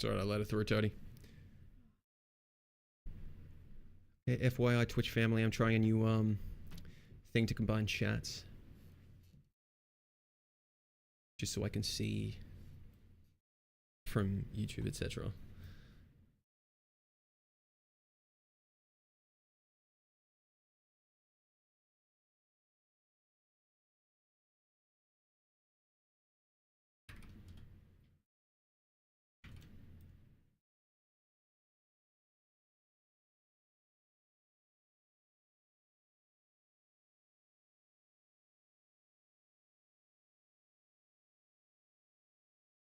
Sorry, I let it through, Tony. FYI, Twitch family, I'm trying a new thing to combine chats, just so I can see from YouTube, etc.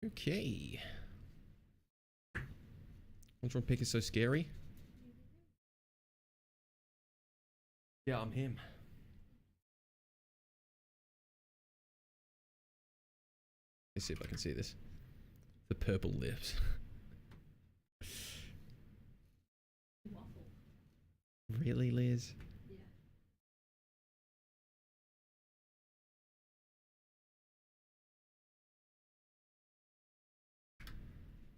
Okay. Which one pick is so scary? Yeah, I'm him. Let's see if I can see this. The purple lips. Waffle. Really, Liz? Yeah.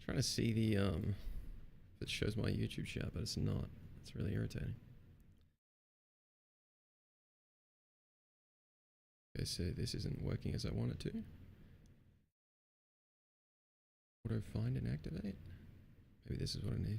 Trying to see the if it shows my YouTube chat, but it's not. It's really irritating. Okay, so this isn't working as I want it to. Auto find and activate. Maybe this is what I need.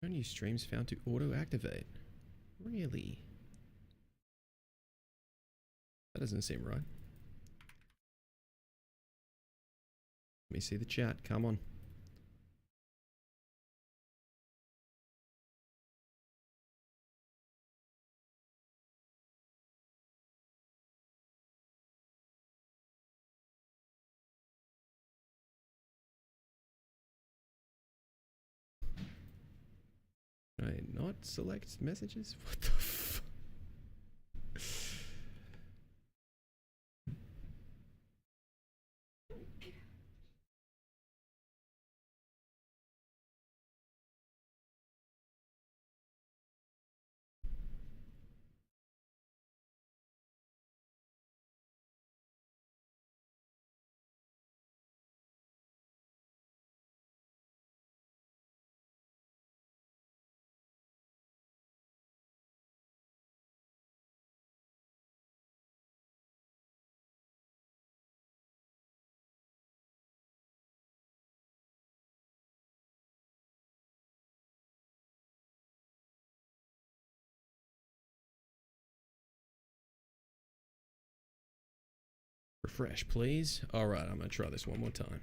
Only streams found to auto activate. Really? That doesn't seem right. Let me see the chat. Come on. Can I not select messages? What the f... Refresh, please. Alright, I'm gonna try this one more time.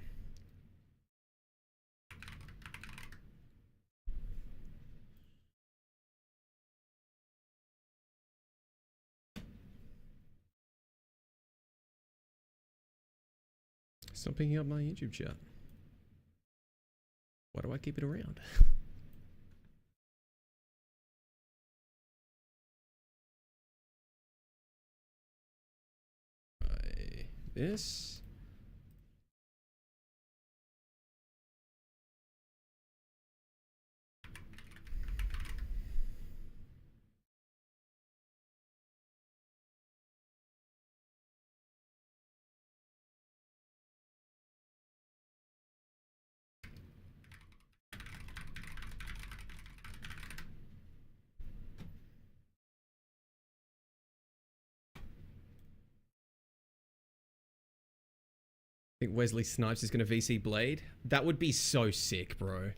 Stop picking up my YouTube chat. Why do I keep it around? This. think Wesley Snipes is going to VC Blade. That would be so sick, bro.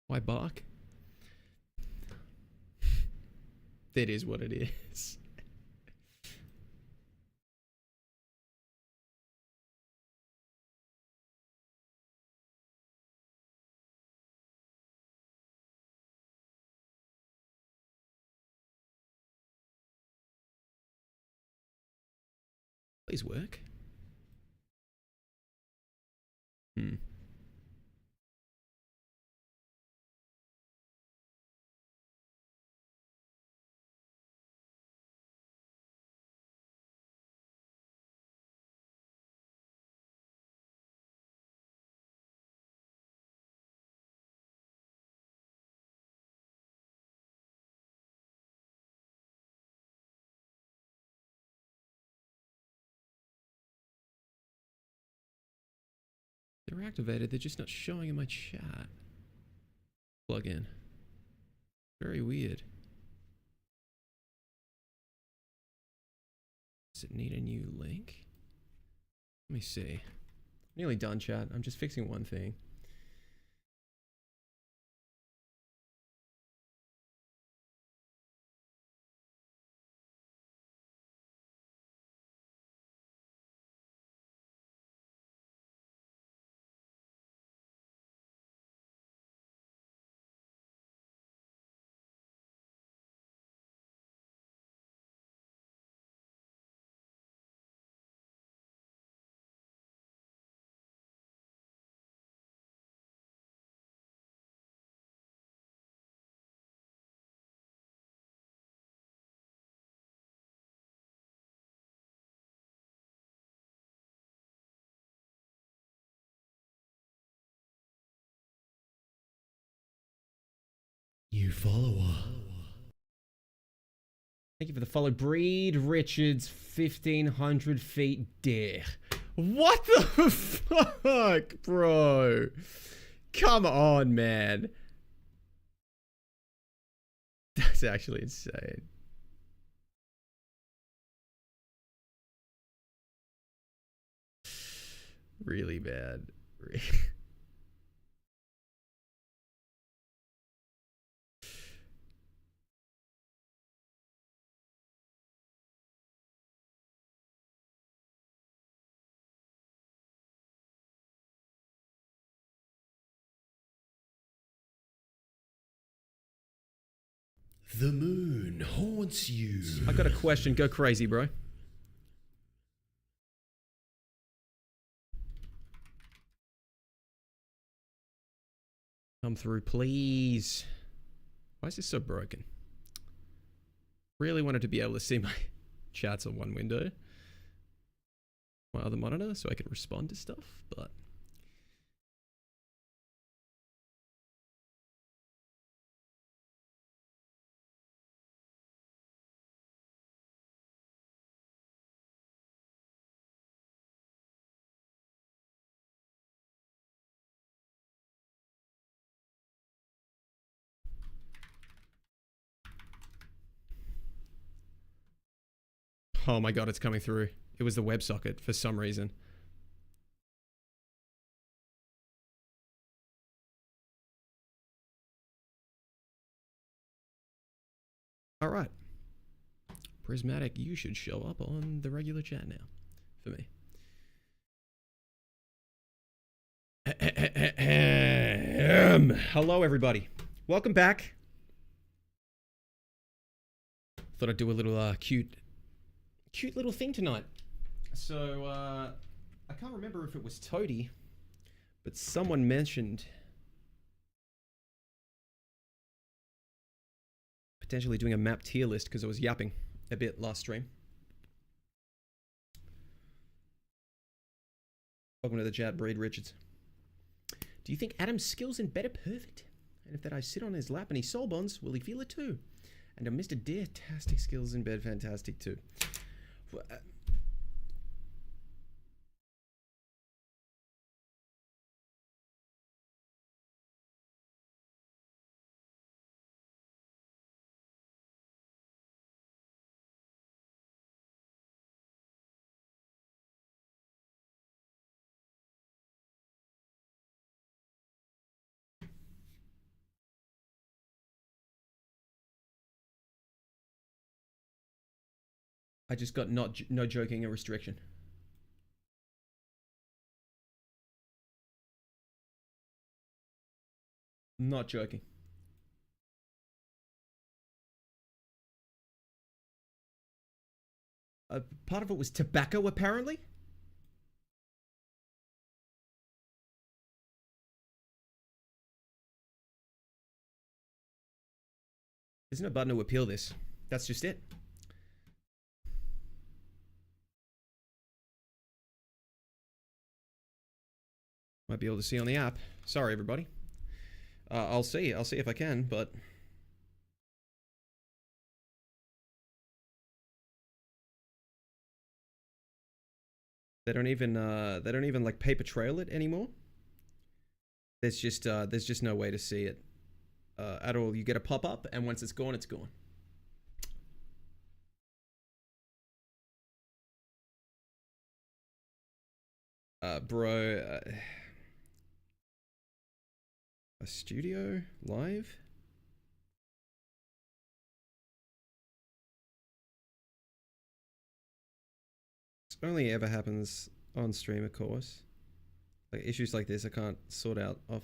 Why bark? That is what it is. Please work. They're activated, they're just not showing in my chat. Plug in. Very weird. Does it need a new link? Let me see. Nearly done, chat. I'm just fixing one thing. New follower. Thank you for the follow. Breed Richards, 1500 feet dare. What the fuck, bro? Come on, man. That's actually insane. Really bad. The moon haunts you. I got a question. Go crazy, bro. Come through, please. Why is this so broken? Really wanted to be able to see my chats on one window, my other monitor, so I could respond to stuff, but... Oh my god, it's coming through. It was the WebSocket for some reason. Alright. Prismatic, you should show up on the regular chat now. For me. Hello, everybody. Welcome back. Thought I'd do a little cute little thing tonight. So, I can't remember if it was Toady, but someone mentioned potentially doing a map tier list because I was yapping a bit last stream. Welcome to the chat, Breed Richards. Do you think Adam's skills in bed are perfect? And if that I sit on his lap and he soul bonds, will he feel it too? And are Mr. Deer-tastic skills in bed fantastic too? I just got no joking a restriction. Not joking. Part of it was tobacco, apparently. There's no button to appeal this. That's just it. Might be able to see on the app. Sorry, everybody. I'll see if I can, but they don't even like paper trail it anymore. There's just no way to see it at all. You get a pop up, and once it's gone, it's gone. Bro, a studio live? This only ever happens on stream, of course. Like issues like this, I can't sort out off.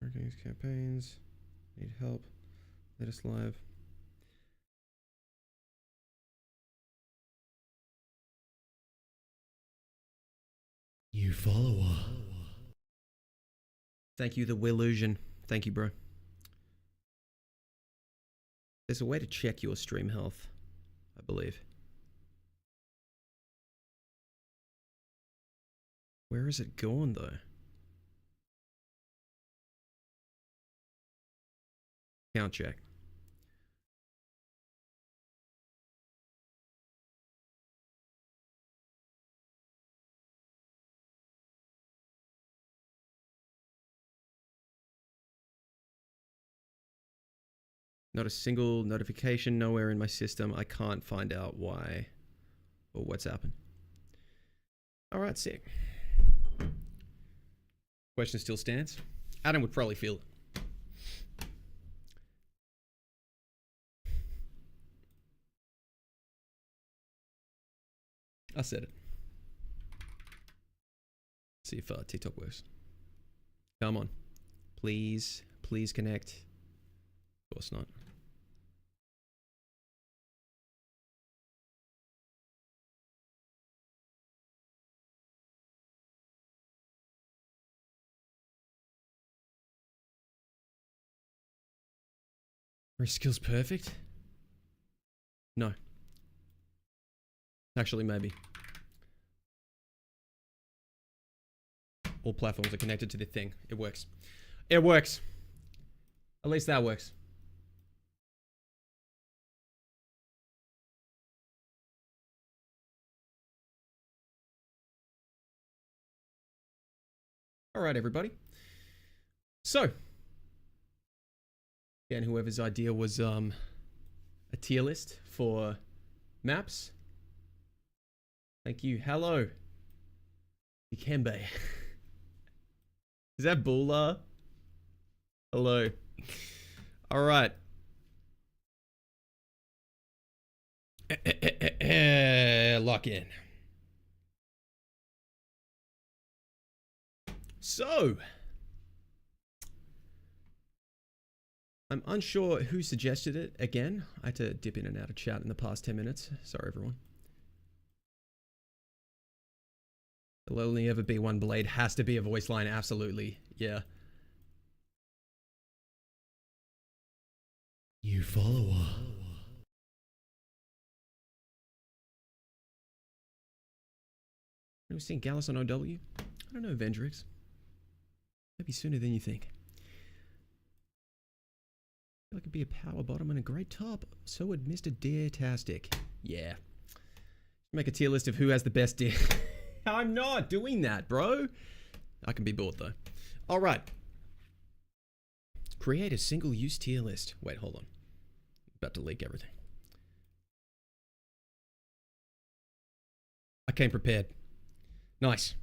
Marketing campaigns, need help. Latest live. New follower. Thank you, the Willusion. Thank you, bro. There's a way to check your stream health, I believe. Where is it gone, though? Count check. Not a single notification nowhere in my system. I can't find out why or what's happened. All right, sick. Question still stands. Adam would probably feel it. I said it. See if TikTok works. Come on. Please connect. Of course not. Are his skills perfect? No. Actually, maybe. All platforms are connected to the thing. It works. It works. At least that works. All right, everybody. So, again, whoever's idea was a tier list for maps. Thank you. Hello. Ikembe. Is that Bula? Hello. All right. Lock in. So, I'm unsure who suggested it again. I had to dip in and out of chat in the past 10 minutes. Sorry, everyone. There'll only ever be one blade. Has to be a voice line. Absolutely. Yeah. New follower. Have you seen Gallus on OW? I don't know, Vendrix. Maybe sooner than you think. I feel like it'd be a power bottom and a great top. So would Mr. Deertastic. Yeah. Make a tier list of who has the best deer. I'm not doing that, bro. I can be bored, though. All right. Create a single-use tier list. Wait, hold on. About to leak everything. I came prepared. Nice.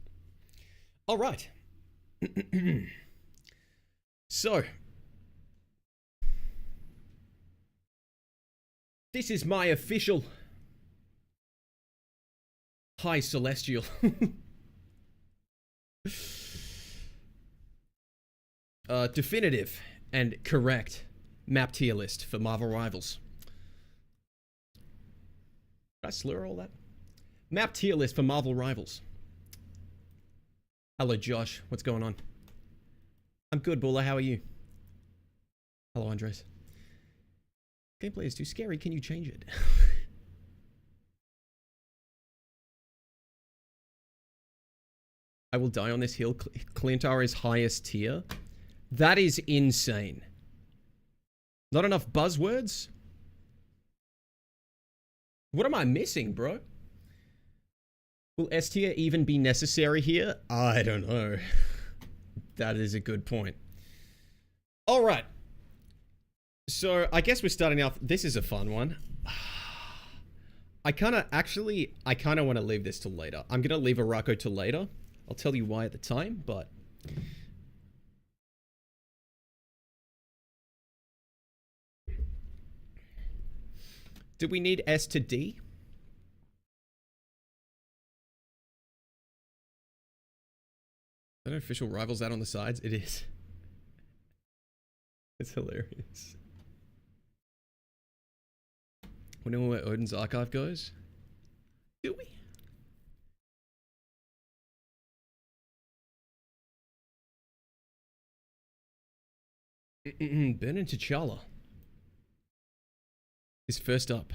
All right. So, This is my official High Celestial. Definitive and correct map tier list for Marvel Rivals. Did I slur all that? Map tier list for Marvel Rivals. Hello, Josh. What's going on? I'm good, Bulla. How are you? Hello, Andres. Gameplay is too scary. Can you change it? I will die on this hill. Clintar is highest tier. That is insane. Not enough buzzwords? What am I missing, bro? Will S tier even be necessary here? I don't know. That is a good point. All right. So I guess we're starting off. This is a fun one. I kind of want to leave this till later. I'm going to leave Araco till later. I'll tell you why at the time, but... Do we need S to D? Are there official rivals out on the sides? It is. It's hilarious. We know where Odin's archive goes? Do we? Burn into T'Challa is first up.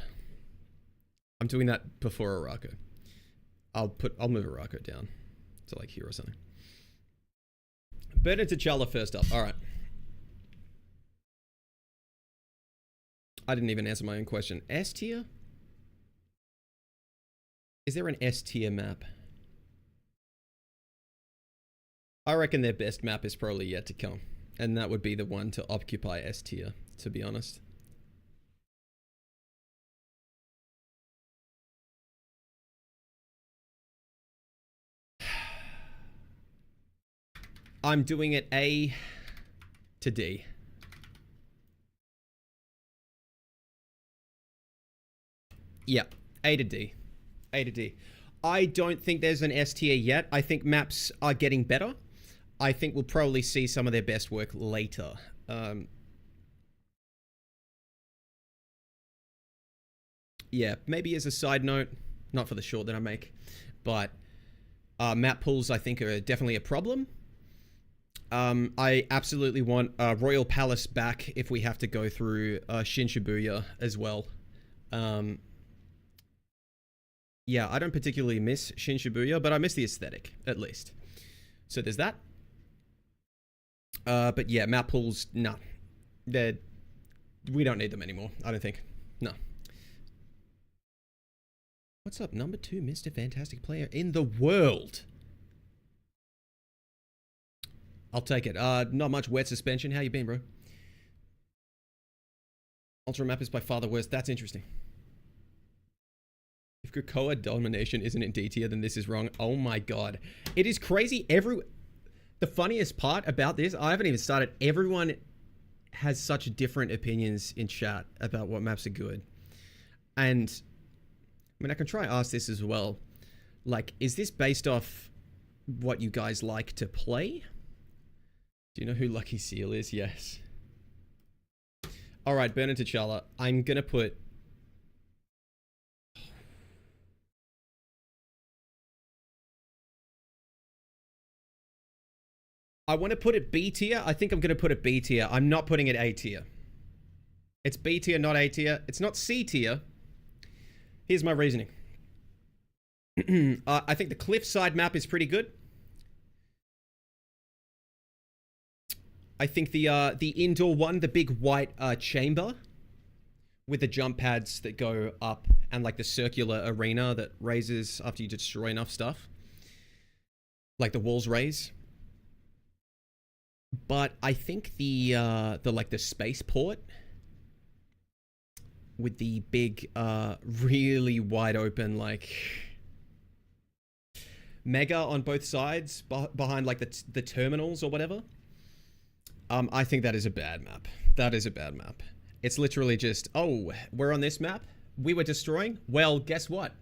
I'm doing that before Araco. I'll move Araco down to like here or something. Burn into T'Challa first up. All right. I didn't even answer my own question. S tier? Is there an S tier map? I reckon their best map is probably yet to come. And that would be the one to occupy S tier, to be honest. I'm doing it A to D. Yeah, A to D. A to D. I don't think there's an S tier yet. I think maps are getting better. I think we'll probably see some of their best work later. Yeah, maybe as a side note, not for the short that I make, but map pulls I think are definitely a problem. I absolutely want Royal Palace back if we have to go through Shin Shibuya as well. Yeah, I don't particularly miss Shin Shibuya, but I miss the aesthetic, at least. So there's that. But yeah, map pools, no. We don't need them anymore, I don't think. No. What's up, number 2 Mr. Fantastic player in the world? I'll take it. Not much wet suspension. How you been, bro? Ultra map is by far the worst. That's interesting. If Krakoa domination isn't in D tier, then this is wrong. Oh my god. It is crazy. The funniest part about this, I haven't even started. Everyone has such different opinions in chat about what maps are good. And, I mean, I can try ask this as well. Like, is this based off what you guys like to play? Do you know who Lucky Seal is? Yes. Alright, Burn into T'Challa. I'm gonna put... I want to put it B tier. I think I'm going to put it B tier. I'm not putting it A tier. It's B tier, not A tier. It's not C tier. Here's my reasoning. I think the cliffside map is pretty good. I think the indoor one, the big white chamber with the jump pads that go up and like the circular arena that raises after you destroy enough stuff. Like the walls raise. But I think the like the spaceport with the big really wide open like mega on both sides behind like the terminals or whatever. I think that is a bad map. That is a bad map. It's literally just, oh, we're on this map. We were destroying. Well, guess what?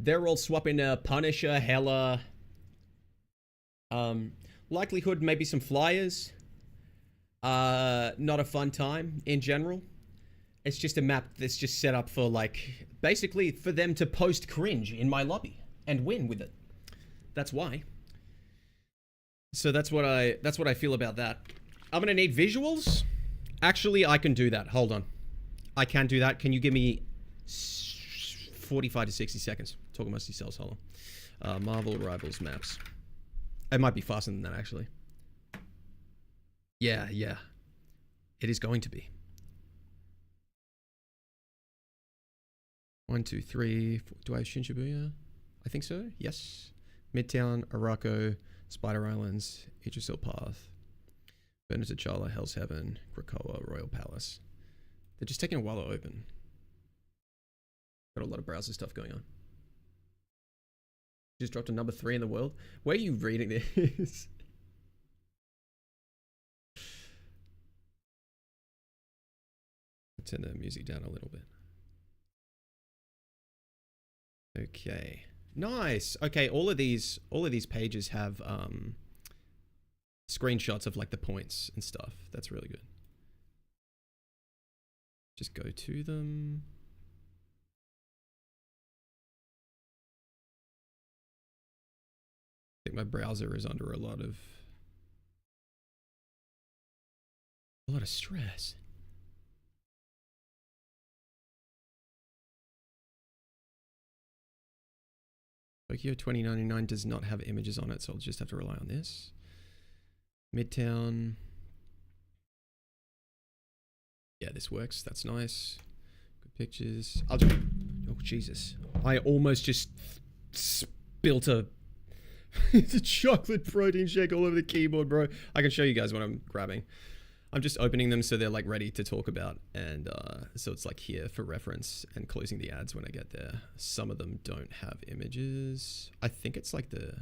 They're all swapping Punisher, Hela. Likelihood, maybe some flyers. Not a fun time in general. It's just a map that's just set up for, like, basically for them to post cringe in my lobby and win with it. That's why. So that's what I feel about that. I'm gonna need visuals. Actually, I can do that. Hold on. I can do that. Can you give me 45 to 60 seconds? Talk amongst yourselves. Hold on. Marvel Rivals maps. It might be faster than that, actually. Yeah. It is going to be. 1, 2, 3. Do I have Shinshibuya? I think so. Yes. Midtown, Araco, Spider Islands, Idrisil Path, T'Challa, Hell's Heaven, Krakoa, Royal Palace. They're just taking a while to open. Got a lot of browser stuff going on. Just dropped a number 3 in the world. Where are you reading this? Turn the music down a little bit. Okay. Nice. Okay, all of these pages have screenshots of like the points and stuff. That's really good. Just go to them. I think my browser is under a lot of stress. Tokyo 2099 does not have images on it, so I'll just have to rely on this. Midtown. Yeah, this works. That's nice. Good pictures. I'll just... Oh, Jesus. I almost just spilt a chocolate protein shake all over the keyboard, bro. I can show you guys what I'm grabbing. I'm just opening them so they're like ready to talk about, and so it's like here for reference and closing the ads when I get there. Some of them don't have images. I think it's like the...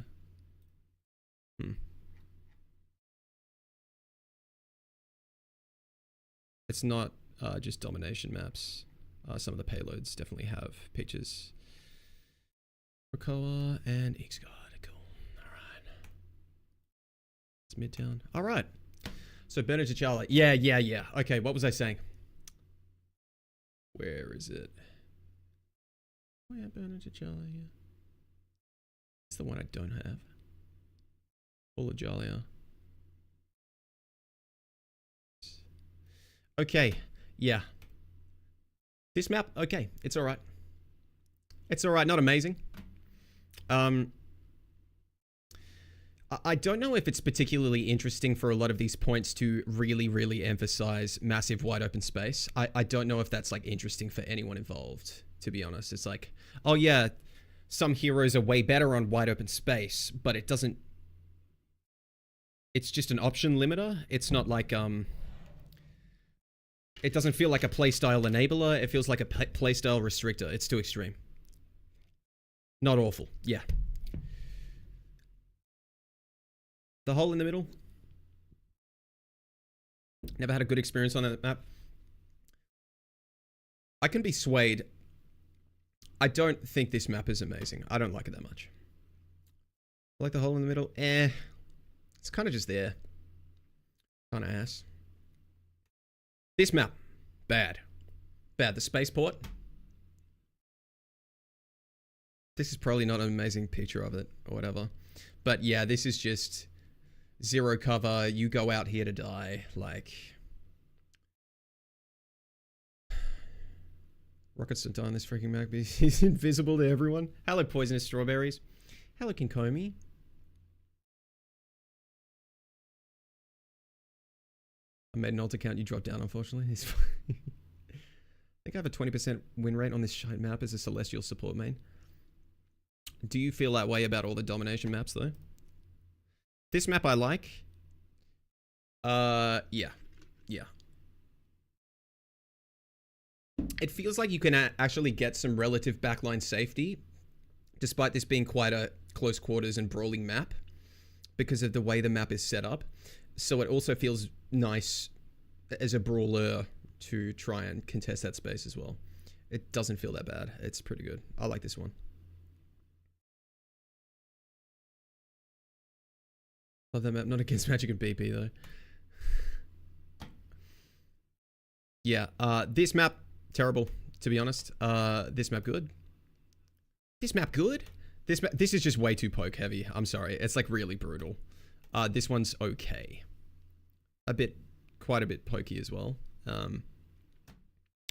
It's not just domination maps. Some of the payloads definitely have pictures. Krakoa and Ixgard. Cool. Alright. It's Midtown. Alright. So Bernard T'Challa. Yeah. Okay, what was I saying? Where is it? Oh yeah, Bernard T'Challa, yeah. It's the one I don't have. Paula Jalia. Okay, yeah. This map, okay, it's alright. It's alright, not amazing. I don't know if it's particularly interesting for a lot of these points to really, really emphasize massive wide open space. I don't know if that's like interesting for anyone involved, to be honest. It's like, oh yeah, some heroes are way better on wide open space, but it doesn't... It's just an option limiter. It's not like, it doesn't feel like a playstyle enabler. It feels like a playstyle restrictor. It's too extreme. Not awful, yeah. The hole in the middle. Never had a good experience on that map. I can be swayed. I don't think this map is amazing. I don't like it that much. I like the hole in the middle. It's kind of just there. Kind of ass. This map. Bad. Bad. The spaceport. This is probably not an amazing picture of it or whatever. But yeah, this is just... zero cover, you go out here to die, like... Rockets don't die on this freaking map. He's invisible to everyone. Hello, poisonous strawberries. Hello, Kinkomi. I made an alt account, you dropped down, unfortunately. I think I have a 20% win rate on this shite map as a Celestial support main. Do you feel that way about all the domination maps, though? This map I like. Yeah. It feels like you can actually get some relative backline safety, despite this being quite a close quarters and brawling map, because of the way the map is set up. So it also feels nice as a brawler to try and contest that space as well. It doesn't feel that bad. It's pretty good. I like this one. Love that map. Not against Magic and BP though. Yeah, this map, terrible, to be honest. This map good. This map good? This is just way too poke heavy. I'm sorry. It's like really brutal. This one's okay. Quite a bit pokey as well.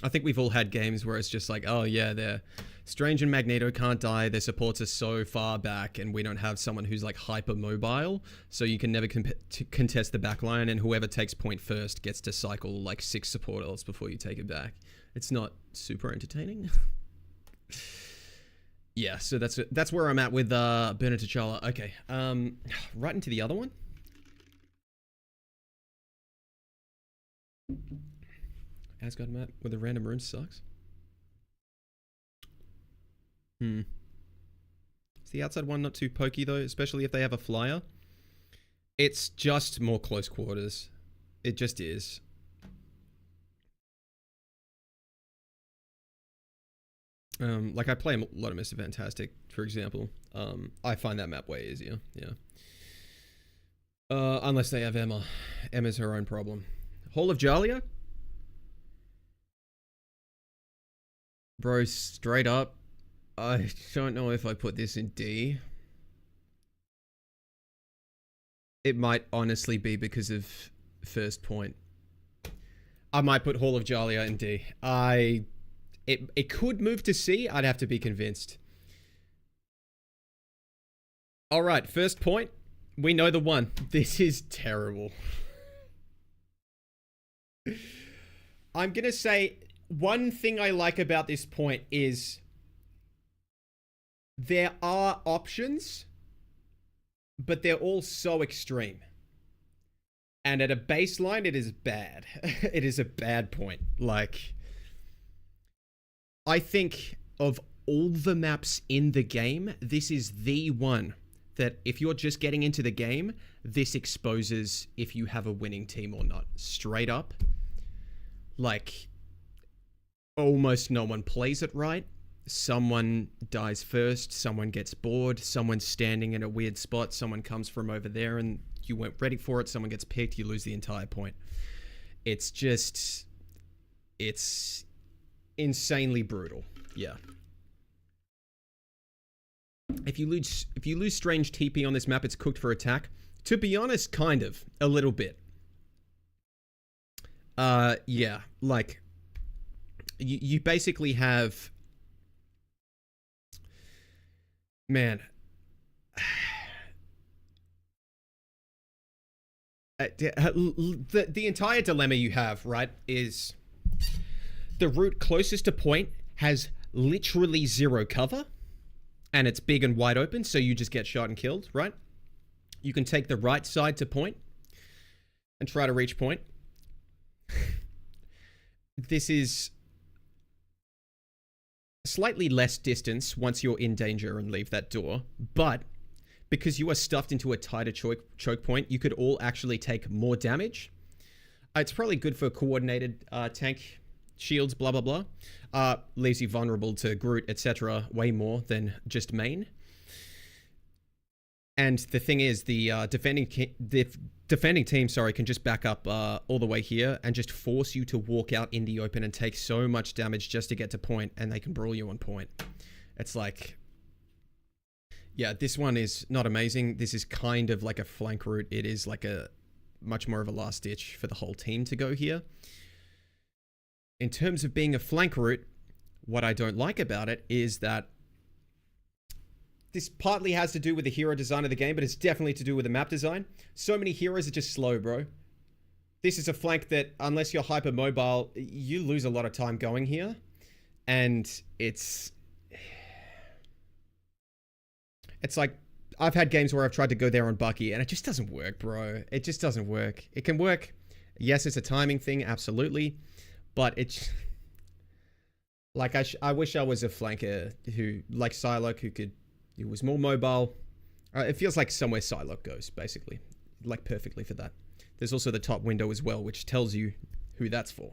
I think we've all had games where it's just like, oh yeah, they're Strange and Magneto can't die. Their supports are so far back and we don't have someone who's like hyper mobile. So you can never contest the backline, and whoever takes point first gets to cycle like 6 support ults before you take it back. It's not super entertaining. Yeah, so that's where I'm at with Bernard T'Challa. Okay, right into the other one. Asgard map with a random rune sucks. Is the outside one not too pokey though, especially if they have a flyer? It's just more close quarters. It just is. Like I play a lot of Mr. Fantastic, for example. I find that map way easier, yeah. Unless they have Emma. Emma's her own problem. Hall of Jalia? Bro, straight up, I don't know if I put this in D. It might honestly be because of first point. I might put Hall of Jalia in D. It could move to C. I'd have to be convinced. All right, first point. We know the one. This is terrible. I'm going to say one thing I like about this point is there are options, but they're all so extreme. And at a baseline, it is bad. It is a bad point. Like, I think of all the maps in the game, this is the one that if you're just getting into the game, this exposes if you have a winning team or not. Straight up. Like, almost no one plays it right. Someone dies first, someone gets bored, someone's standing in a weird spot, someone comes from over there and you weren't ready for it, someone gets picked, you lose the entire point. It's just, it's insanely brutal. Yeah. If you lose Strange TP on this map, it's cooked for attack. To be honest, kind of. A little bit. Yeah. Like, you basically have... Man. The entire dilemma you have, right, is the route closest to point has literally zero cover, and it's big and wide open, so you just get shot and killed, right? You can take the right side to point and try to reach point. This is slightly less distance once you're in danger and leave that door, but because you are stuffed into a tighter choke point, you could all actually take more damage. It's probably good for coordinated tank shields, blah, blah, blah. Leaves you vulnerable to Groot, etc. way more than just main. And the thing is, the defending team, can just back up all the way here and just force you to walk out in the open and take so much damage just to get to point, and they can brawl you on point. It's like... Yeah, this one is not amazing. This is kind of like a flank route. It is like a much more of a last ditch for the whole team to go here. In terms of being a flank route, what I don't like about it is that this partly has to do with the hero design of the game, but it's definitely to do with the map design. So many heroes are just slow, bro. This is a flank that, unless you're hyper mobile, you lose a lot of time going here. And it's like, I've had games where I've tried to go there on Bucky, and it just doesn't work, bro. It just doesn't work. It can work. Yes, it's a timing thing, absolutely. But it's... Like, I wish I was a flanker who, like Psylocke, who was more mobile. It feels like somewhere Psylocke goes, basically. Like, perfectly for that. There's also the top window as well, which tells you who that's for.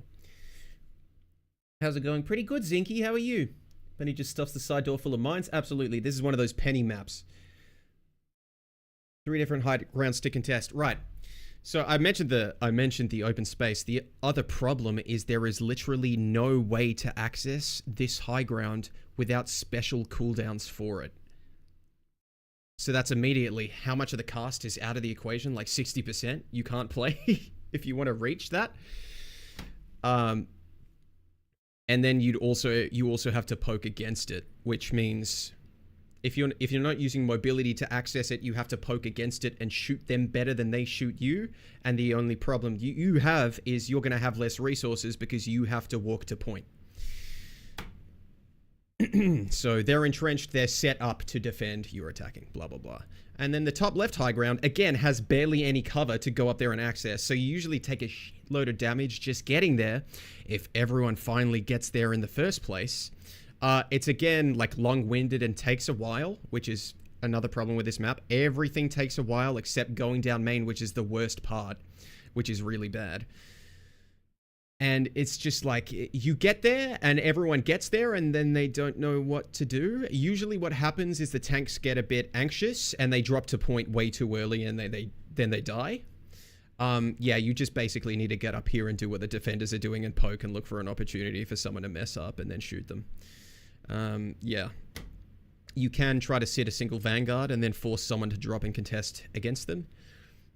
How's it going? Pretty good, Zinky. How are you? Penny just stuffs the side door full of mines. Absolutely. This is one of those penny maps. 3 different high grounds to contest. Right. So I mentioned the open space. The other problem is there is literally no way to access this high ground without special cooldowns for it. So that's immediately how much of the cast is out of the equation, like 60%. You can't play if you want to reach that. And then you also have to poke against it, which means if you're not using mobility to access it, you have to poke against it and shoot them better than they shoot you. And the only problem you have is you're going to have less resources because you have to walk to point. So they're entrenched, they're set up to defend, you're attacking, blah, blah, blah. And then the top left high ground, again, has barely any cover to go up there and access. So you usually take a load of damage just getting there. If everyone finally gets there in the first place, it's again like long-winded and takes a while, which is another problem with this map. Everything takes a while except going down main, which is the worst part, which is really bad. And it's just like, you get there and everyone gets there and then they don't know what to do. Usually what happens is the tanks get a bit anxious and they drop to point way too early and then they die. Yeah, you just basically need to get up here and do what the defenders are doing and poke and look for an opportunity for someone to mess up and then shoot them. Yeah. You can try to sit a single vanguard and then force someone to drop and contest against them.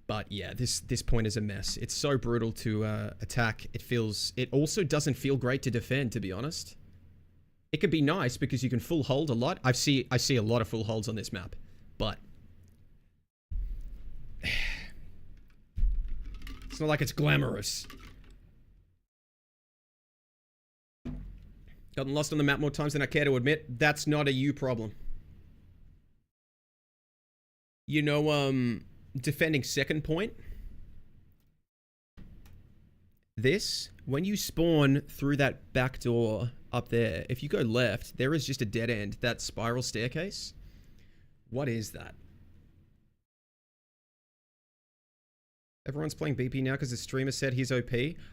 But yeah, this point is a mess. It's so brutal to attack. It also doesn't feel great to defend, to be honest. It could be nice because you can full hold a lot. I see a lot of full holds on this map, but it's not like it's glamorous. Gotten lost on the map more times than I care to admit. That's not a you problem. You know, defending second point. When you spawn through that back door up there, if you go left, there is just a dead end. That spiral staircase. What is that? Everyone's playing BP now because the streamer said he's OP.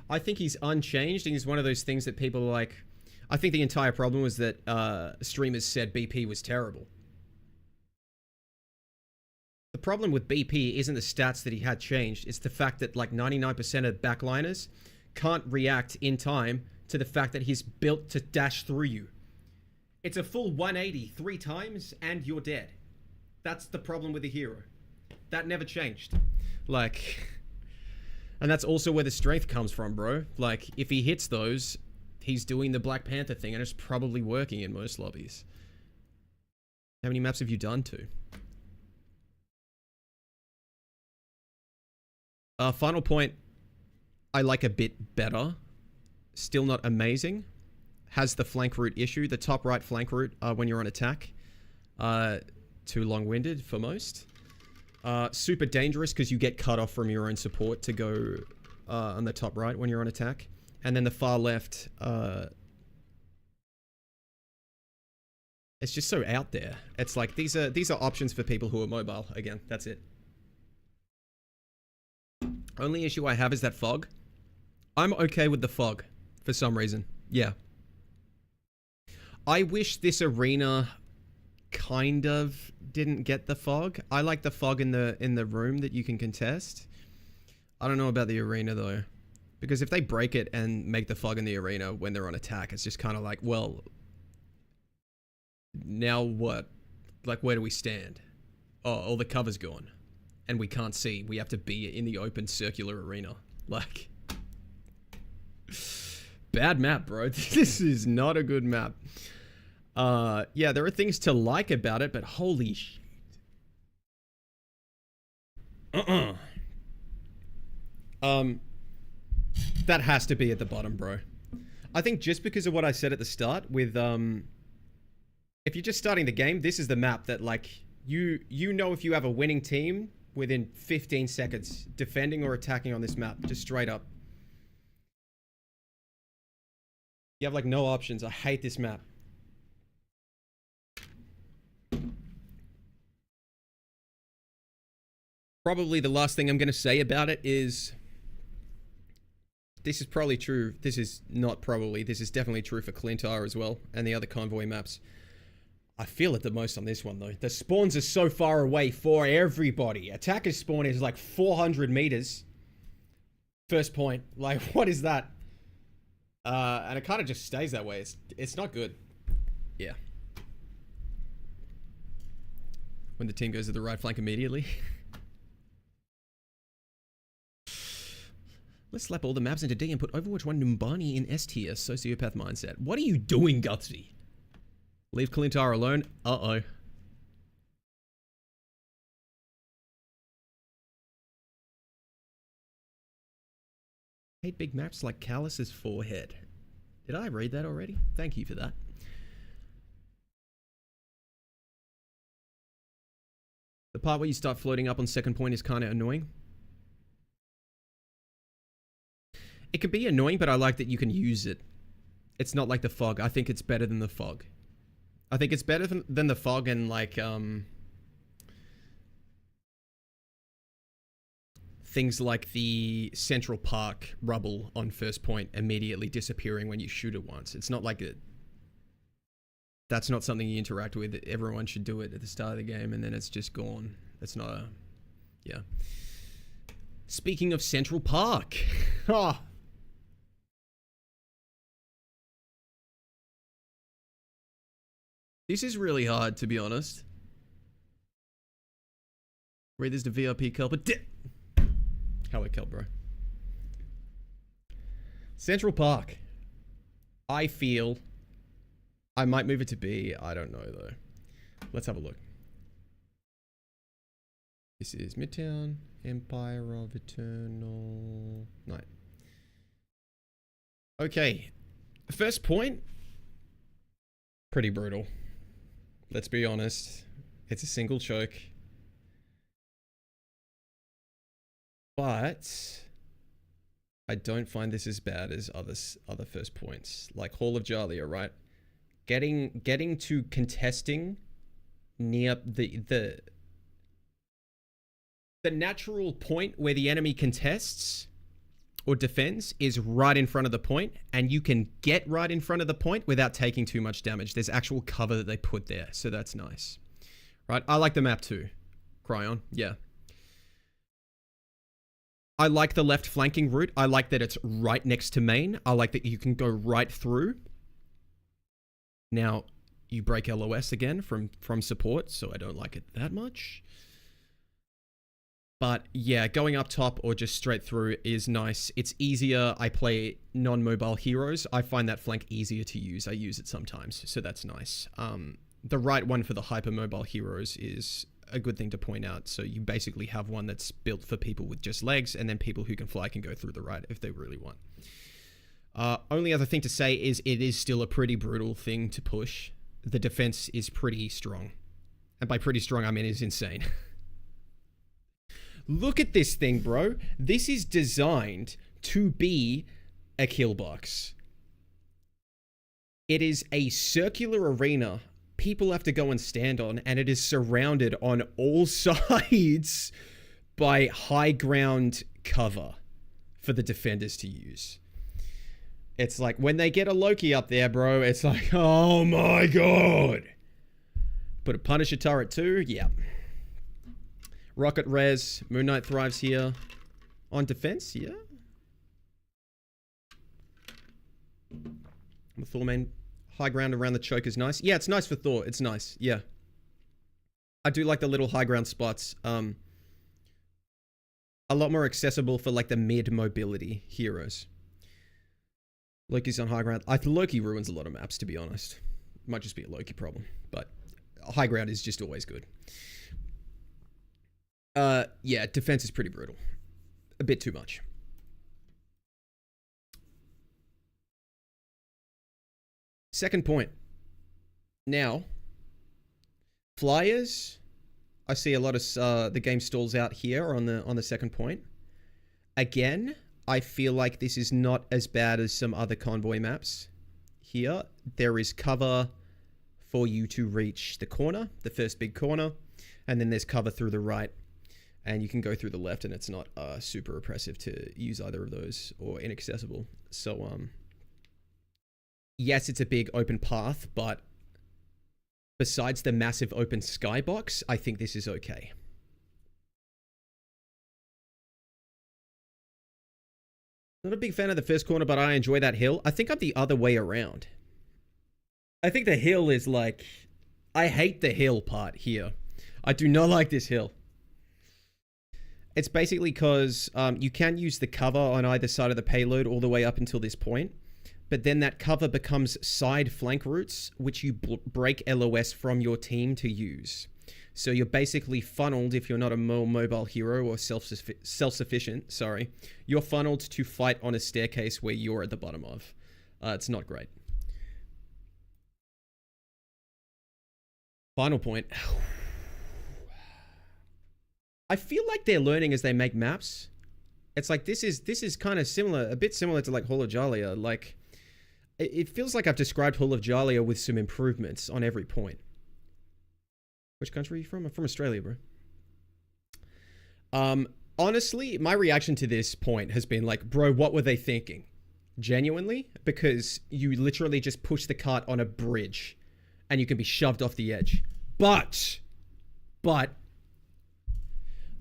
I think he's unchanged and he's one of those things that people are like... I think the entire problem was that streamers said BP was terrible. The problem with BP isn't the stats that he had changed. It's the fact that like 99% of backliners can't react in time to the fact that he's built to dash through you. It's a full 180 3 times and you're dead. That's the problem with the hero. That never changed. Like, and that's also where the strength comes from, bro. Like, if he hits those, he's doing the Black Panther thing and it's probably working in most lobbies. How many maps have you done to? Final point, I like a bit better. Still not amazing. Has the flank route issue. The top right flank route when you're on attack. Too long-winded for most. Super dangerous because you get cut off from your own support to go on the top right when you're on attack. And then the far left, it's just so out there. It's like these are options for people who are mobile. Again, that's it. Only issue I have is that fog. I'm okay with the fog for some reason. Yeah. I wish this arena kind of didn't get the fog. I like the fog in the room that you can contest. I don't know about the arena though. Because if they break it and make the fog in the arena when they're on attack, it's just kind of like, well, now what? Like, where do we stand? Oh, all the cover's gone. And we can't see. We have to be in the open circular arena. Like, bad map, bro. This is not a good map. Yeah, there are things to like about it, but holy shit. That has to be at the bottom, bro. I think just because of what I said at the start with, if you're just starting the game, this is the map that, like, you know if you have a winning team within 15 seconds, defending or attacking on this map, just straight up. You have, like, no options. I hate this map. Probably the last thing I'm going to say about it is This is probably true. This is not probably. This is definitely true for Clintar as well and the other convoy maps. I feel it the most on this one though. The spawns are so far away for everybody. Attacker's spawn is like 400 meters. First point. Like, what is that? And it kind of just stays that way. It's not good. Yeah. When the team goes to the right flank immediately. Let's slap all the maps into D and put Overwatch 1 Numbani in S tier. Sociopath mindset. What are you doing, Gutsy? Leave Clintar alone. Uh-oh. Hate big maps like Callus's forehead. Did I read that already? Thank you for that. The part where you start floating up on second point is kind of annoying. It could be annoying, but I like that you can use it. It's not like the fog. I think it's better than the fog. I think it's better than the fog and like things like the Central Park rubble on first point immediately disappearing when you shoot it once. It's not like that's not something you interact with. Everyone should do it at the start of the game and then it's just gone. It's not a... Yeah. Speaking of Central Park. Oh. This is really hard, to be honest. Read this to VIP culprit. Hello, Kelp, bro. Central Park. I feel I might move it to B. I don't know, though. Let's have a look. This is Midtown, Empire of Eternal Night. Okay. First point. Pretty brutal. Let's be honest. It's a single choke. But I don't find this as bad as other first points. Like Hall of Jalia, right? Getting to contesting near the natural point where the enemy contests or defends is right in front of the point, and you can get right in front of the point without taking too much damage. There's actual cover that they put there, so that's nice. Right? I like the map too. Cryon, yeah. I like the left flanking route. I like that it's right next to main. I like that you can go right through. Now, you break LOS again from support, so I don't like it that much. But yeah, going up top or just straight through is nice. It's easier. I play non-mobile heroes. I find that flank easier to use. I use it sometimes, so that's nice. The right one for the hypermobile heroes is a good thing to point out. So you basically have one that's built for people with just legs, and then people who can fly can go through the right if they really want. Only other thing to say is it is still a pretty brutal thing to push. The defense is pretty strong. And by pretty strong, I mean it's insane. Look at this thing, bro. This is designed to be a kill box. It is a circular arena people have to go and stand on, and it is surrounded on all sides by high ground cover for the defenders to use. It's like when they get a Loki up there, bro, it's like, oh my god. Put a Punisher turret too, yeah. Rocket res, Moon Knight thrives here. On defense, yeah. The Thor main high ground around the choke is nice. Yeah, it's nice for Thor. It's nice, yeah. I do like the little high ground spots. A lot more accessible for like the mid mobility heroes. Loki's on high ground. Loki ruins a lot of maps, to be honest. Might just be a Loki problem, but high ground is just always good. Yeah, defense is pretty brutal. A bit too much. Second point. Now, flyers. I see a lot of the game stalls out here on the second point. Again, I feel like this is not as bad as some other convoy maps. Here, there is cover for you to reach the corner, the first big corner, and then there's cover through the right. And you can go through the left, and it's not super oppressive to use either of those or inaccessible. So, yes, it's a big open path, but besides the massive open skybox, I think this is okay. Not a big fan of the first corner, but I enjoy that hill. I think I'm the other way around. I think the hill is like... I hate the hill part here. I do not like this hill. It's basically because you can use the cover on either side of the payload all the way up until this point, but then that cover becomes side flank routes, which you break LOS from your team to use. So you're basically funneled, if you're not a more mobile hero or self-sufficient, sorry, you're funneled to fight on a staircase where you're at the bottom of. It's not great. Final point. I feel like they're learning as they make maps. It's like this is kind of similar, a bit similar to like Hall of Jalia. Like it feels like I've described Hall of Jalia with some improvements on every point. Which country are you from? I'm from Australia, bro. Honestly, my reaction to this point has been like, bro, what were they thinking? Genuinely, because you literally just push the cart on a bridge and you can be shoved off the edge. But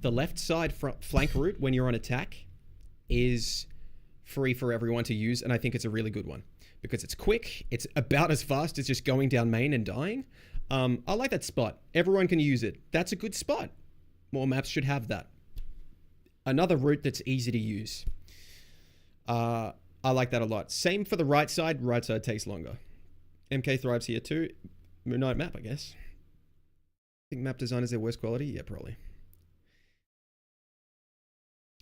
the left side flank route when you're on attack is free for everyone to use, and I think it's a really good one because it's quick. It's about as fast as just going down main and dying. I like that spot. Everyone can use it. That's a good spot. More maps should have that. Another route that's easy to use. I like that a lot. Same for the right side. Right side takes longer. MK thrives here too. Moon Knight map, I guess. Think map design is their worst quality? Yeah, probably.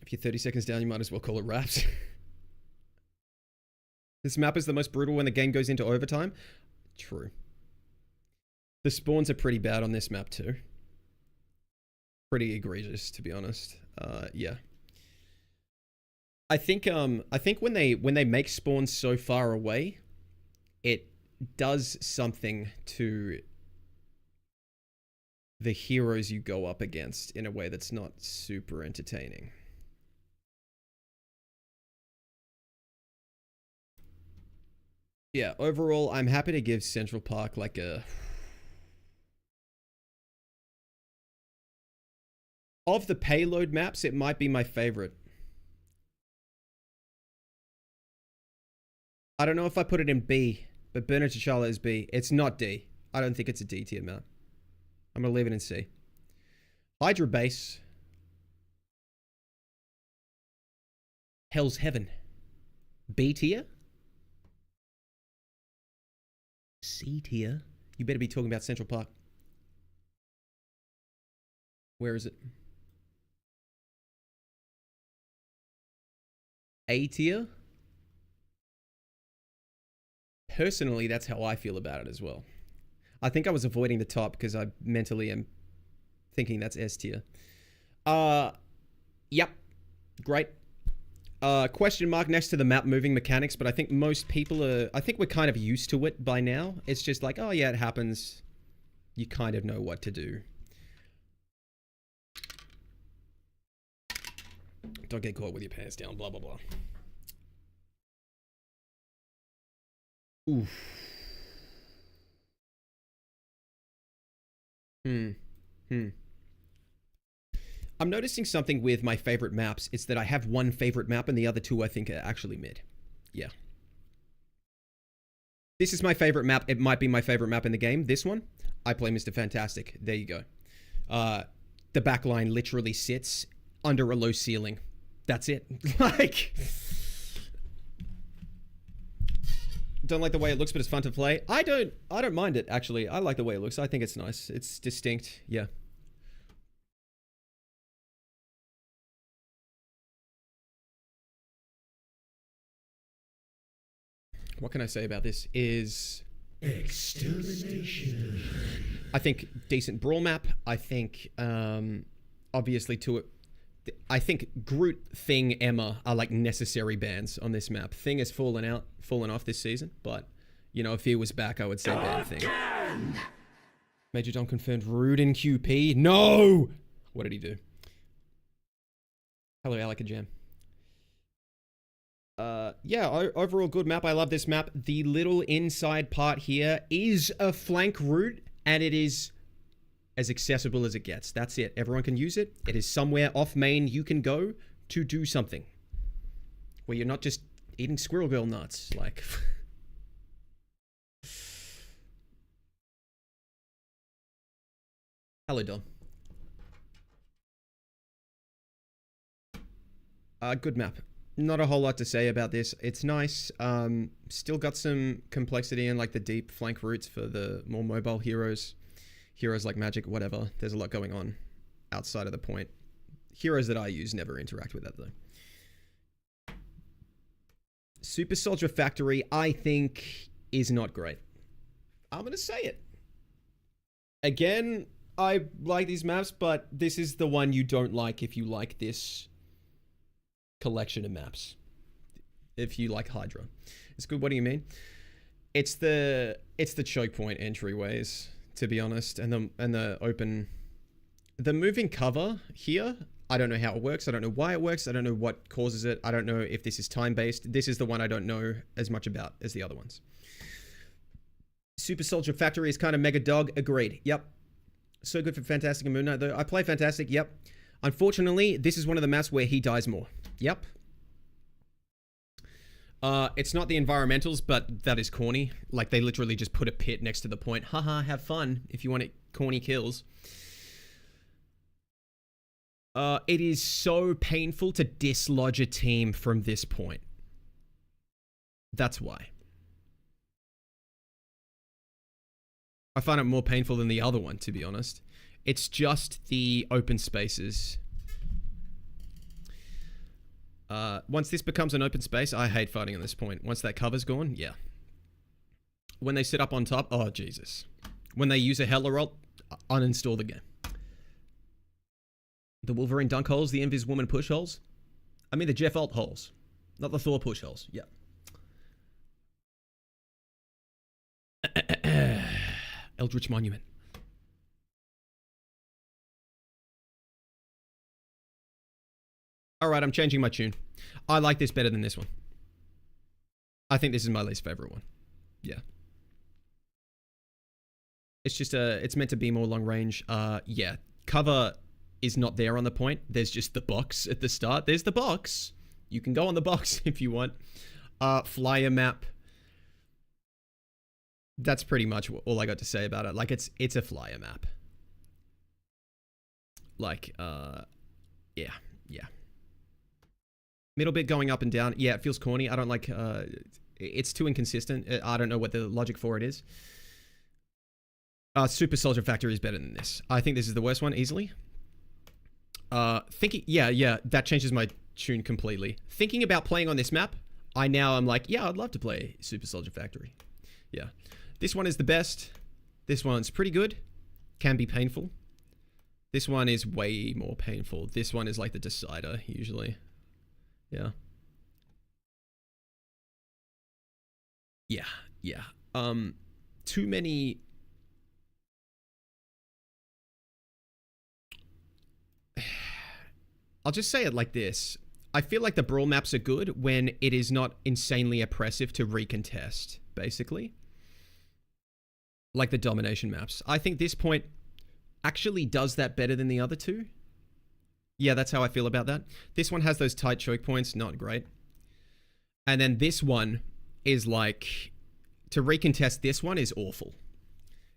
If you're 30 seconds down, you might as well call it wraps. This map is the most brutal when the game goes into overtime. True. The spawns are pretty bad on this map too. Pretty egregious, to be honest. Yeah. I think when they make spawns so far away, it does something to the heroes you go up against in a way that's not super entertaining. Yeah, overall, I'm happy to give Central Park like a... Of the payload maps, it might be my favorite. I don't know if I put it in B, but Bernard T'Challa is B. It's not D. I don't think it's a D tier map. I'm going to leave it in C. Hydra Base. Hell's Heaven. B tier? C tier? You better be talking about Central Park. Where is it? A tier? Personally, that's how I feel about it as well. I think I was avoiding the top because I mentally am thinking that's S tier. Yep. Great. Question mark next to the map moving mechanics, but I think most people are... I think we're kind of used to it by now. It's just like, oh yeah, it happens. You kind of know what to do. Don't get caught with your pants down, blah, blah, blah. Oof. I'm noticing something with my favorite maps. It's that I have one favorite map and the other two I think are actually mid. Yeah. This is my favorite map. It might be my favorite map in the game. This one, I play Mr. Fantastic. There you go. The back line literally sits under a low ceiling. That's it. Like... Don't like the way it looks, but it's fun to play. I don't mind it, actually. I like the way it looks. I think it's nice. It's distinct. Yeah. What can I say about this is... Extermination. I think decent brawl map. I think, obviously to it... I think Groot, Thing, Emma are like necessary bans on this map. Thing has fallen off this season, but you know, if he was back, I would say ban Thing. Major Dom confirmed Rude in QP. No! What did he do? Hello, Alaka Jam. Yeah, overall good map. I love this map. The little inside part here is a flank route, and it is as accessible as it gets. That's it. Everyone can use it. It is somewhere off main you can go to do something. Where you're not just eating squirrel girl nuts. Like... Hello, Dom. Good map. Not a whole lot to say about this. It's nice. Still got some complexity in like the deep flank routes for the more mobile heroes. Heroes like Magic, whatever. There's a lot going on outside of the point. Heroes that I use never interact with that though. Super Soldier Factory, I think, is not great. I'm gonna say it. Again, I like these maps, but this is the one you don't like if you like this collection of maps. If you like Hydra. It's good, what do you mean? It's the choke point entryways, to be honest, and the open... The moving cover here, I don't know how it works, I don't know why it works, I don't know what causes it, I don't know if this is time-based. This is the one I don't know as much about as the other ones. Super Soldier Factory is kind of mega dog, agreed, yep. So good for Fantastic and Moon Knight though. I play Fantastic, yep. Unfortunately, this is one of the maps where he dies more. Yep. It's not the environmentals, but that is corny. Like, they literally just put a pit next to the point. Haha, have fun if you want it corny kills. It is so painful to dislodge a team from this point. That's why. I find it more painful than the other one, to be honest. It's just the open spaces. Once this becomes an open space, I hate fighting on this point. Once that cover's gone, yeah. When they sit up on top, oh Jesus. When they use a Hella Roll, uninstall the game. The Wolverine dunk holes, the Invis Woman push holes. I mean the Jeff Alt holes, not the Thor push holes. Yeah. Eldritch Monument. Alright, I'm changing my tune. I like this better than this one. I think this is my least favorite one. Yeah. It's just it's meant to be more long range. Yeah. Cover is not there on the point. There's just the box at the start. There's the box. You can go on the box if you want. Flyer map. That's pretty much all I got to say about it. Like, it's a flyer map. Like, yeah. Middle bit going up and down. Yeah, it feels corny. I don't like... it's too inconsistent. I don't know what the logic for it is. Super Soldier Factory is better than this. I think this is the worst one, easily. Yeah, that changes my tune completely. Thinking about playing on this map, I'm like, yeah, I'd love to play Super Soldier Factory. Yeah. This one is the best. This one's pretty good. Can be painful. This one is way more painful. This one is like the decider, usually. Yeah. Yeah. Too many... I'll just say it like this. I feel like the brawl maps are good when it is not insanely oppressive to recontest, basically. Like the domination maps. I think this point actually does that better than the other two. Yeah, that's how I feel about that. This one has those tight choke points, not great. And then this one is like... To recontest this one is awful.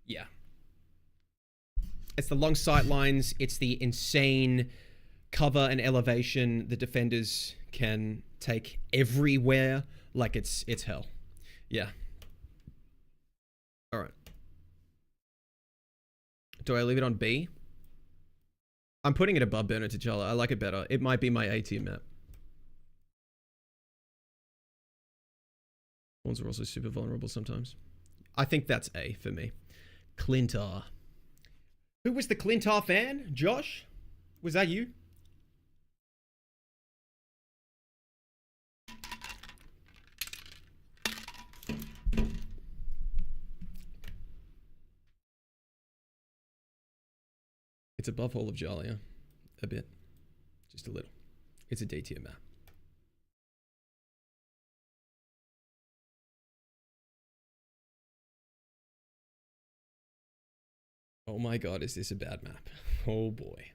Yeah. It's the long sight lines. It's the insane cover and elevation the defenders can take everywhere. Like, it's hell. Yeah. Alright. Do I leave it on B? I'm putting it above Burner T'Challa. I like it better. It might be my A tier map. Ones are also super vulnerable sometimes. I think that's A for me. Clintar. Who was the Clintar fan? Josh? Was that you? It's above all of Jalia. A bit. Just a little. It's a D tier map. Oh my god, is this a bad map? Oh boy.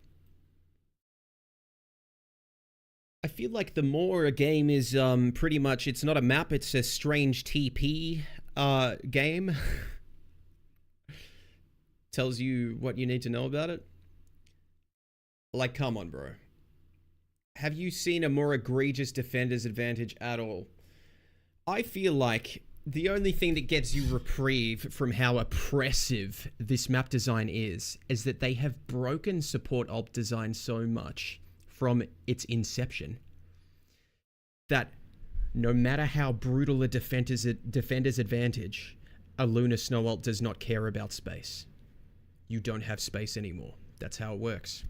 I feel like the more a game is pretty much, it's not a map, it's a strange TP game. Tells you what you need to know about it. Like, come on, bro. Have you seen a more egregious defender's advantage at all? I feel like the only thing that gives you reprieve from how oppressive this map design is that they have broken support alt design so much from its inception that no matter how brutal a defender's advantage, a Lunar Snow alt does not care about space. You don't have space anymore. That's how it works.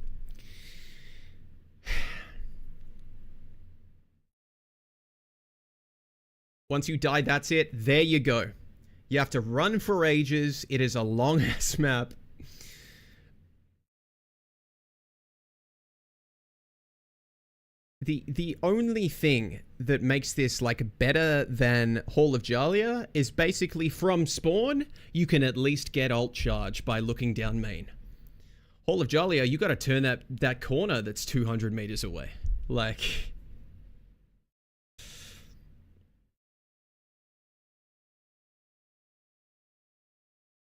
Once you die, that's it. There you go. You have to run for ages. It is a long-ass map. The only thing that makes this like better than Hall of Jalia is basically from spawn, you can at least get alt charge by looking down main. Hall of Jalia, you got to turn that corner that's 200 meters away. Like,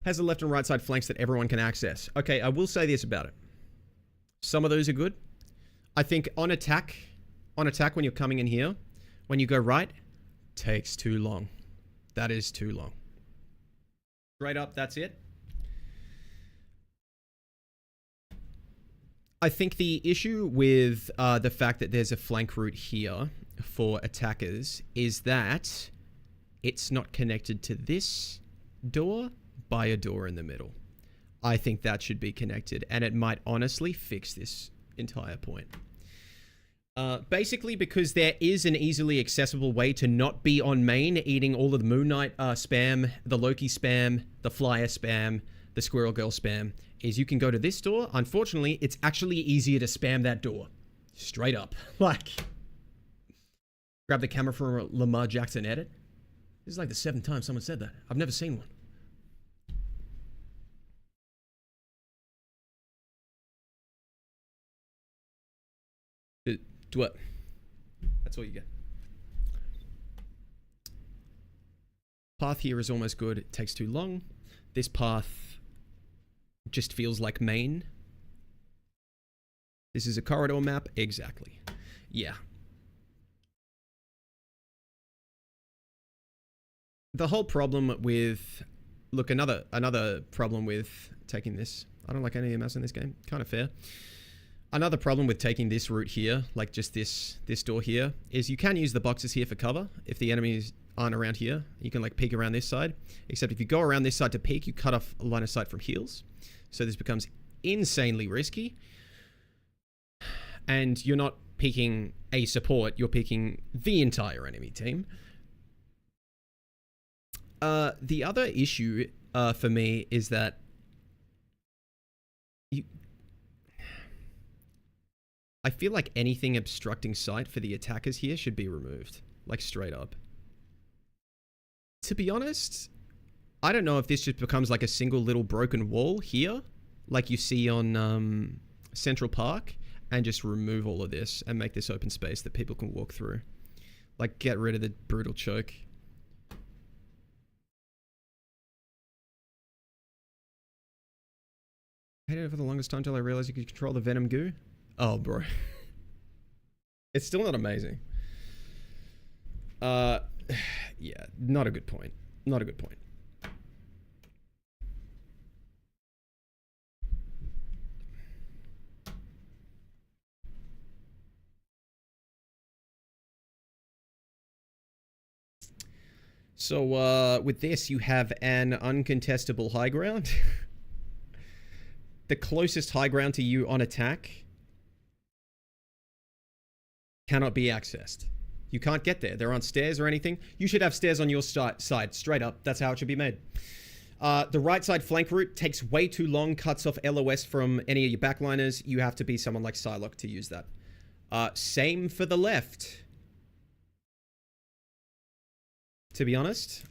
has a left and right side flanks that everyone can access. Okay, I will say this about it. Some of those are good. I think on attack when you're coming in here, when you go right, takes too long. That is too long. Straight up, that's it. I think the issue with the fact that there's a flank route here for attackers is that it's not connected to this door by a door in the middle. I think that should be connected, and it might honestly fix this entire point. Basically because there is an easily accessible way to not be on main eating all of the Moon Knight spam, the Loki spam, the Flyer spam, the Squirrel Girl spam, is you can go to this door. Unfortunately, it's actually easier to spam that door. Straight up. Like, grab the camera from a Lamar Jackson edit. This is like the 7th time someone said that. I've never seen one. Do what? That's all you get. Path here is almost good. It takes too long. This path just feels like main. This is a corridor map. Exactly. Yeah. The whole problem with... Look, another problem with taking this. I don't like any EMS in this game. Kind of fair. Another problem with taking this route here, like just this door here, is you can use the boxes here for cover if the enemies aren't around here. You can like peek around this side. Except if you go around this side to peek, you cut off a line of sight from heals. So this becomes insanely risky. And you're not peeking a support, you're peeking the entire enemy team. The other issue for me is that I feel like anything obstructing sight for the attackers here should be removed. Like, straight up. To be honest, I don't know if this just becomes like a single little broken wall here, like you see on Central Park, and just remove all of this and make this open space that people can walk through. Like, get rid of the brutal choke. I hated it for the longest time till I realized you could control the Venom goo. Oh, bro. It's still not amazing. Yeah, not a good point. Not a good point. So, with this, you have an uncontestable high ground. The closest high ground to you on attack cannot be accessed. You can't get there. There aren't stairs or anything. You should have stairs on your side, straight up. That's how it should be made. The right side flank route takes way too long, cuts off LOS from any of your backliners. You have to be someone like Psylocke to use that. Same for the left. To be honest.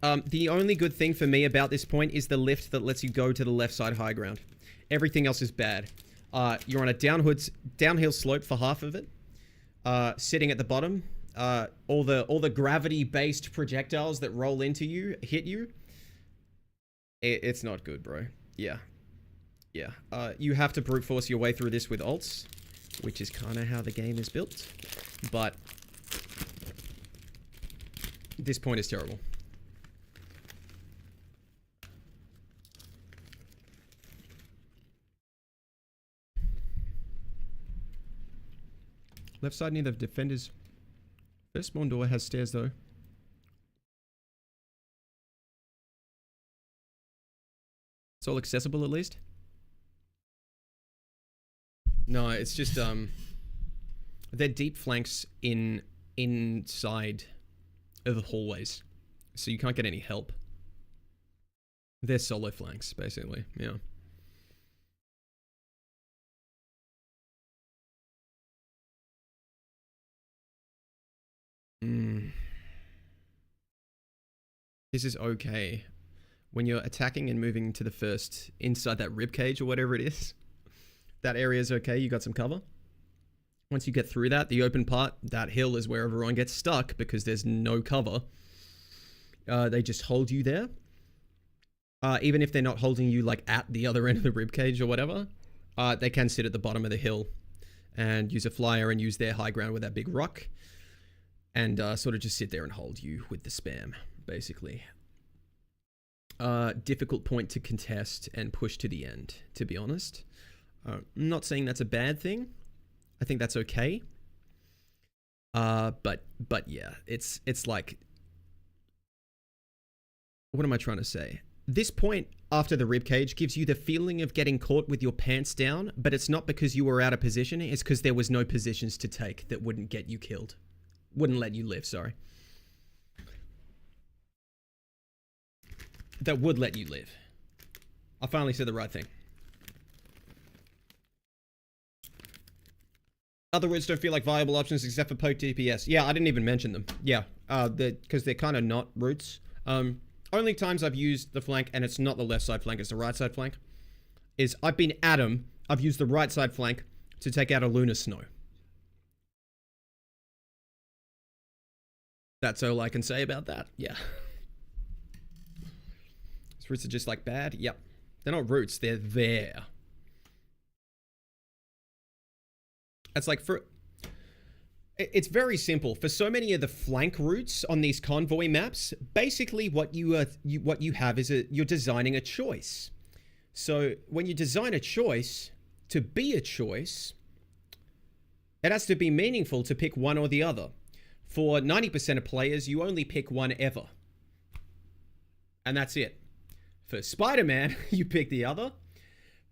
The only good thing for me about this point is the lift that lets you go to the left side high ground. Everything else is bad. You're on a downhill slope for half of it. Sitting at the bottom. All the gravity-based projectiles that roll into you, hit you. It's not good, bro. Yeah. Yeah. You have to brute force your way through this with ults, which is kind of how the game is built. But this point is terrible. Left side near the defenders. First spawn door has stairs though. It's all accessible at least. No, it's just they're deep flanks inside of the hallways, so you can't get any help. They're solo flanks basically. Yeah. This is okay. When you're attacking and moving to the first inside that rib cage or whatever it is, that area is okay. You got some cover. Once you get through that, the open part, that hill is where everyone gets stuck because there's no cover. They just hold you there. Even if they're not holding you like at the other end of the rib cage or whatever, they can sit at the bottom of the hill and use a flyer and use their high ground with that big rock. And sort of just sit there and hold you with the spam, basically. Difficult point to contest and push to the end, to be honest. I'm not saying that's a bad thing. I think that's okay. But yeah, it's like... What am I trying to say? This point after the ribcage gives you the feeling of getting caught with your pants down, but it's not because you were out of position, it's because there was no positions to take that wouldn't get you killed. Wouldn't let you live, sorry. That would let you live. I finally said the right thing. Other routes don't feel like viable options except for poke DPS. Yeah, I didn't even mention them. Yeah, because they're kind of not routes. Only times I've used the flank, and it's not the left side flank, it's the right side flank, is I've been Adam, I've used the right side flank to take out a Lunar Snow. That's all I can say about that. Yeah. These routes are just like bad. Yep. They're not routes, they're there. It's like for... It's very simple. For so many of the flank routes on these convoy maps, basically what you have is you're designing a choice. So when you design a choice, to be a choice, it has to be meaningful to pick one or the other. For 90% of players, you only pick one ever. And that's it. For Spider-Man, you pick the other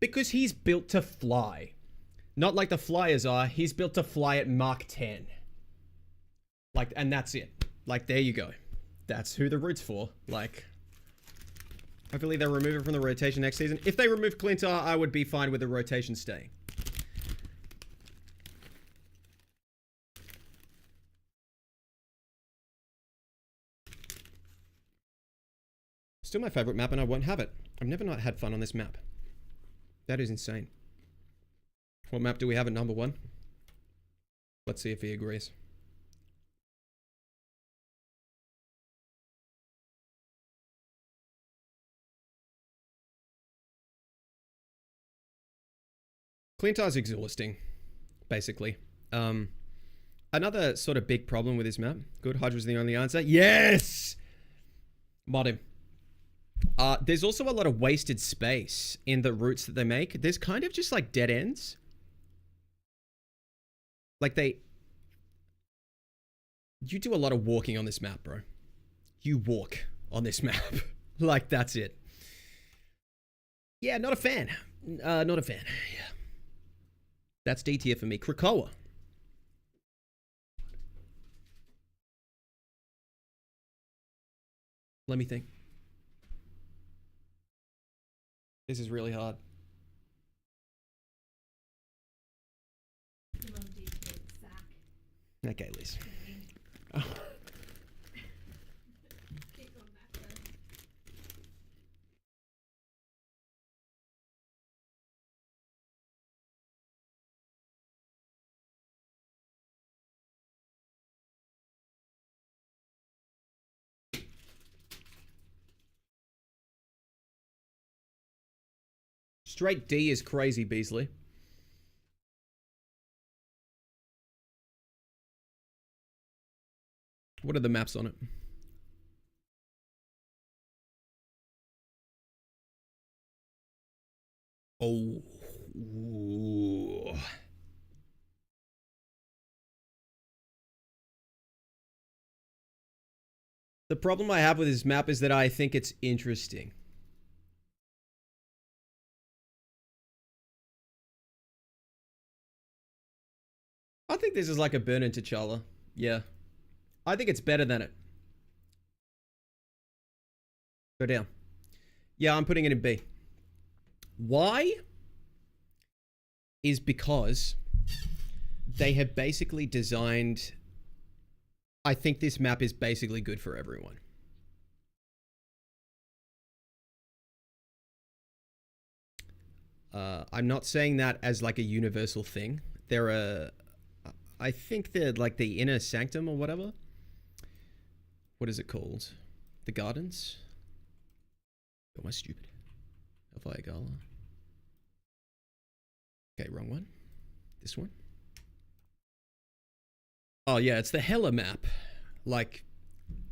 because he's built to fly. Not like the flyers are, he's built to fly at Mach 10. Like, and that's it. Like, there you go. That's who the route's for. Like, hopefully they'll remove it from the rotation next season. If they remove Clintar, I would be fine with the rotation staying. Still my favorite map, and I won't have it. I've never not had fun on this map. That is insane. What map do we have at number 1? Let's see if he agrees. Clintar's exhausting, basically. Another sort of big problem with this map. Good, Hydra's the only answer. Yes! Mod him. There's also a lot of wasted space in the routes that they make. There's kind of just like dead ends. Like you do a lot of walking on this map, bro. You walk on this map. Like, that's it. Yeah, not a fan. Not a fan. Yeah. That's D tier for me. Krakoa. Let me think. This is really hard. You love D tier. Okay, Liz. Keep on that though. Straight D is crazy, Beasley. What are the maps on it? Oh. Ooh. The problem I have with this map is that I think it's interesting. I think this is like a burn-in T'Challa. Yeah. I think it's better than it. Go down. Yeah, I'm putting it in B. Why? Is because they have basically designed... I think this map is basically good for everyone. I'm not saying that as like a universal thing. There are... I think they're like the inner sanctum or whatever. What is it called? The gardens? Oh, am I stupid? Hellfire Gala. Okay, wrong one. This one. Oh yeah, it's the Hella map. Like,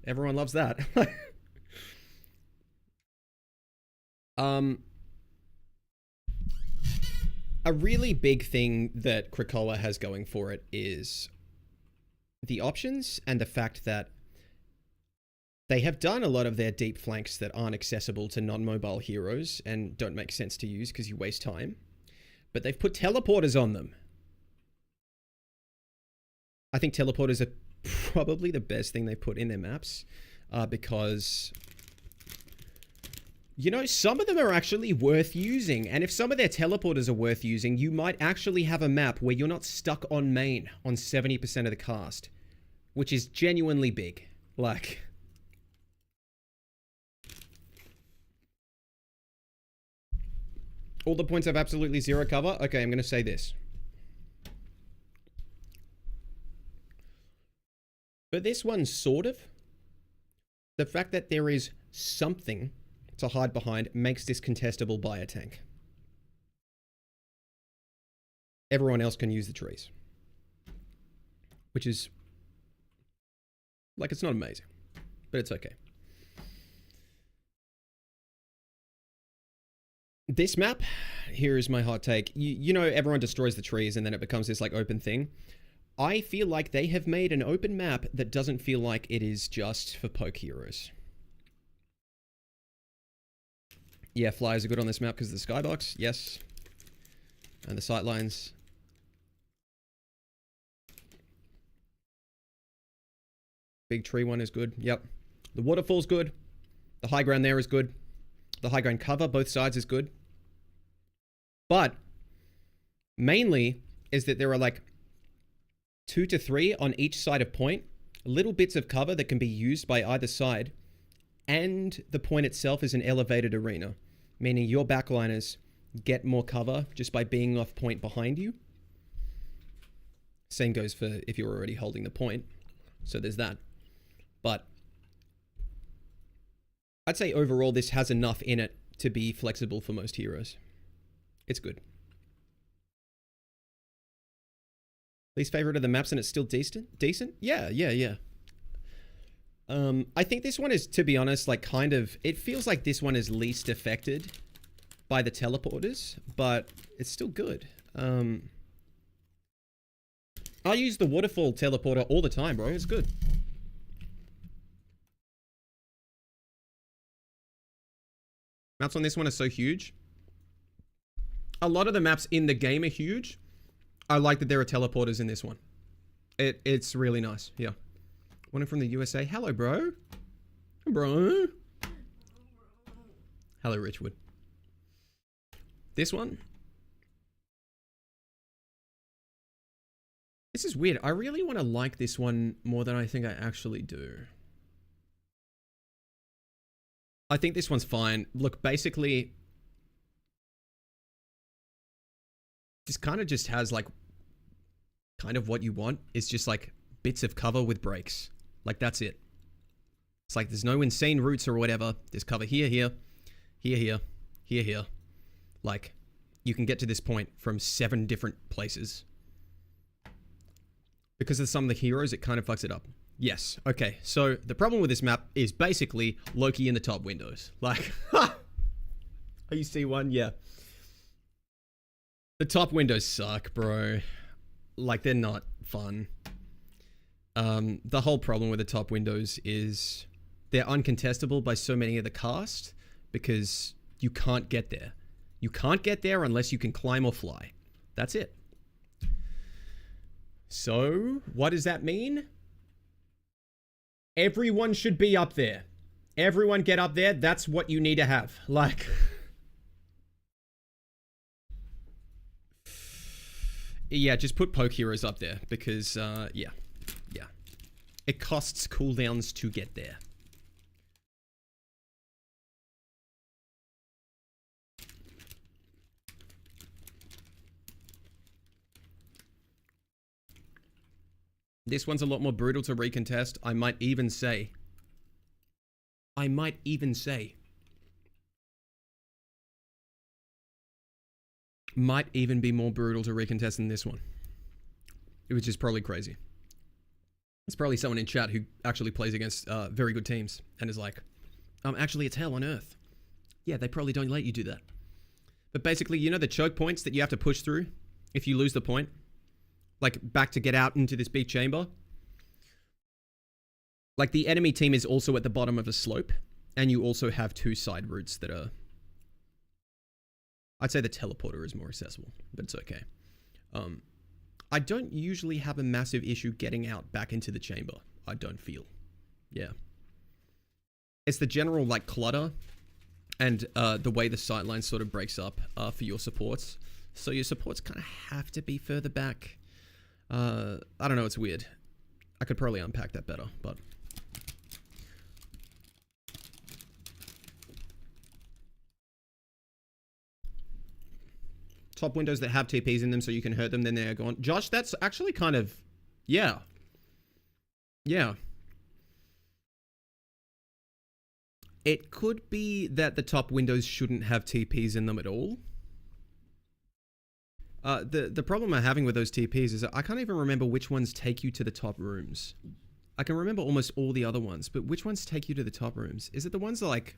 everyone loves that. A really big thing that Krakoa has going for it is the options and the fact that they have done a lot of their deep flanks that aren't accessible to non-mobile heroes and don't make sense to use because you waste time. But they've put teleporters on them. I think teleporters are probably the best thing they put in their maps because... You know, some of them are actually worth using, and if some of their teleporters are worth using, you might actually have a map where you're not stuck on main on 70% of the cast, which is genuinely big. Like... All the points have absolutely zero cover? Okay, I'm going to say this. But this one, sort of. The fact that there is something to hide behind makes this contestable by a tank. Everyone else can use the trees. Which is... Like, it's not amazing. But it's okay. This map, here is my hot take. You know, everyone destroys the trees and then it becomes this, like, open thing. I feel like they have made an open map that doesn't feel like it is just for poke heroes. Yeah, flyers are good on this map because of the skybox. Yes. And the sightlines. Big tree one is good. Yep. The waterfall's good. The high ground there is good. The high ground cover, both sides, is good. But mainly is that there are like 2 to 3 on each side of point. Little bits of cover that can be used by either side. And the point itself is an elevated arena, meaning your backliners get more cover just by being off point behind you. Same goes for if you're already holding the point. So there's that. But I'd say overall this has enough in it to be flexible for most heroes. It's good. Least favorite of the maps and it's still decent? Decent? Yeah. I think this one is, to be honest, like kind of... It feels like this one is least affected by the teleporters, but it's still good. I use the waterfall teleporter all the time, bro. It's good. Maps on this one are so huge. A lot of the maps in the game are huge. I like that there are teleporters in this one. It's really nice, yeah. One from the USA. Hello, bro. Bro. Hello, Richwood. This one. This is weird. I really want to like this one more than I think I actually do. I think this one's fine. Look, basically, this kind of just has like, kind of what you want. It's just like bits of cover with breaks. Like that's it. It's like there's no insane routes or whatever. There's cover here, here, here, here, here, here. Like you can get to this point from 7 different places. Because of some of the heroes, it kind of fucks it up. Yes. Okay. So the problem with this map is basically Loki in the top windows. Like, oh, you see one? Yeah. The top windows suck, bro. Like, they're not fun. The whole problem with the top windows is they're uncontestable by so many of the cast because you can't get there. You can't get there unless you can climb or fly. That's it. So, what does that mean? Everyone should be up there. Everyone get up there. That's what you need to have. Like... yeah, just put poke heroes up there because, yeah. It costs cooldowns to get there. This one's a lot more brutal to recontest. I might even say. Might even be more brutal to recontest than this one. Which is probably crazy. It's probably someone in chat who actually plays against very good teams and is like, actually it's hell on earth. Yeah, they probably don't let you do that. But basically, you know the choke points that you have to push through if you lose the point? Like, back to get out into this big chamber? Like, the enemy team is also at the bottom of a slope, and you also have 2 side routes that are... I'd say the teleporter is more accessible, but it's okay. I don't usually have a massive issue getting out back into the chamber. I don't feel. Yeah. It's the general, like, clutter and the way the sideline sort of breaks up for your supports. So your supports kind of have to be further back. I don't know, it's weird. I could probably unpack that better, but... Top windows that have TPs in them so you can hurt them, then they're gone. Josh, that's actually kind of... Yeah. Yeah. It could be that the top windows shouldn't have TPs in them at all. The problem I'm having with those TPs is that I can't even remember which ones take you to the top rooms. I can remember almost all the other ones, but which ones take you to the top rooms? Is it the ones that, like...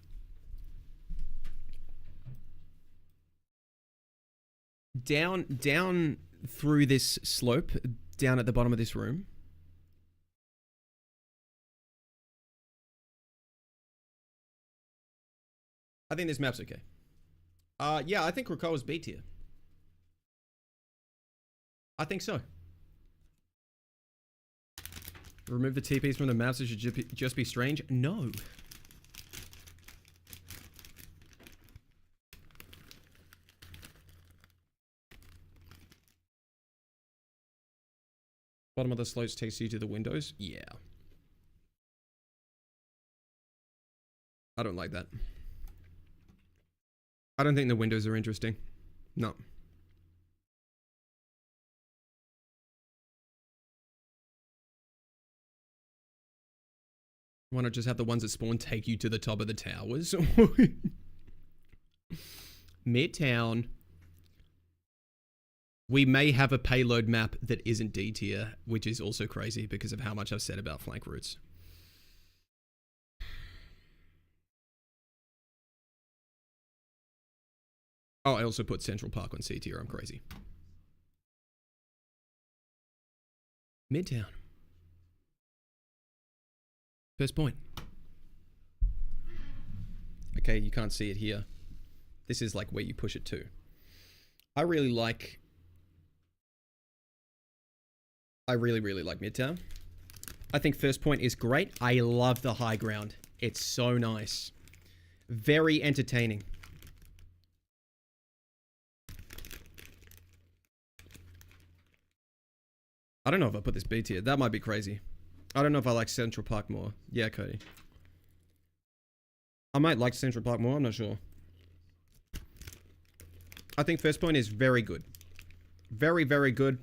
Down through this slope, down at the bottom of this room. I think this map's okay. Yeah, I think Krakoa's B tier. I think so. Remove the TPs from the maps, it should just be strange? No. Bottom of the slopes takes you to the windows? Yeah. I don't like that. I don't think the windows are interesting. No. Why not just have the ones that spawn take you to the top of the towers? Midtown. We may have a payload map that isn't D tier, which is also crazy because of how much I've said about flank routes. Oh, I also put Central Park on C tier. I'm crazy. Midtown. First point. Okay, you can't see it here. This is like where you push it to. I really, really like Midtown. I think first point is great. I love the high ground. It's so nice. Very entertaining. I don't know if I put this B tier. That might be crazy. I don't know if I like Central Park more. Yeah, Cody. I might like Central Park more. I'm not sure. I think First Point is very good. Very, very good.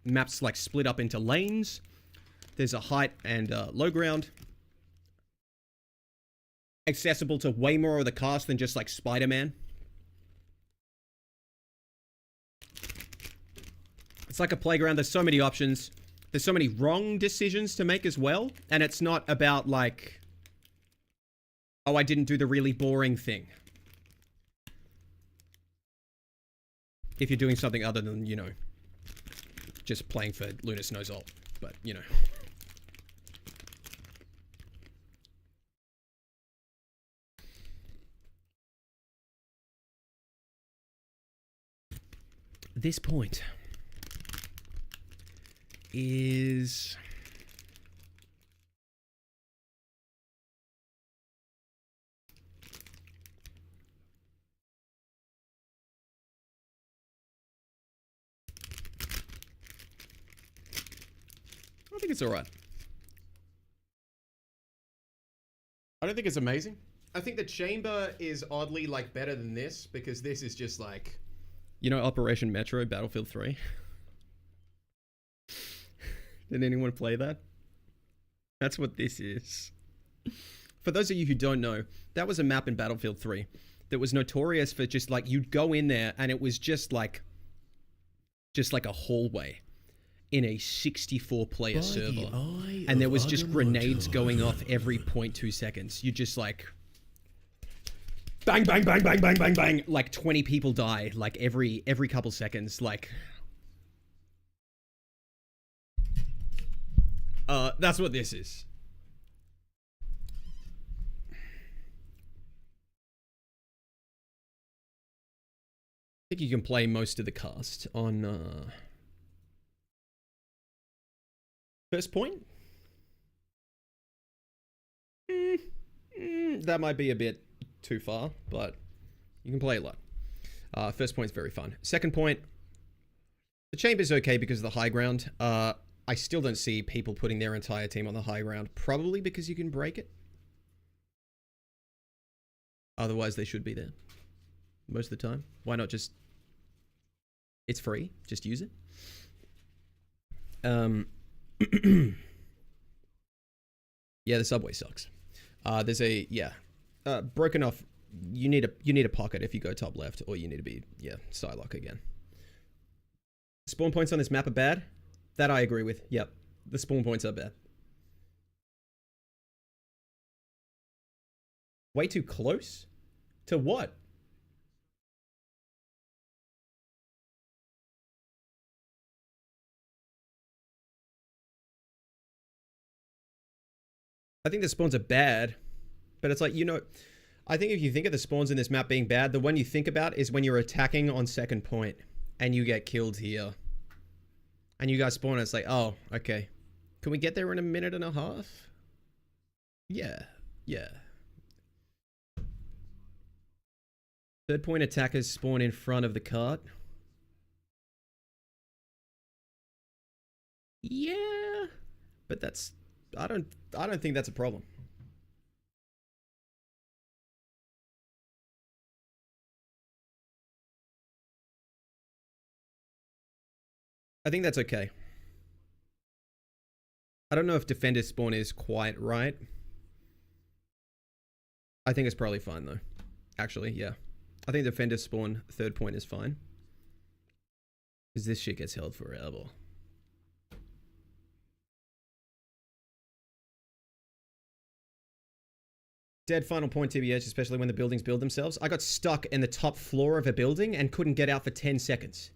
Maps like split up into lanes. There's a height and low ground. Accessible to way more of the cast than just like Spider-Man. It's like a playground. There's so many options. There's so many wrong decisions to make as well. And it's not about like, oh, I didn't do the really boring thing. If you're doing something other than, you know, just playing for Lunar Snow's ult. But, you know. This point is... I think it's alright. I don't think it's amazing. I think the chamber is oddly like better than this because this is just like, you know, Operation Metro Battlefield 3. Did anyone play that? That's what this is. For those of you who don't know, that was a map in Battlefield 3 that was notorious for just like, you'd go in there and it was just like a hallway in a 64-player server. And there was just grenades going off every 0.2 seconds. You just like... Bang, bang, bang, bang, bang, bang, bang. Like 20 people die like every couple seconds. Like... that's what this is. I think you can play most of the cast on, First Point? That might be a bit too far, but you can play a lot. First Point's very fun. Second Point, the Chamber's okay because of the high ground. I still don't see people putting their entire team on the high ground, probably because you can break it. Otherwise, they should be there most of the time. Why not just... It's free. Just use it. Yeah, the subway sucks. There's a... Yeah. Broken off... You need a pocket if you go top left, or you need to be... Yeah, Psylocke again. Spawn points on this map are bad. That I agree with. Yep. The spawn points are bad. Way too close? To what? I think the spawns are bad, but it's like, you know, I think if you think of the spawns in this map being bad, the one you think about is when you're attacking on second point and you get killed here. And you guys spawn and it's like, oh, okay. Can we get there in a minute and a half? Yeah, yeah. Third point attackers spawn in front of the cart. Yeah, but that's... I don't think that's a problem. I think that's okay. I don't know if defender spawn is quite right. I think it's probably fine though. Actually, yeah. I think defender spawn third point is fine. Because this shit gets held forever. Dead final point TBH, especially when the buildings build themselves. I got stuck in the top floor of a building and couldn't get out for 10 seconds.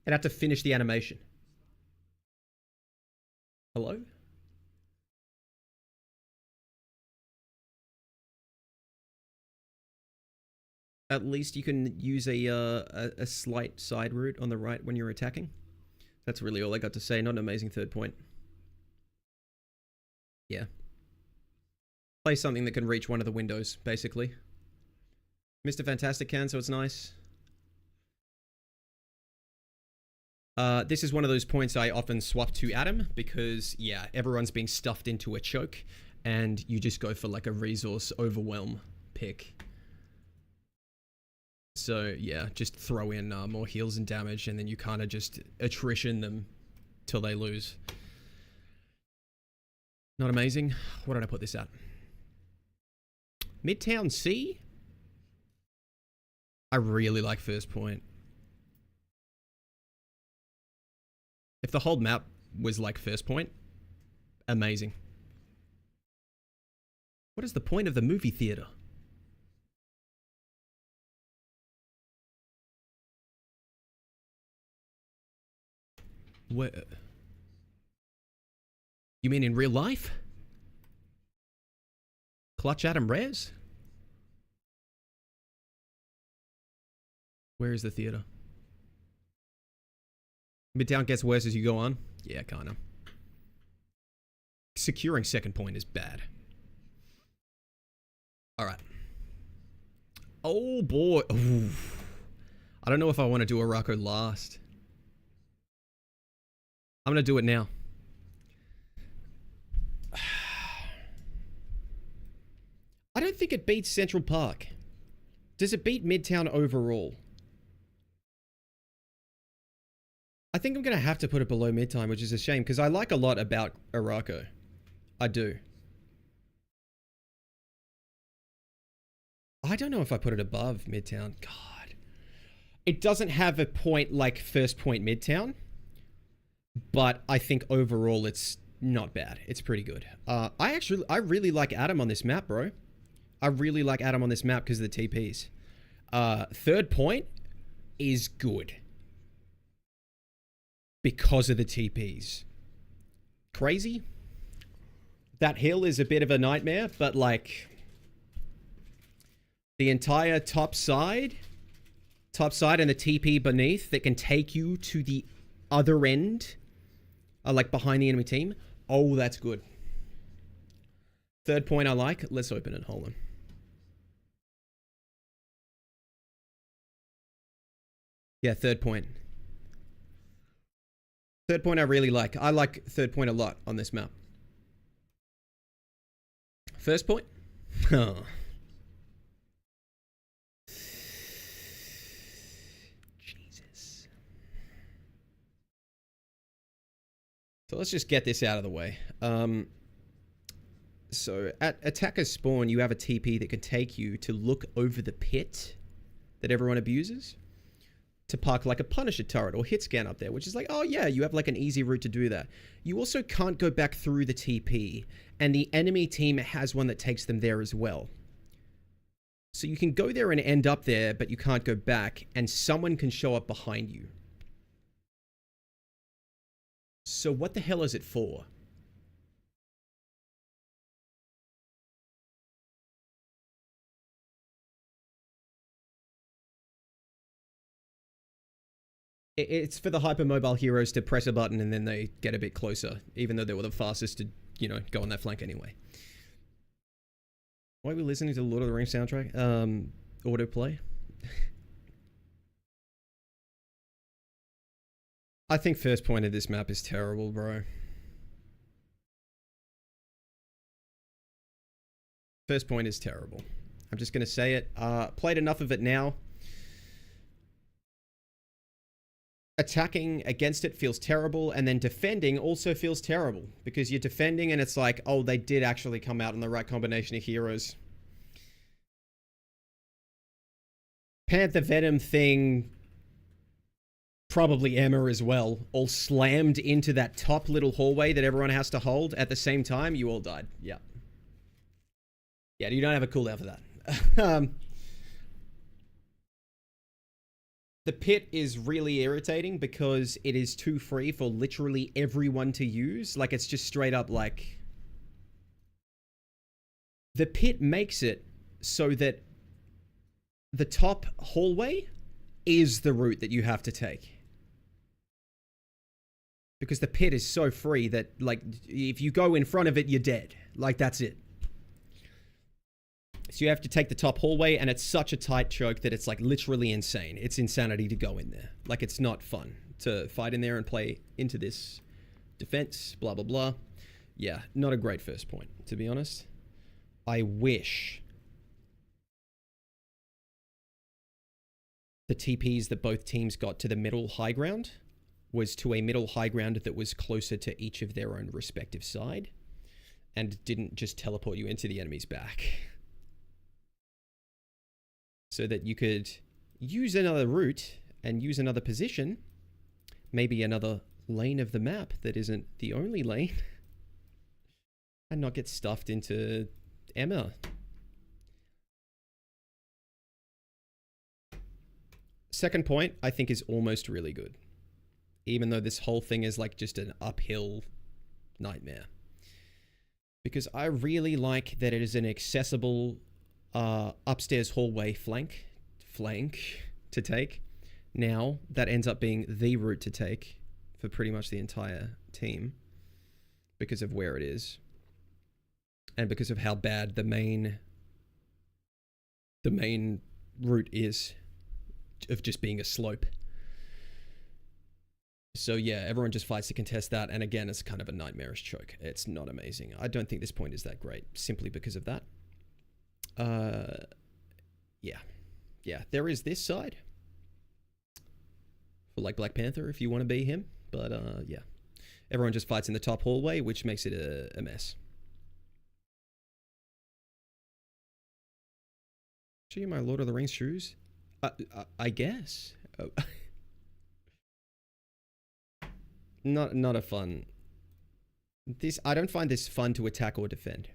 I'd have to finish the animation. Hello? At least you can use a slight side route on the right when you're attacking. That's really all I got to say. Not an amazing third point. Yeah. Play something that can reach one of the windows, basically. Mr. Fantastic can, so it's nice. This is one of those points I often swap to Adam because, yeah, everyone's being stuffed into a choke and you just go for like a resource overwhelm pick. So, yeah, just throw in more heals and damage and then you kind of just attrition them till they lose. Not amazing. What did I put this at? Midtown C? I really like first point. If the whole map was like first point, amazing. What is the point of the movie theater? Where? You mean in real life? Clutch Adam Rez? Where is the theater? Midtown gets worse as you go on? Yeah, kinda. Securing second point is bad. Alright. Oh boy. Ooh. I don't know if I want to do Araco last. I'm gonna do it now. I don't think it beats Central Park. Does it beat Midtown overall? I think I'm going to have to put it below Midtown, which is a shame, because I like a lot about Araco. I do. I don't know if I put it above Midtown. God. It doesn't have a point like first point Midtown, but I think overall it's not bad. It's pretty good. I really like Adam on this map, bro. I really like Adam on this map because of the TPs. Third point is good because of the TPs. Crazy. That hill is a bit of a nightmare, but like the entire top side and the TP beneath that can take you to the other end, like behind the enemy team. Oh, that's good. Third point I like. Let's open it. Hold on. Yeah, third point. Third point I really like. I like third point a lot on this map. First point? Oh. Jesus. So let's just get this out of the way. So at attacker's spawn, you have a TP that can take you to look over the pit that everyone abuses to park like a Punisher turret or hit scan up there, which is like, oh yeah, you have like an easy route to do that. You also can't go back through the TP, and the enemy team has one that takes them there as well. So you can go there and end up there, but you can't go back, and someone can show up behind you. So what the hell is it for? It's for the hypermobile heroes to press a button and then they get a bit closer, even though they were the fastest to, you know, go on that flank anyway. Why are we listening to the Lord of the Rings soundtrack? Autoplay. I think first point of this map is terrible, bro. First point is terrible. I'm just going to say it. Played enough of it now. Attacking against it feels terrible, and then defending also feels terrible, because you're defending and it's like, oh, they did actually come out in the right combination of heroes. Panther Venom thing, probably Emma as well, all slammed into that top little hallway that everyone has to hold at the same time. You all died. Yeah. Yeah, you don't have a cooldown for that. The pit is really irritating because it is too free for literally everyone to use. Like, it's just straight up like... The pit makes it so that the top hallway is the route that you have to take. Because the pit is so free that, like, if you go in front of it, you're dead. Like, that's it. So you have to take the top hallway, and it's such a tight choke that it's like literally insane. It's insanity to go in there. Like, it's not fun. to fight in there and play into this defense, blah, blah, blah. Yeah, not a great first point, to be honest. I wish the TPs that both teams got to the middle high ground was to a middle high ground that was closer to each of their own respective side and didn't just teleport you into the enemy's back. So that you could use another route and use another position, maybe another lane of the map that isn't the only lane, and not get stuffed into Emma. Second point, I think, is almost really good. Even though this whole thing is like just an uphill nightmare. Because I really like that it is an accessible upstairs hallway flank to take. Now, that ends up being the route to take for pretty much the entire team. Because of where it is. And because of how bad the main route is. Of just being a slope. So yeah, everyone just fights to contest that, and again, it's kind of a nightmarish choke. It's not amazing. I don't think this point is that great, simply because of that. Yeah, there is this side. For like Black Panther, if you want to be him. But yeah. Everyone just fights in the top hallway, which makes it a mess. Show you my Lord of the Rings shoes? I guess. Not a fun. I don't find this fun to attack or defend.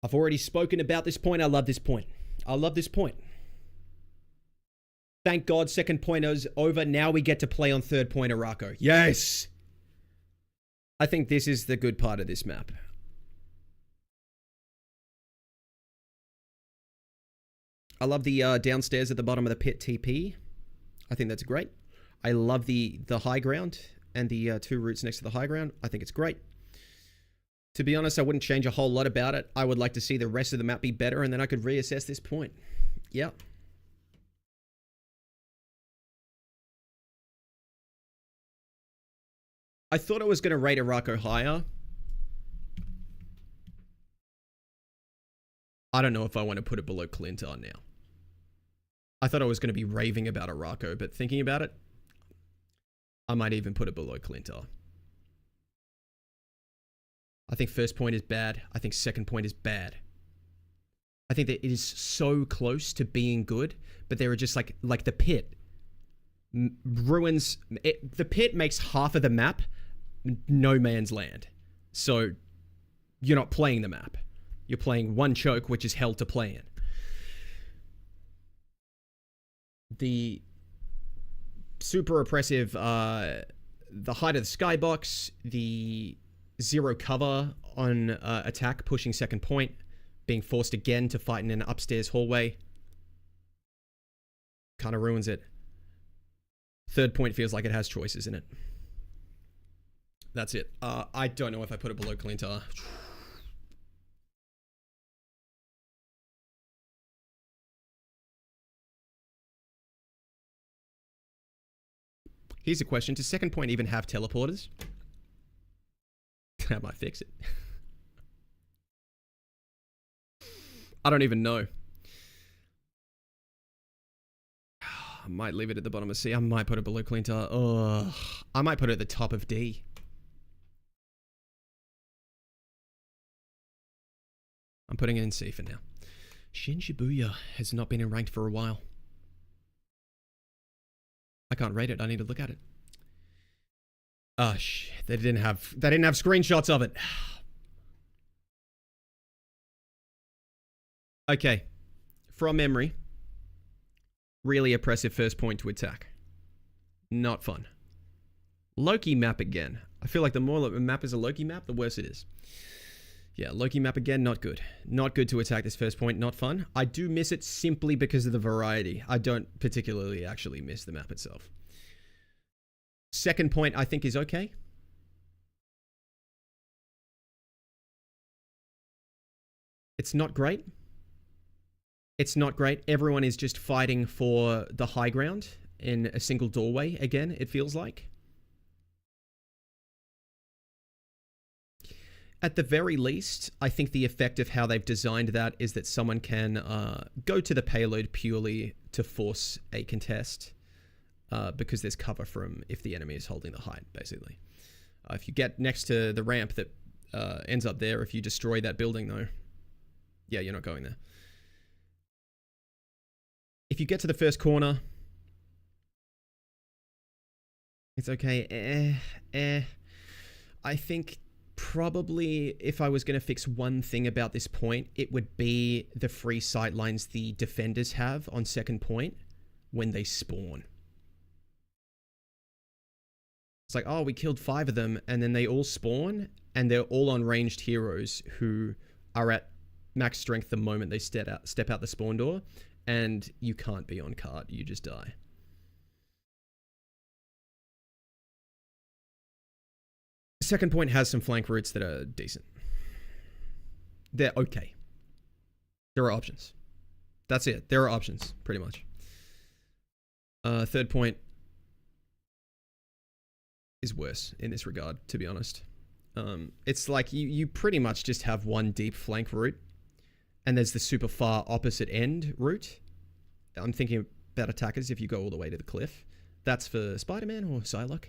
I've already spoken about this point. I love this point. I love this point. Thank God second point is over. Now we get to play on third point Araco. Yes! I think this is the good part of this map. I love the downstairs at the bottom of the pit TP. I think that's great. I love the high ground and the two routes next to the high ground. I think it's great. To be honest, I wouldn't change a whole lot about it. I would like to see the rest of the map be better, and then I could reassess this point. Yeah. I thought I was going to rate Araco higher. I don't know if I want to put it below Clintar now. I thought I was going to be raving about Araco, but thinking about it, I might even put it below Clintar. I think first point is bad. I think second point is bad. I think that it is so close to being good, but there are just like the pit ruins it. The pit makes half of the map no man's land. So you're not playing the map. You're playing one choke, which is hell to play in. The super oppressive, the height of the skybox, the zero cover on attack, pushing second point, being forced again to fight in an upstairs hallway, kind of ruins it. Third point feels like it has choices in it. That's it. I don't know if I put it below Clintar. Here's a question. Does second point even have teleporters? I might fix it. I don't even know. I might leave it at the bottom of C. I might put it below Clintar. Ugh. I might put it at the top of D. I'm putting it in C for now. Shin Shibuya has not been in ranked for a while. I can't rate it. I need to look at it. Oh shit! They didn't have screenshots of it. Okay, from memory, really oppressive first point to attack. Not fun. Loki map again. I feel like the more a map is a Loki map, the worse it is. Yeah, Loki map again, not good. Not good to attack this first point, not fun. I do miss it simply because of the variety. I don't particularly actually miss the map itself. Second point, I think, is okay. It's not great. It's not great. Everyone is just fighting for the high ground, in a single doorway again, it feels like. At the very least, I think the effect of how they've designed that is that someone can go to the payload purely to force a contest, because there's cover from if the enemy is holding the height, basically. If you get next to the ramp that ends up there, if you destroy that building, though, yeah, you're not going there. If you get to the first corner, it's okay. I think probably if I was going to fix one thing about this point, it would be the free sight lines the defenders have on second point when they spawn. It's like, oh, we killed 5 of them, and then they all spawn, and they're all on ranged heroes who are at max strength the moment they step out the spawn door, and you can't be on cart, you just die. Second point has some flank routes that are decent. They're okay. There are options. That's it. There are options, pretty much. Third point is worse in this regard, to be honest. It's like you pretty much just have one deep flank route, and there's the super far opposite end route. I'm thinking about attackers if you go all the way to the cliff. That's for Spider-Man or Psylocke.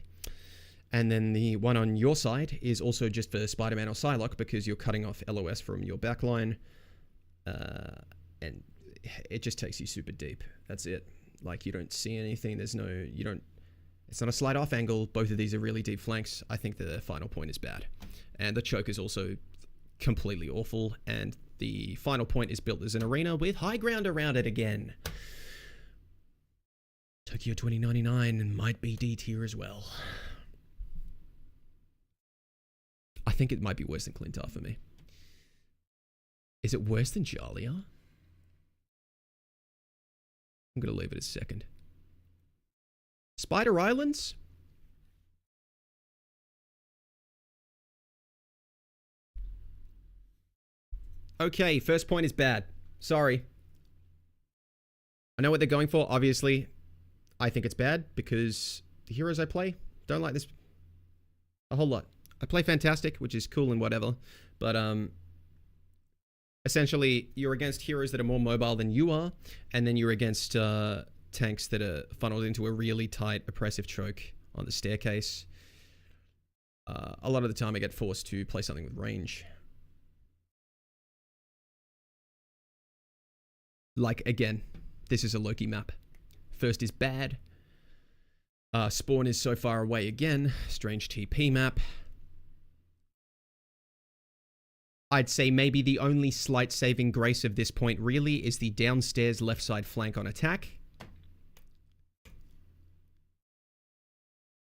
And then the one on your side is also just for Spider-Man or Psylocke because you're cutting off LOS from your backline. And it just takes you super deep. That's it. Like, you don't see anything. It's not a slide off angle. Both of these are really deep flanks. I think the final point is bad. And the choke is also completely awful. And the final point is built as an arena with high ground around it again. Tokyo 2099 might be D tier as well. I think it might be worse than Clintar for me. Is it worse than Jalia? I'm going to leave it as second. Spider Islands? Okay, first point is bad. Sorry. I know what they're going for, obviously. I think it's bad because the heroes I play don't like this a whole lot. I play Fantastic, which is cool and whatever, but essentially you're against heroes that are more mobile than you are, and then you're against tanks that are funneled into a really tight, oppressive choke on the staircase. A lot of the time I get forced to play something with range. Like, again, this is a Loki map. First is bad. Spawn is so far away again. Strange TP map. I'd say maybe the only slight saving grace of this point really is the downstairs left side flank on attack.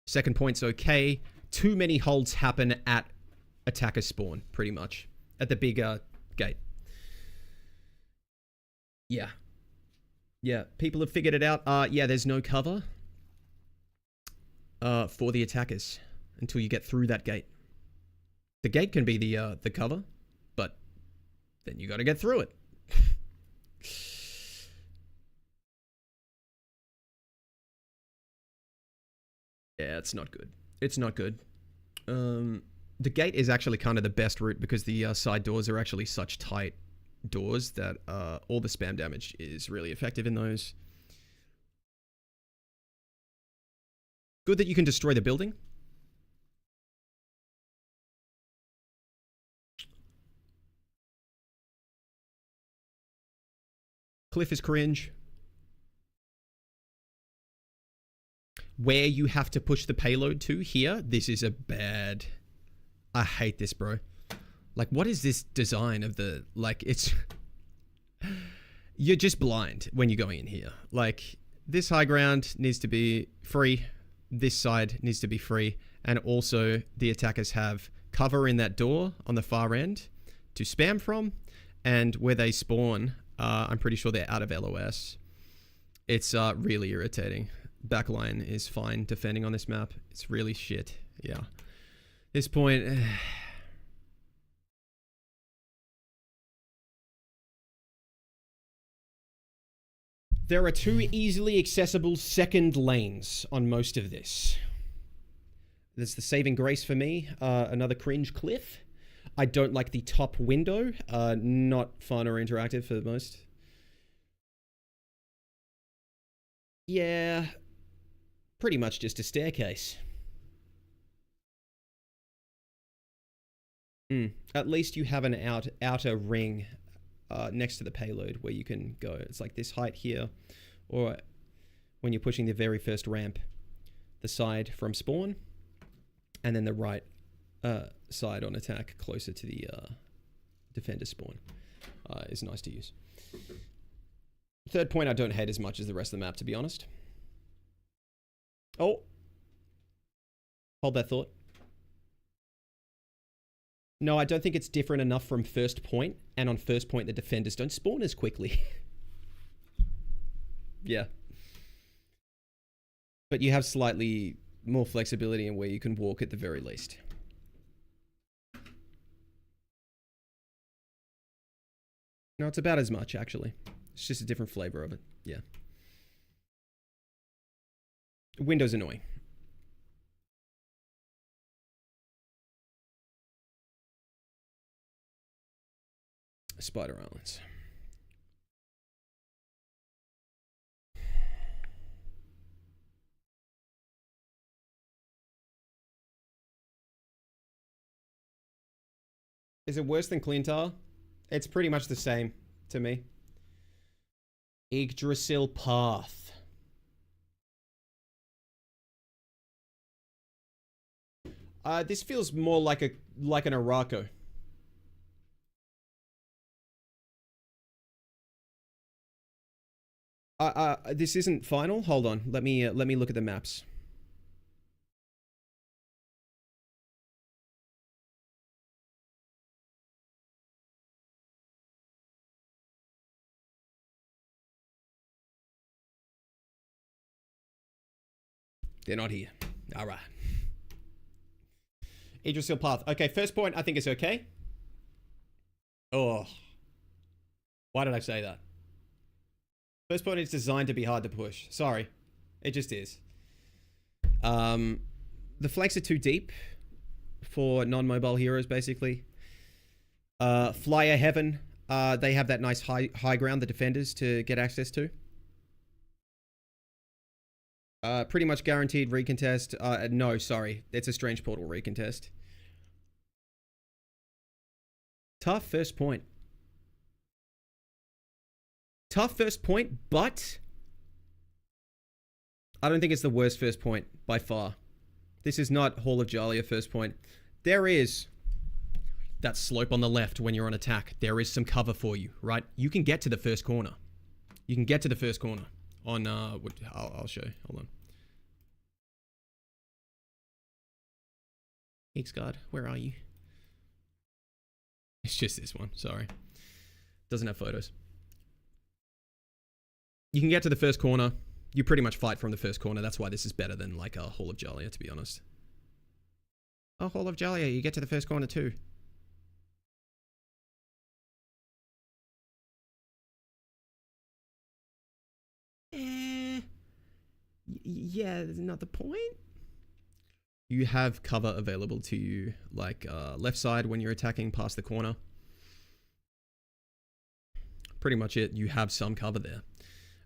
Second point's okay. Too many holds happen at attacker spawn, pretty much. At the big gate. Yeah. Yeah, people have figured it out. Yeah, there's no cover for the attackers until you get through that gate. The gate can be the cover, but then you got to get through it. Yeah, it's not good. It's not good. The gate is actually kind of the best route because the side doors are actually such tight doors that all the spam damage is really effective in those. Good that you can destroy the building. Cliff is cringe. Where you have to push the payload to here, this is a bad... I hate this, bro. Like, what is this design of the... Like, it's... You're just blind when you're going in here. Like, this high ground needs to be free. This side needs to be free. And also, the attackers have cover in that door on the far end to spam from. And where they spawn, I'm pretty sure they're out of LOS. It's really irritating. Backline is fine defending on this map. It's really shit. Yeah. This point... There are 2 easily accessible second lanes on most of this. That's the saving grace for me. Another cringe cliff. I don't like the top window. Not fun or interactive for the most. Yeah. Pretty much just a staircase. At least you have an outer ring next to the payload where you can go. It's like this height here, or when you're pushing the very first ramp, the side from spawn, and then the right side on attack closer to the defender spawn is nice to use. Third point I don't hate as much as the rest of the map, to be honest. Oh. Hold that thought. No, I don't think it's different enough from first point, and on first point the defenders don't spawn as quickly. Yeah. But you have slightly more flexibility in where you can walk at the very least. No, it's about as much, actually. It's just a different flavor of it. Yeah. Window's annoying. Spider Islands. Is it worse than Clintar? It's pretty much the same to me. Yggdrasil Path. This feels more like an Araco. This isn't final. Hold on. Let me look at the maps. They're not here. All right. Yggdrasil Path. Okay, first point I think is okay. Oh. Why did I say that? First point is designed to be hard to push. Sorry. It just is. The flanks are too deep for non-mobile heroes, basically. Flyer Heaven. They have that nice high ground, the defenders, to get access to. Pretty much guaranteed recontest. No, sorry. It's a strange portal recontest. Tough first point. Tough first point, but I don't think it's the worst first point by far. This is not Hall of Jalia first point. There is that slope on the left when you're on attack. There is some cover for you, right? You can get to the first corner. You can get to the first corner on, I'll show you. Hold on. Xguard, where are you? It's just this one, sorry. Doesn't have photos. You can get to the first corner. You pretty much fight from the first corner. That's why this is better than like a Hall of Jalia, to be honest. Oh, Hall of Jalia, you get to the first corner too. Yeah, that's not the point. You have cover available to you, like left side when you're attacking past the corner. Pretty much it. You have some cover there.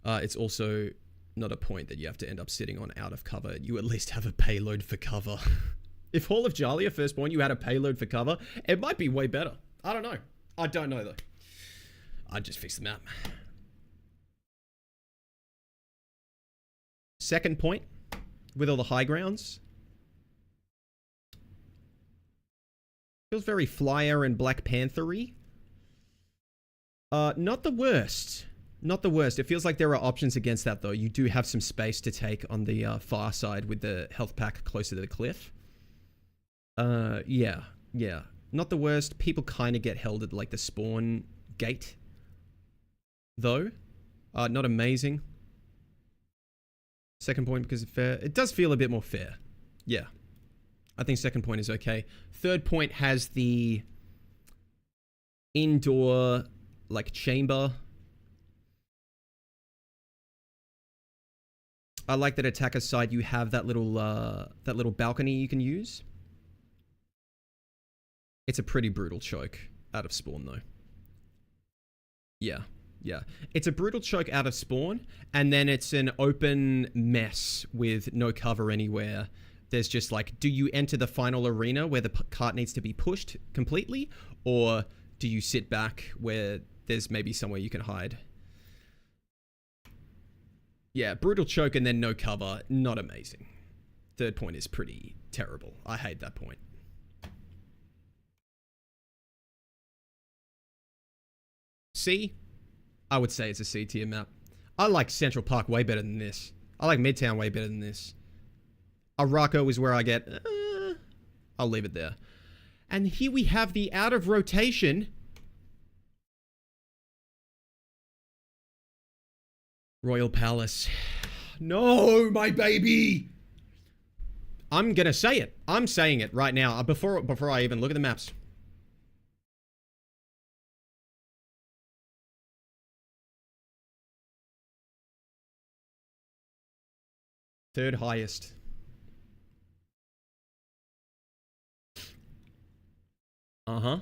It's also not a point that you have to end up sitting on out of cover. You at least have a payload for cover. If Hall of Jalia first point you had a payload for cover, it might be way better. I don't know. I don't know though. I'd just fix the map. Second point, with all the high grounds. Feels very Flyer and Black Panther-y. Not the worst. Not the worst. It feels like there are options against that, though. You do have some space to take on the far side with the health pack closer to the cliff. Yeah. Not the worst. People kind of get held at, like, the spawn gate, though. Not amazing. Second point because it's fair. It does feel a bit more fair. Yeah. I think second point is okay. Third point has the indoor, like, chamber I like that attacker side you have that little balcony you can use. It's a pretty brutal choke out of spawn though. Yeah. Yeah. It's a brutal choke out of spawn, and then it's an open mess with no cover anywhere. There's just like, do you enter the final arena where the cart needs to be pushed completely, or do you sit back where there's maybe somewhere you can hide? Yeah, brutal choke and then no cover, not amazing. Third point is pretty terrible. I hate that point. C? I would say it's a C tier map. I like Central Park way better than this. I like Midtown way better than this. Araco is where I get... I'll leave it there. And here we have the out of rotation... Royal Palace. No, my baby! I'm gonna say it. I'm saying it right now, before I even look at the maps. Third highest. Uh-huh.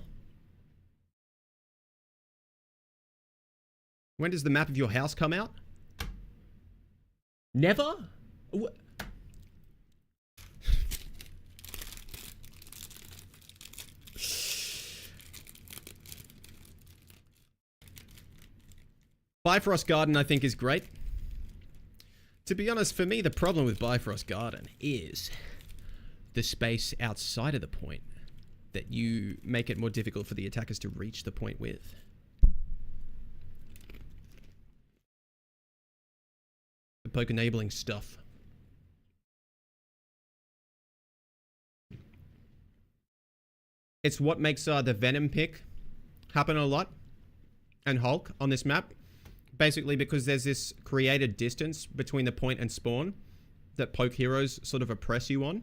When does the map of your house come out? Never? Bifrost Garden, I think, is great. To be honest, for me, the problem with Bifrost Garden is the space outside of the point that you make it more difficult for the attackers to reach the point with. The poke enabling stuff. It's what makes the Venom pick happen a lot, and Hulk on this map. Basically because there's this created distance between the point and spawn that poke heroes sort of oppress you on.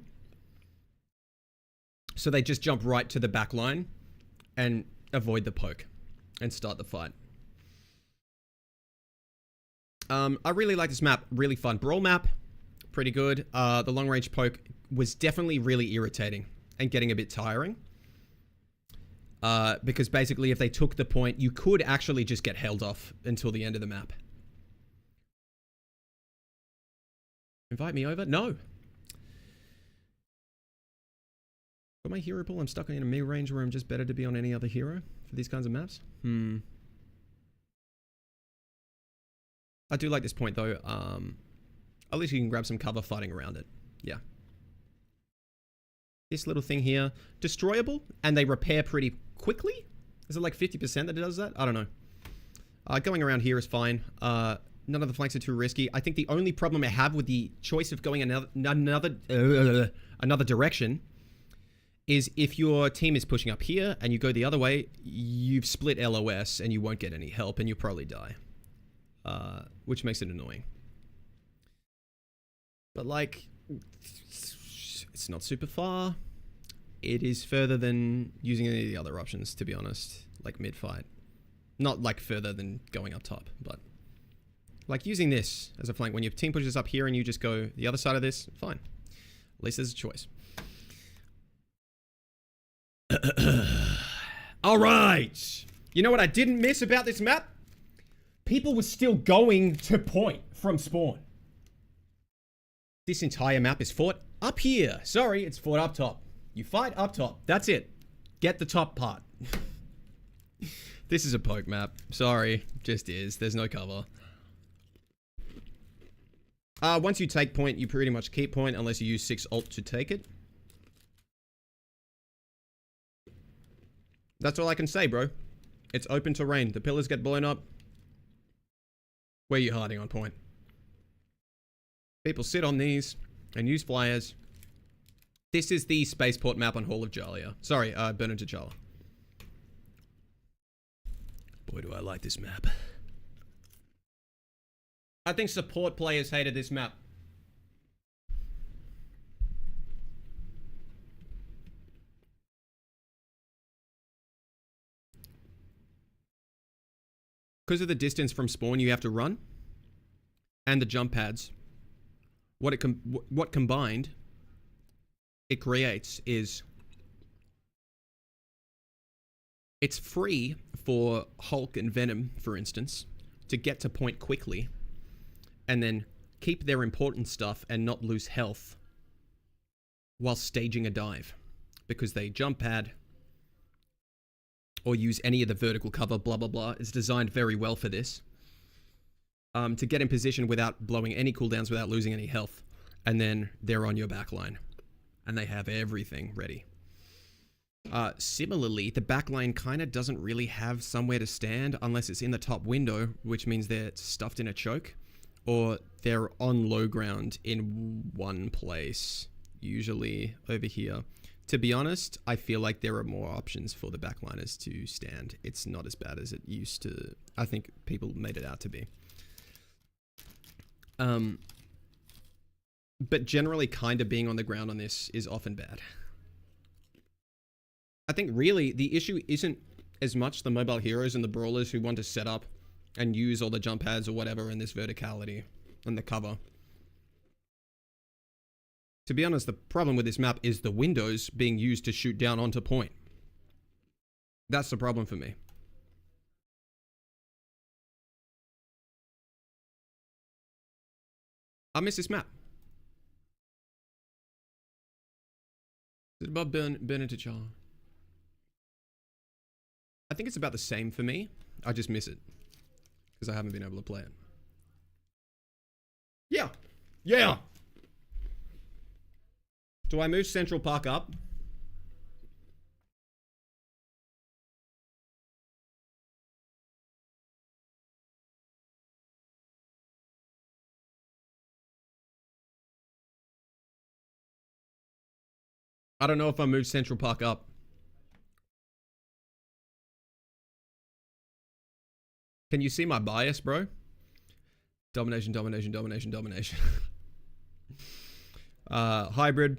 So they just jump right to the back line and avoid the poke and start the fight. I really like this map. Really fun. Brawl map. Pretty good. The long range poke was definitely really irritating and getting a bit tiring. Because basically if they took the point, you could actually just get held off until the end of the map. Invite me over? No. Got my hero pool, I'm stuck in a mid-range where I'm just better to be on any other hero for these kinds of maps. I do like this point though. At least you can grab some cover fighting around it. Yeah. This little thing here, destroyable, and they repair pretty quickly. Is it like 50% that it does that? I don't know. Going around here is fine. None of the flanks are too risky. I think the only problem I have with the choice of going another direction is if your team is pushing up here and you go the other way, you've split LOS and you won't get any help and you'll probably die. Which makes it annoying. But like, it's not super far. It is further than using any of the other options, to be honest, like mid-fight. Not like further than going up top, but like using this as a flank. When your team pushes up here and you just go the other side of this, fine. At least there's a choice. All right. You know what I didn't miss about this map? People were still going to point from spawn. This entire map is fought up here. Sorry, it's fought up top. You fight up top. That's it. Get the top part. This is a poke map. Sorry, just is. There's no cover. Once you take point, you pretty much keep point unless you use 6 ult to take it. That's all I can say, bro. It's open terrain. The pillars get blown up. Where are you hiding on point? People sit on these and use flyers. This is the spaceport map on Hall of Jalia. Sorry, Bernard T'Challa. Boy, do I like this map. I think support players hated this map. Because of the distance from spawn you have to run. And the jump pads. what combined it creates is it's free for Hulk and Venom, for instance, to get to point quickly and then keep their important stuff and not lose health while staging a dive, because they jump pad or use any of the vertical cover, blah, blah, blah. It's designed very well for this. To get in position without blowing any cooldowns, without losing any health. And then they're on your backline. And they have everything ready. Similarly, the backline kind of doesn't really have somewhere to stand unless it's in the top window, which means they're stuffed in a choke. Or they're on low ground in one place. Usually over here. To be honest, I feel like there are more options for the backliners to stand. It's not as bad as it used to. I think people made it out to be. But generally kind of being on the ground on this is often bad. I think really the issue isn't as much the mobile heroes and the brawlers who want to set up and use all the jump pads or whatever in this verticality and the cover. To be honest, the problem with this map is the windows being used to shoot down onto point. That's the problem for me. I miss this map. Is it above Burn into Char? I think it's about the same for me. I just miss it. Because I haven't been able to play it. Yeah. Yeah. Do I move Central Park up? I don't know if I move Central Park up. Can you see my bias, bro? Domination, domination, domination, domination. Hybrid.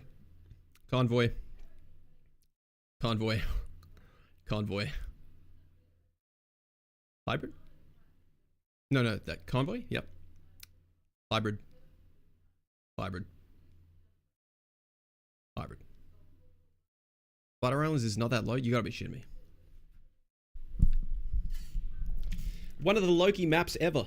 Convoy. Convoy. Convoy. Hybrid? No, that convoy? Yep. Hybrid. Hybrid. Hybrid. Butter Islands is not that low? You gotta be shitting me. One of the Loki maps ever.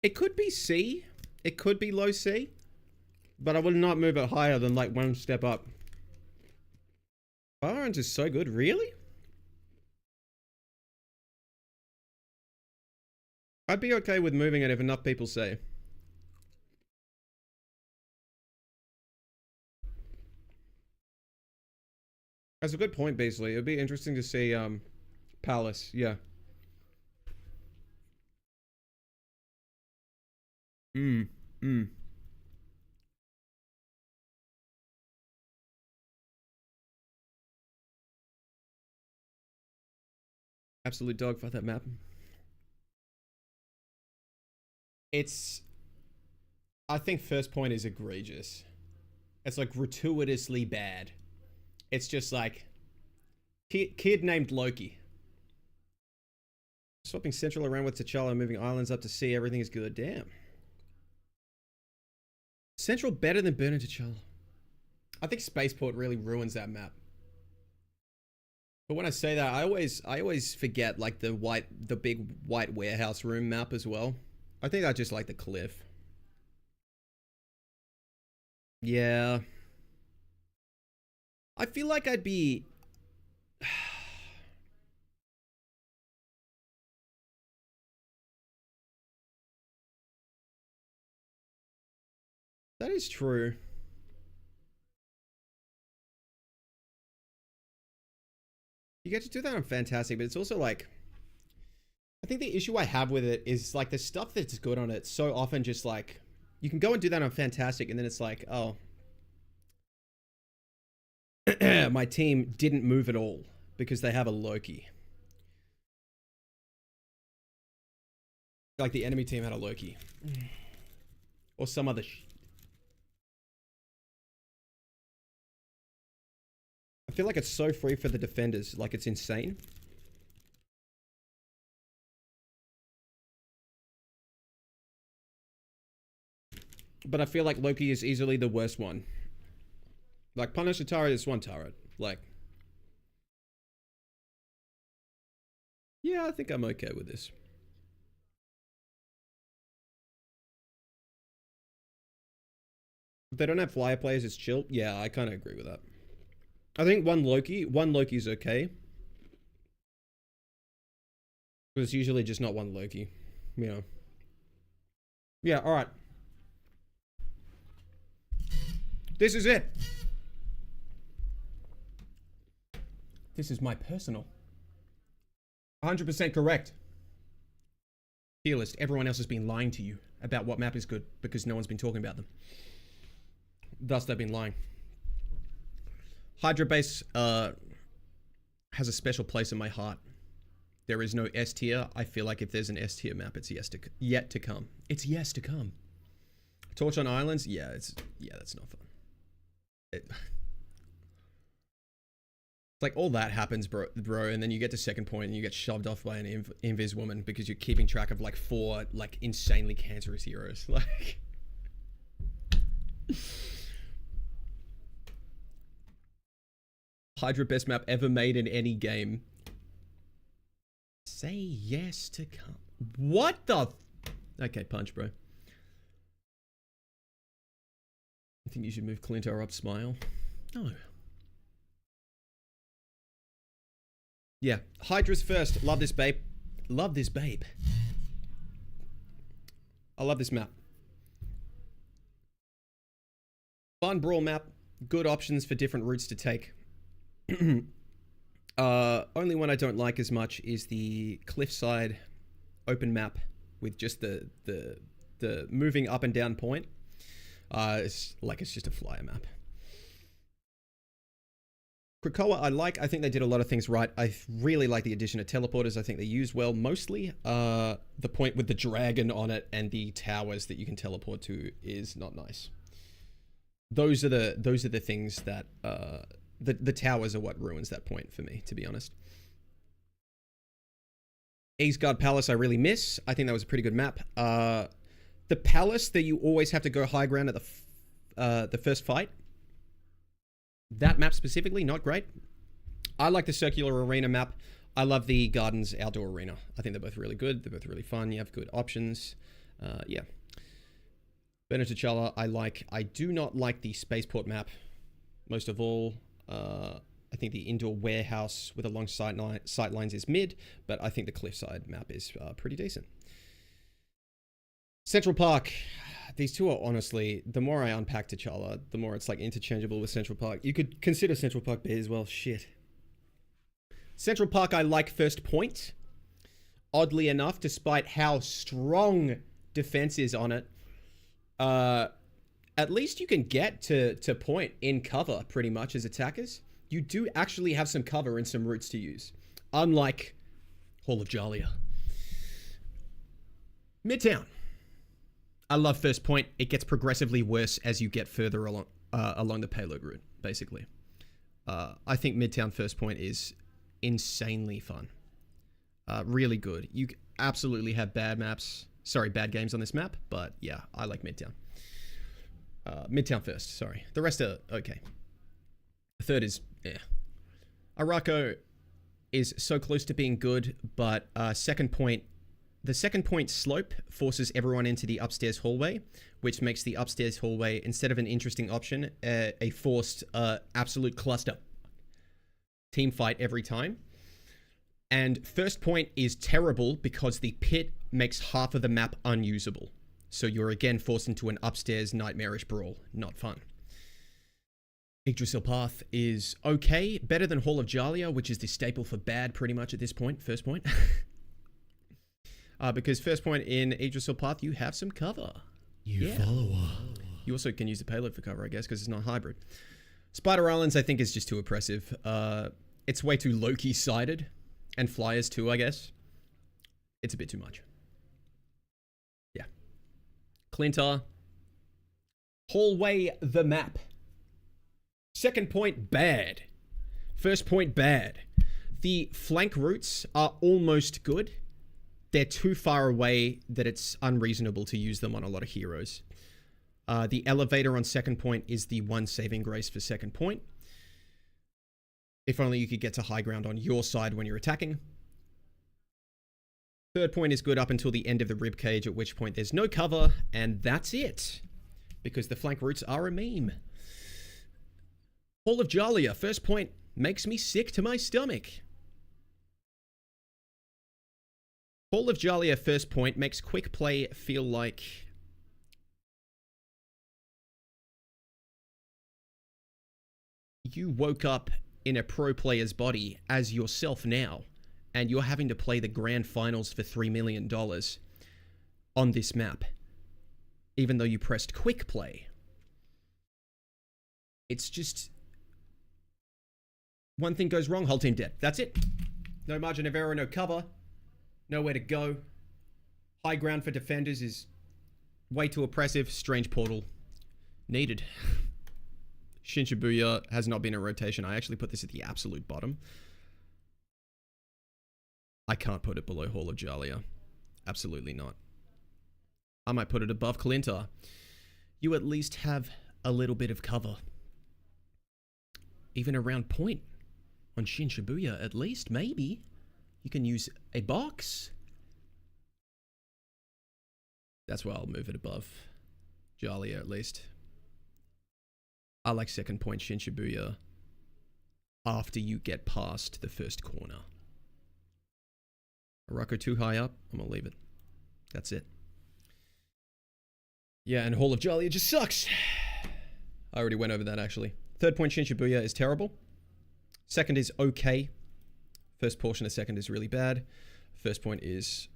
It could be C. It could be low C. But I would not move it higher than like one step up. Orange is so good, really? I'd be okay with moving it if enough people say. That's a good point, basically. It would be interesting to see Palace, yeah. Absolute dogfight that map. I think first point is egregious. It's like gratuitously bad. It's just like kid named Loki. Swapping Central around with T'Challa, moving islands up to sea, everything is good. Damn. Central better than Burn into T'Challa. I think Spaceport really ruins that map. But when I say that, I always forget like the big white warehouse room map as well. I think I just like the cliff. Yeah. I feel like I'd be... That is true. You get to do that on Fantastic, but it's also like... I think the issue I have with it is like the stuff that's good on it so often just like... You can go and do that on Fantastic and then it's like, oh... my team didn't move at all because they have a Loki. Like the enemy team had a Loki. Or some other I feel like it's so free for the defenders. Like, it's insane. But I feel like Loki is easily the worst one. Like, Punish a turret is one turret. Like... Yeah, I think I'm okay with this. If they don't have flyer players, it's chill. Yeah, I kind of agree with that. I think one Loki's okay. But it's usually just not one Loki. You know. Yeah, alright. This is it. This is my personal. 100% correct. Tier list. Everyone else has been lying to you about what map is good because no one's been talking about them. Thus, they've been lying. Hydra base has a special place in my heart. There is no S tier. I feel like if there's an S tier map, it's yet to come. It's yes to come. Torch on Islands? Yeah, that's not fun. It's like all that happens, bro, and then you get to second point and you get shoved off by an invis woman because you're keeping track of like 4 like insanely cancerous heroes. Like Hydra best map ever made in any game. Say yes to come. What the? Okay, punch, bro. I think you should move Clintar up, smile. No. Yeah, Hydra's first. Love this babe. Love this babe. I love this map. Fun brawl map. Good options for different routes to take. Only one I don't like as much is the cliffside open map with just the moving up and down point. It's just a flyer map. Krakoa I think they did a lot of things right. I really like the addition of teleporters. I think they used well mostly. The point with the dragon on it and the towers that you can teleport to is not nice. Those are the things that the towers are what ruins that point for me, to be honest. Eastgard Palace I really miss. I think that was a pretty good map. The palace that you always have to go high ground at the first fight. That map specifically, not great. I like the circular arena map. I love the gardens outdoor arena. I think they're both really good. They're both really fun. You have good options. Yeah. Benetachala I like. I do not like the spaceport map. Most of all, I think the indoor warehouse with a long sight lines is mid, but I think the cliffside map is pretty decent. Central Park. These two are honestly, the more I unpack T'Challa, the more it's like interchangeable with Central Park. You could consider Central Park B as well. Shit. Central Park I like first point. Oddly enough, despite how strong defense is on it, at least you can get to point in cover pretty much as attackers. You do actually have some cover and some routes to use. Unlike Hall of Jalia. Midtown. I love first point. It gets progressively worse as you get further along the payload route, basically. I think Midtown first point is insanely fun. Really good. You absolutely have bad games on this map, but yeah, I like Midtown. Midtown first, sorry. The rest are okay. The third is, yeah. Araco is so close to being good, but the second point slope forces everyone into the upstairs hallway, which makes the upstairs hallway, instead of an interesting option, a forced absolute cluster team fight every time. And first point is terrible because the pit makes half of the map unusable. So you're again forced into an upstairs nightmarish brawl. Not fun. Yggdrasil Path is okay. Better than Hall of Jalia, which is the staple for bad pretty much at this point. First point. Because first point in Yggdrasil Path, you have some cover. You follow us. You also can use the payload for cover, I guess, because it's not hybrid. Spider Islands, I think, is just too oppressive. It's way too Loki-sided. And flyers too, I guess. It's a bit too much. Yeah. Clintar. Hallway the map. Second point, bad. First point, bad. The flank routes are almost good. They're too far away that it's unreasonable to use them on a lot of heroes. The elevator on second point is the one saving grace for second point. If only you could get to high ground on your side when you're attacking. Third point is good up until the end of the ribcage, at which point there's no cover, and that's it. Because the flank routes are a meme. Hall of Jalia, first point, makes me sick to my stomach. Hall of Jalia, first point, makes quick play feel like... you woke up in a pro player's body as yourself now, and you're having to play the grand finals for $3 million on this map, even though you pressed quick play. It's just... one thing goes wrong, whole team dead. That's it. No margin of error, no cover. Nowhere to go. High ground for defenders is way too oppressive. Strange portal needed. Shin Shibuya has not been in rotation. I actually put this at the absolute bottom. I can't put it below Hall of Jalia. Absolutely not. I might put it above Kalinta. You at least have a little bit of cover. Even around point on Shin Shibuya, at least, maybe. You can use a box. That's why I'll move it above Jalia, at least. I like second point Shin Shibuya after you get past the first corner. Arako too high up, I'm gonna leave it. That's it. Yeah, and Hall of Jalia just sucks. I already went over that, actually. Third point Shin Shibuya is terrible. Second is okay. First portion of second is really bad. First point is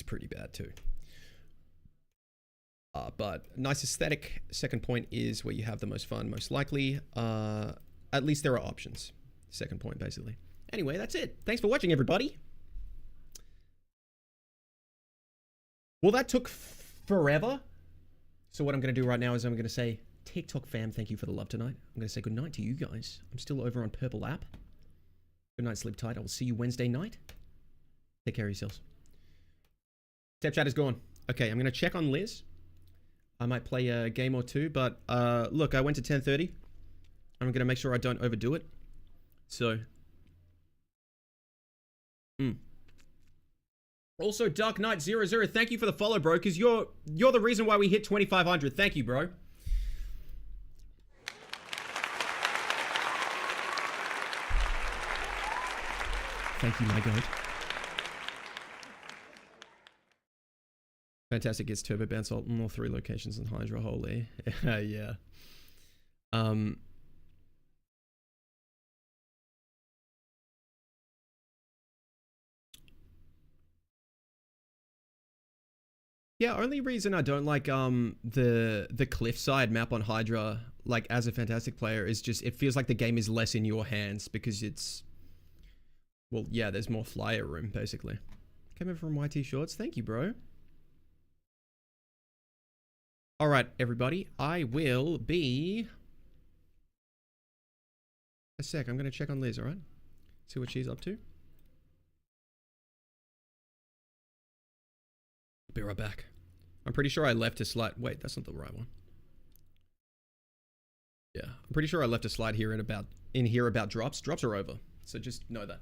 pretty bad too. But nice aesthetic. Second point is where you have the most fun, most likely. At least there are options. Second point, basically. Anyway, that's it. Thanks for watching, everybody. Well, that took forever. So what I'm going to do right now is I'm going to say, TikTok fam, thank you for the love tonight. I'm going to say good night to you guys. I'm still over on Purple app. Good night, sleep tight. I will see you Wednesday night. Take care of yourselves. Step chat is gone. Okay, I'm going to check on Liz. I might play a game or two, but look, I went to 10:30. I'm going to make sure I don't overdo it. So... Also, Dark Knight 00, thank you for the follow, bro, because you're the reason why we hit 2,500. Thank you, bro. Thank you, my god. Fantastic gets turbo bounce ult in all 3 locations in Hydra. Holy. Yeah. Yeah, only reason I don't like the cliffside map on Hydra, like as a Fantastic player, is just it feels like the game is less in your hands because it's, well, yeah, there's more flyer room basically. Came in from YT Shorts, thank you, bro. All right, everybody, I will be a sec. I'm gonna check on Liz. All right, see what she's up to. Be right back. I'm pretty sure I left a slide. Wait, that's not the right one. Yeah, I'm pretty sure I left a slide here in here about drops. Drops are over, so just know that.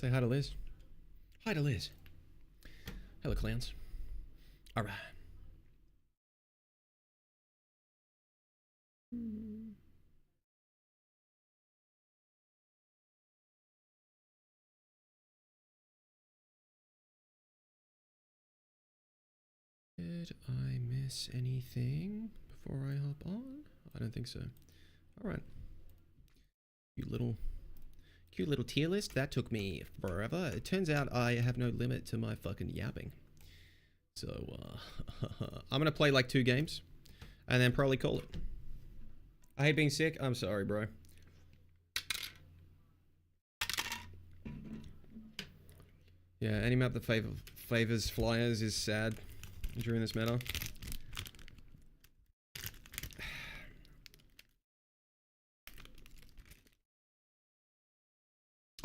Say hi to Liz. Hi to Liz. Hello, clowns. All right. Did I miss anything before I hop on? I don't think so. All right. Cute little tier list. That took me forever. It turns out I have no limit to my fucking yapping. So, I'm gonna play like 2 games and then probably call it. I hate being sick. I'm sorry, bro. Yeah, any map that favors flyers is sad during this meta.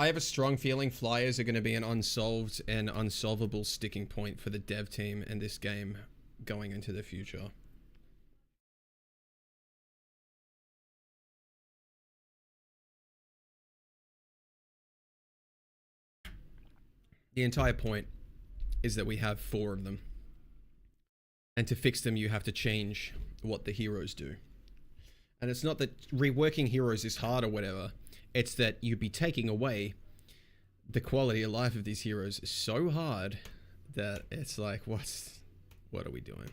I have a strong feeling flyers are going to be an unsolved and unsolvable sticking point for the dev team in this game going into the future. The entire point is that we have 4 of them. And to fix them, you have to change what the heroes do. And it's not that reworking heroes is hard or whatever. It's that you'd be taking away the quality of life of these heroes so hard that it's like, what are we doing?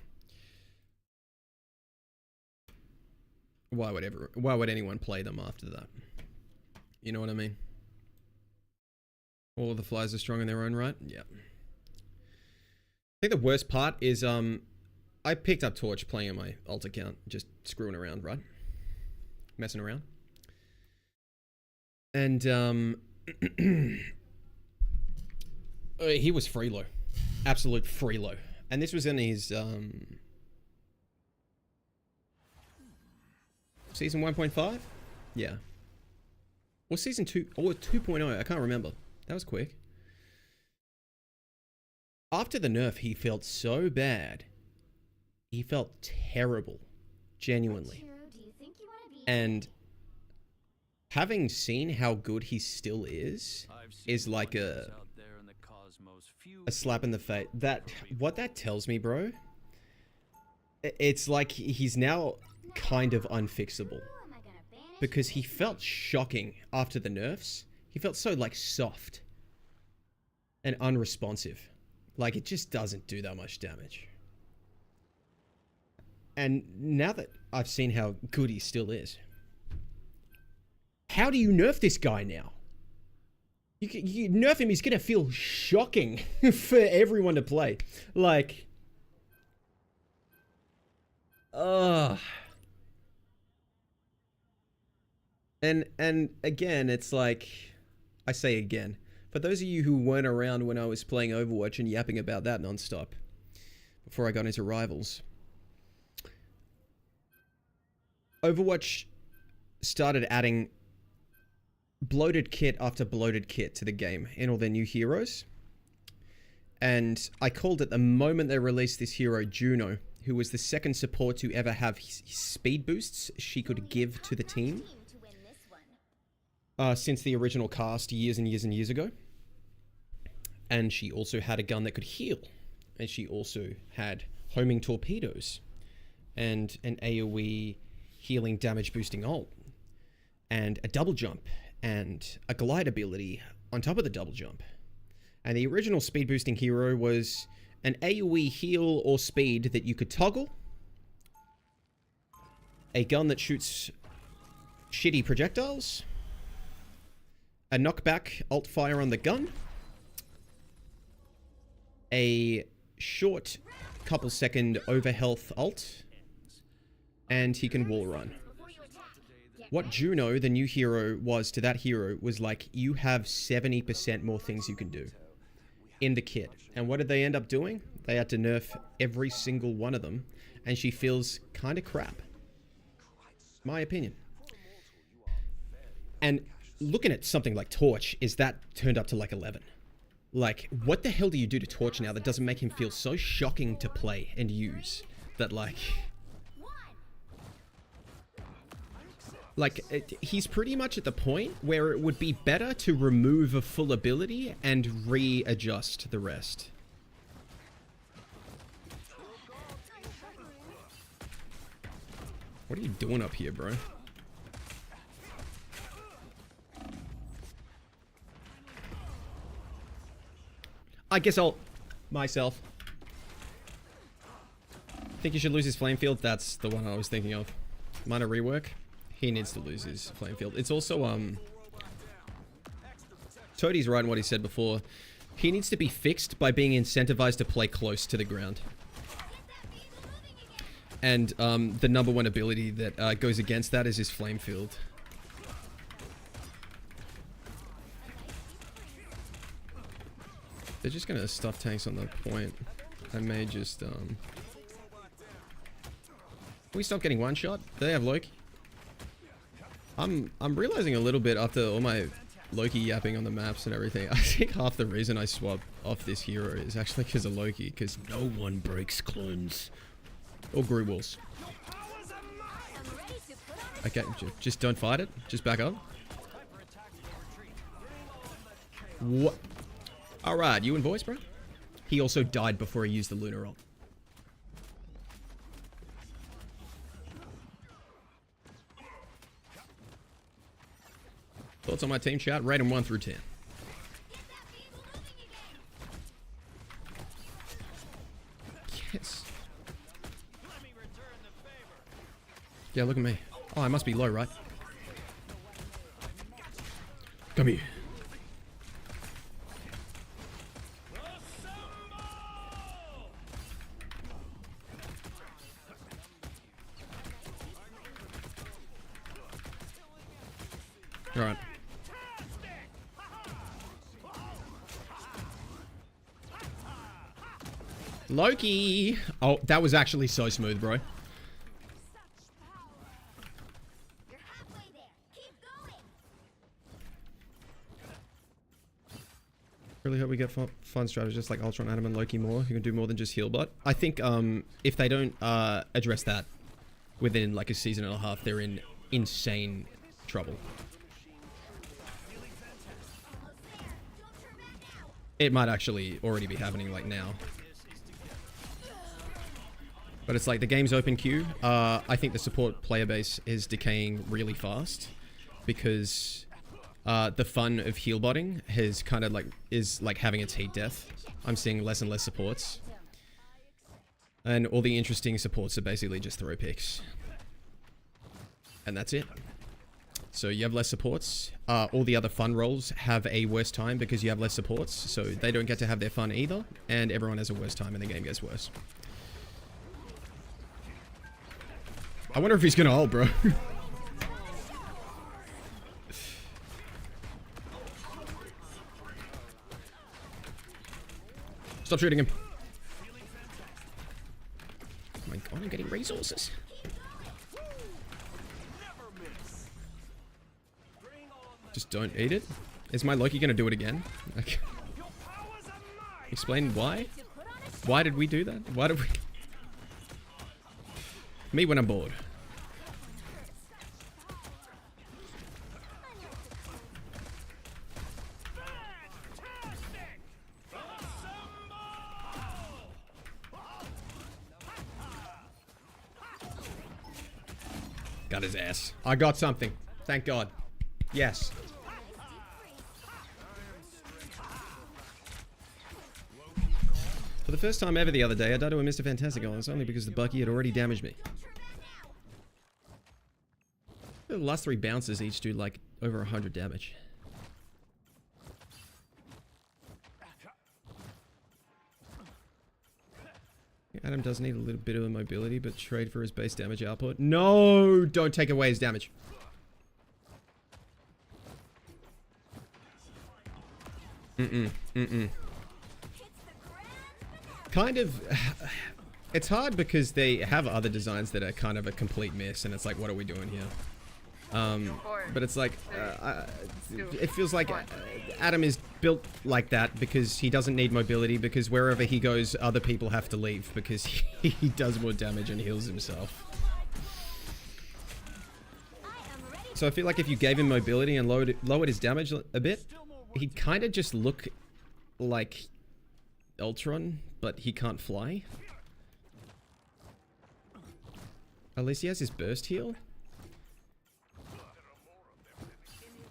Why would anyone play them after that? You know what I mean? All of the flies are strong in their own right? Yeah. I think the worst part is, I picked up Torch playing on my alt account, just screwing around, right? Messing around. And, he was freelo. Absolute freelo. And this was in his, season 1.5? Yeah. Or season 2, or 2.0, I can't remember. That was quick. After the nerf, he felt so bad. He felt terrible. Genuinely. And having seen how good he still is like a slap in the face. What that tells me, bro, it's like he's now kind of unfixable. Because he felt shocking after the nerfs. He felt so, like, soft and unresponsive. Like, it just doesn't do that much damage. And now that I've seen how good he still is, how do you nerf this guy now? You nerf him, he's gonna feel shocking for everyone to play. Like, And again, it's like, I say again, for those of you who weren't around when I was playing Overwatch and yapping about that nonstop, before I got into Rivals, Overwatch started adding bloated kit after bloated kit to the game in all their new heroes. And I called it the moment they released this hero, Juno, who was the second support to ever have speed boosts she could give to the team. Since the original cast years and years and years ago. And she also had a gun that could heal. And she also had homing torpedoes. And an AoE healing damage boosting ult. And a double jump. And a glide ability on top of the double jump. And the original speed boosting hero was an AoE heal or speed that you could toggle. A gun that shoots shitty projectiles. A knockback alt fire on the gun. A short couple second overhealth ult. And he can wall run. What Juno, the new hero, was to that hero was like, you have 70% more things you can do in the kit. And what did they end up doing? They had to nerf every single one of them. And she feels kind of crap. My opinion. And looking at something like Torch, is that turned up to like 11. Like, what the hell do you do to Torch now that doesn't make him feel so shocking to play and use? That like... Like, he's pretty much at the point where it would be better to remove a full ability and readjust the rest. What are you doing up here, bro? I guess I'll... myself. Think he should lose his flame field? That's the one I was thinking of. Minor rework. He needs to lose his flame field. It's also, Toadie's right in what he said before. He needs to be fixed by being incentivized to play close to the ground. And, the number one ability that, goes against that is his flame field. They're just gonna stuff tanks on the point. I may just, Can we stop getting one shot? Do they have Loki? I'm realizing a little bit after all my Loki yapping on the maps and everything. I think half the reason I swap off this hero is actually because of Loki, because no one breaks clones. Or Gru Walls. Okay, just don't fight it. Just back up. What? Alright, you and voice, bro? He also died before he used the Lunar ult. Thoughts on my team chat? Rate them 1 through 10. Yes. Yeah, look at me. Oh, I must be low, right? Come here. Alright. Loki! Oh, that was actually so smooth, bro. Really hope we get fun strategists like Ultron, Adam, and Loki more, who can do more than just heal bot. I think if they don't address that within like a season and a half, they're in insane trouble. It might actually already be happening like now. But it's like the game's open queue. I think the support player base is decaying really fast because the fun of heal botting has kind of like is like having its heat death. I'm seeing less and less supports. And all the interesting supports are basically just throw picks. And that's it. So you have less supports. All the other fun roles have a worse time because you have less supports. So they don't get to have their fun either. And everyone has a worse time and the game gets worse. I wonder if he's gonna ult, bro. Stop shooting him. Oh my god, I'm getting resources. Just don't eat it. Is my Loki gonna do it again? Okay. Explain why? Why did we do that? Why did we... Me when I'm bored. Got his ass. I got something. Thank God. Yes. For the first time ever the other day, I died to a Mr. Fantastic and it's only because the Bucky had already damaged me. The last 3 bounces each do like over 100 damage. Adam does need a little bit of mobility, but trade for his base damage output. No! Don't take away his damage. Kind of... It's hard because they have other designs that are kind of a complete miss, and it's like, what are we doing here? But it's like, it feels like Adam is built like that because he doesn't need mobility, because wherever he goes, other people have to leave because he does more damage and heals himself. So I feel like if you gave him mobility and lowered his damage a bit, he'd kind of just look like Ultron, but he can't fly. At least he has his burst heal.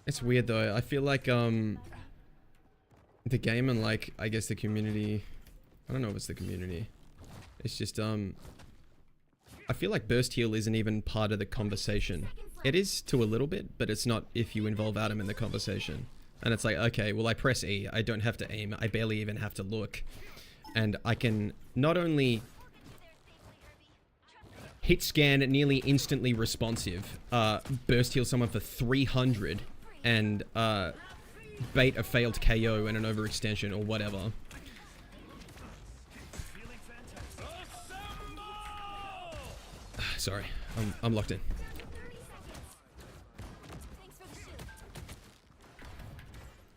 It's weird though. I feel like the game and like I guess the community, I don't know if it's the community. It's just I feel like burst heal isn't even part of the conversation. It is to a little bit, but it's not if you involve Adam in the conversation. And it's like, okay, well I press E, I don't have to aim, I barely even have to look. And I can not only hit scan nearly instantly responsive, burst heal someone for 300, and bait a failed KO and an overextension or whatever. Sorry, I'm locked in.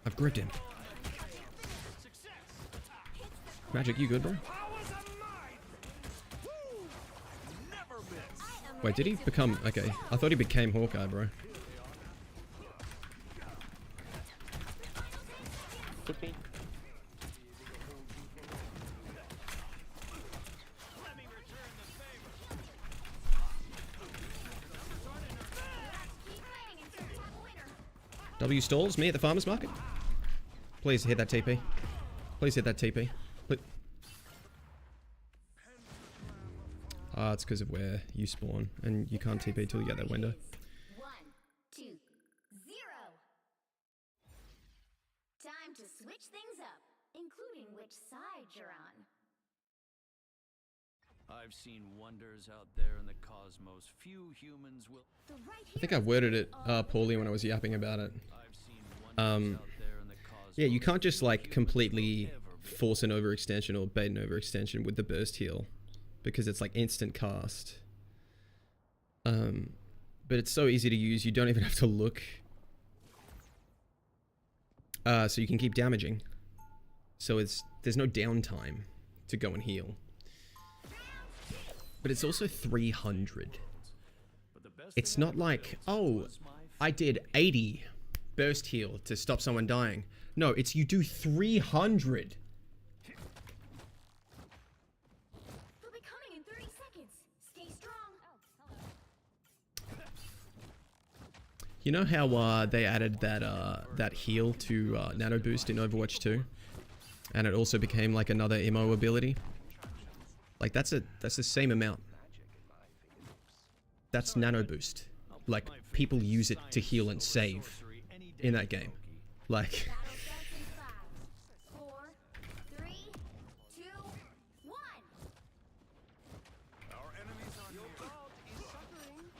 I've gripped him. Magic, you good, bro? Wait, did he become... Okay, I thought he became Hawkeye, bro. W stalls, me at the farmer's market. Please hit that TP. Please hit that TP. Ah, it's because of where you spawn, and you can't TP till you get that window. 1, 2, 0. Time to switch things up, including which side you're on. I've seen wonders out there in the cosmos. Few humans will. I think I worded it poorly when I was yapping about it. Yeah, you can't just like completely force an overextension or bait an overextension with the burst heal, because it's like instant cast. But it's so easy to use, you don't even have to look. So you can keep damaging. So there's no downtime to go and heal. But it's also 300. It's not like, oh, I did 80 burst heal to stop someone dying. No, it's you do 300. They'll be coming in 30 seconds. Stay strong. You know how they added that that heal to Nano Boost in Overwatch 2? And it also became like another MO ability? Like that's the same amount. That's Nano Boost. Like people use it to heal and save in that game. Like 4, 3, 2, 1. Our enemies on your fault is suffering.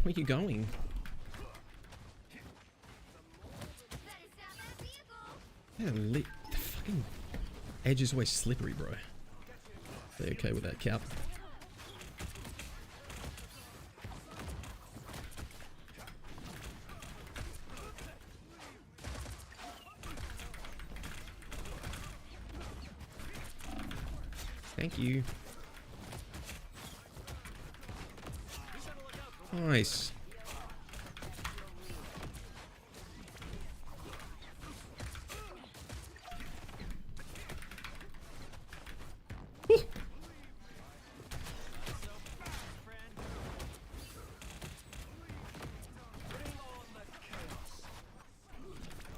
where are you going? Yeah, the fucking edge is always slippery, bro. They okay with that cap? Thank you. Nice.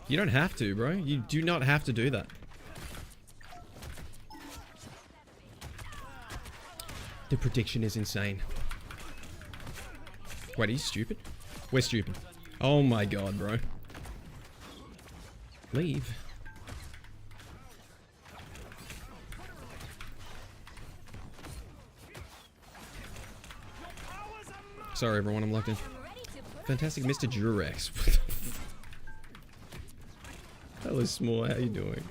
You don't have to, bro. You do not have to do that. The prediction is insane. Wait, are you stupid? We're stupid. Oh my god, bro. Leave. Sorry, everyone, I'm locked in. Fantastic Mr. Durex. What the f- Hello, Small. How you doing?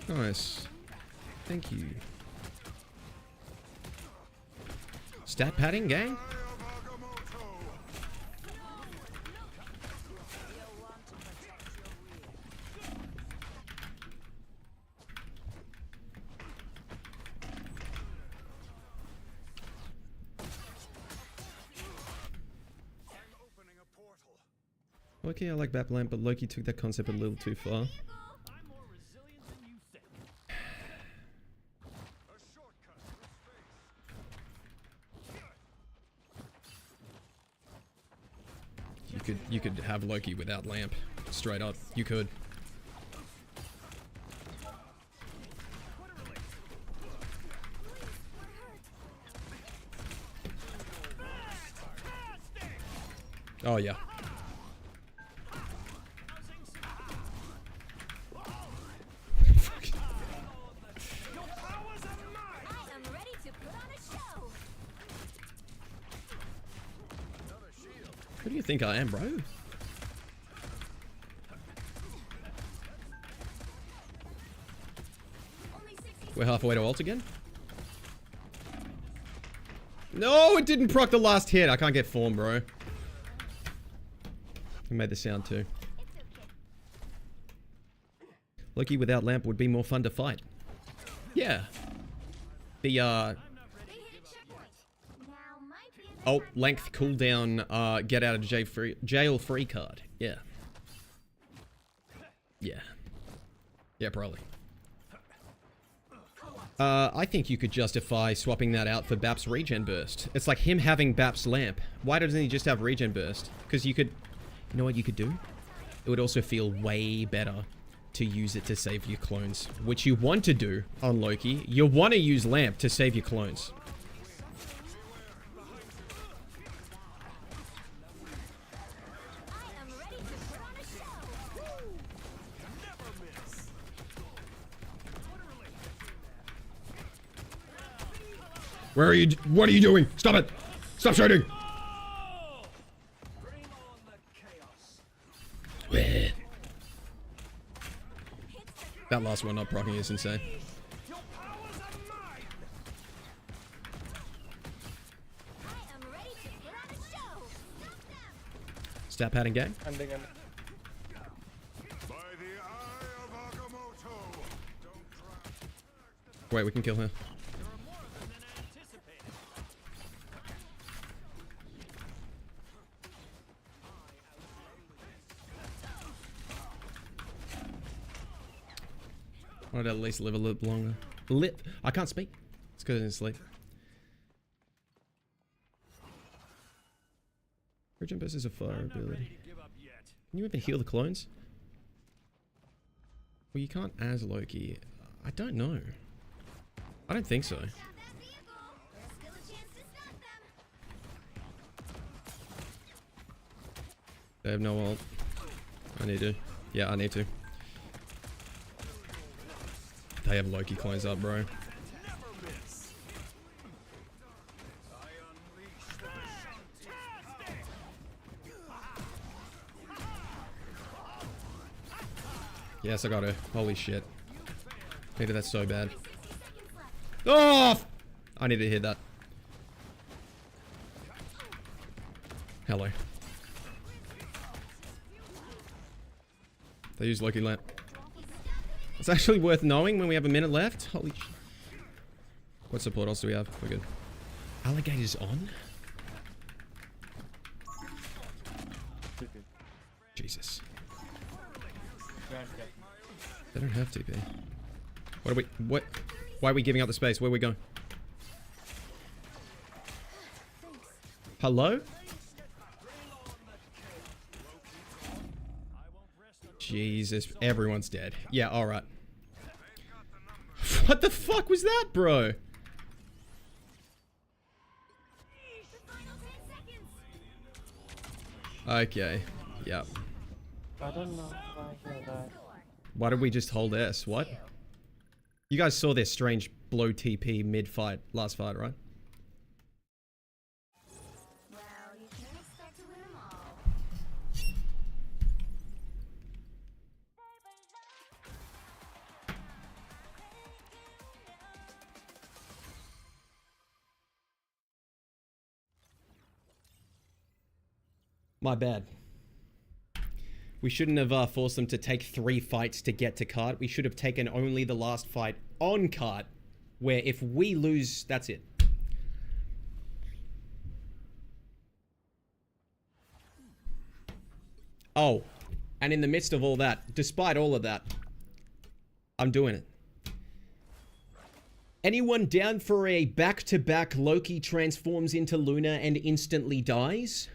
Nice. Thank you. Stat padding, gang? Okay, I like Bap Lamp, but Loki took that concept a little too far. I'm more resilient than you think. A shortcut through space. You could have Loki without Lamp. Straight up. You could. Oh yeah. I am ready to put on a show. Who do you think I am, bro? We're halfway to ult again? No, it didn't proc the last hit. I can't get form, bro. He made the sound too. Loki without Lamp would be more fun to fight. Yeah. The, They hit a checkpoint. Now might be a good oh, length cooldown, get out of jail free card. Yeah. Yeah. Yeah, probably. I think you could justify swapping that out for Bap's regen burst. It's like him having Bap's lamp. Why doesn't he just have regen burst? Because you could... You know what you could do? It would also feel way better to use it to save your clones. Which you want to do on Loki. You want to use lamp to save your clones. I am ready to put on a show. Where are you? What are you doing? Stop it! Stop shooting! Bring on the chaos. That last one not proccing is insane. Your powers are mine. I am ready to put on a show. Stop them. Stat padding gang? And again. By the eye of Agamotto. Don't try. Wait, we can kill her. There are more of them than I anticipated. I wanted to at least live a little longer. I can't speak. It's because I didn't sleep. Regen burst is a fire I'm not ability. ready to give up yet. Can you even heal the clones? Well, you can't as Loki. I don't know. I don't think so. Stop that vehicle. There's still a chance to stop them. They have no ult. I need to. Yeah, I need to. They have Loki clones up, bro. Never miss. I unleash the fantastic. Yes, I got her. Holy shit. Needed that so bad. Oh! I need to hit that. Hello. They use Loki lamp. It's actually worth knowing when we have a minute left. Holy sh... What support else do we have? We're good. Alligators on? Jesus. They don't have TP. What are we... What? Why are we giving up the space? Where are we going? Hello? Jesus, everyone's dead. Yeah, alright. What the fuck was that, bro? The final 10 seconds. Okay. Yep. I don't know why I that. Why did we just hold S? What? You guys saw their strange blow TP mid-fight, last fight, right? Well, you can't expect to win them all. My bad. We shouldn't have forced them to take 3 fights to get to cart. We should have taken only the last fight on cart, where if we lose, that's it. Oh, and in the midst of all that, despite all of that, I'm doing it. Anyone down for a back-to-back Loki transforms into Luna and instantly dies?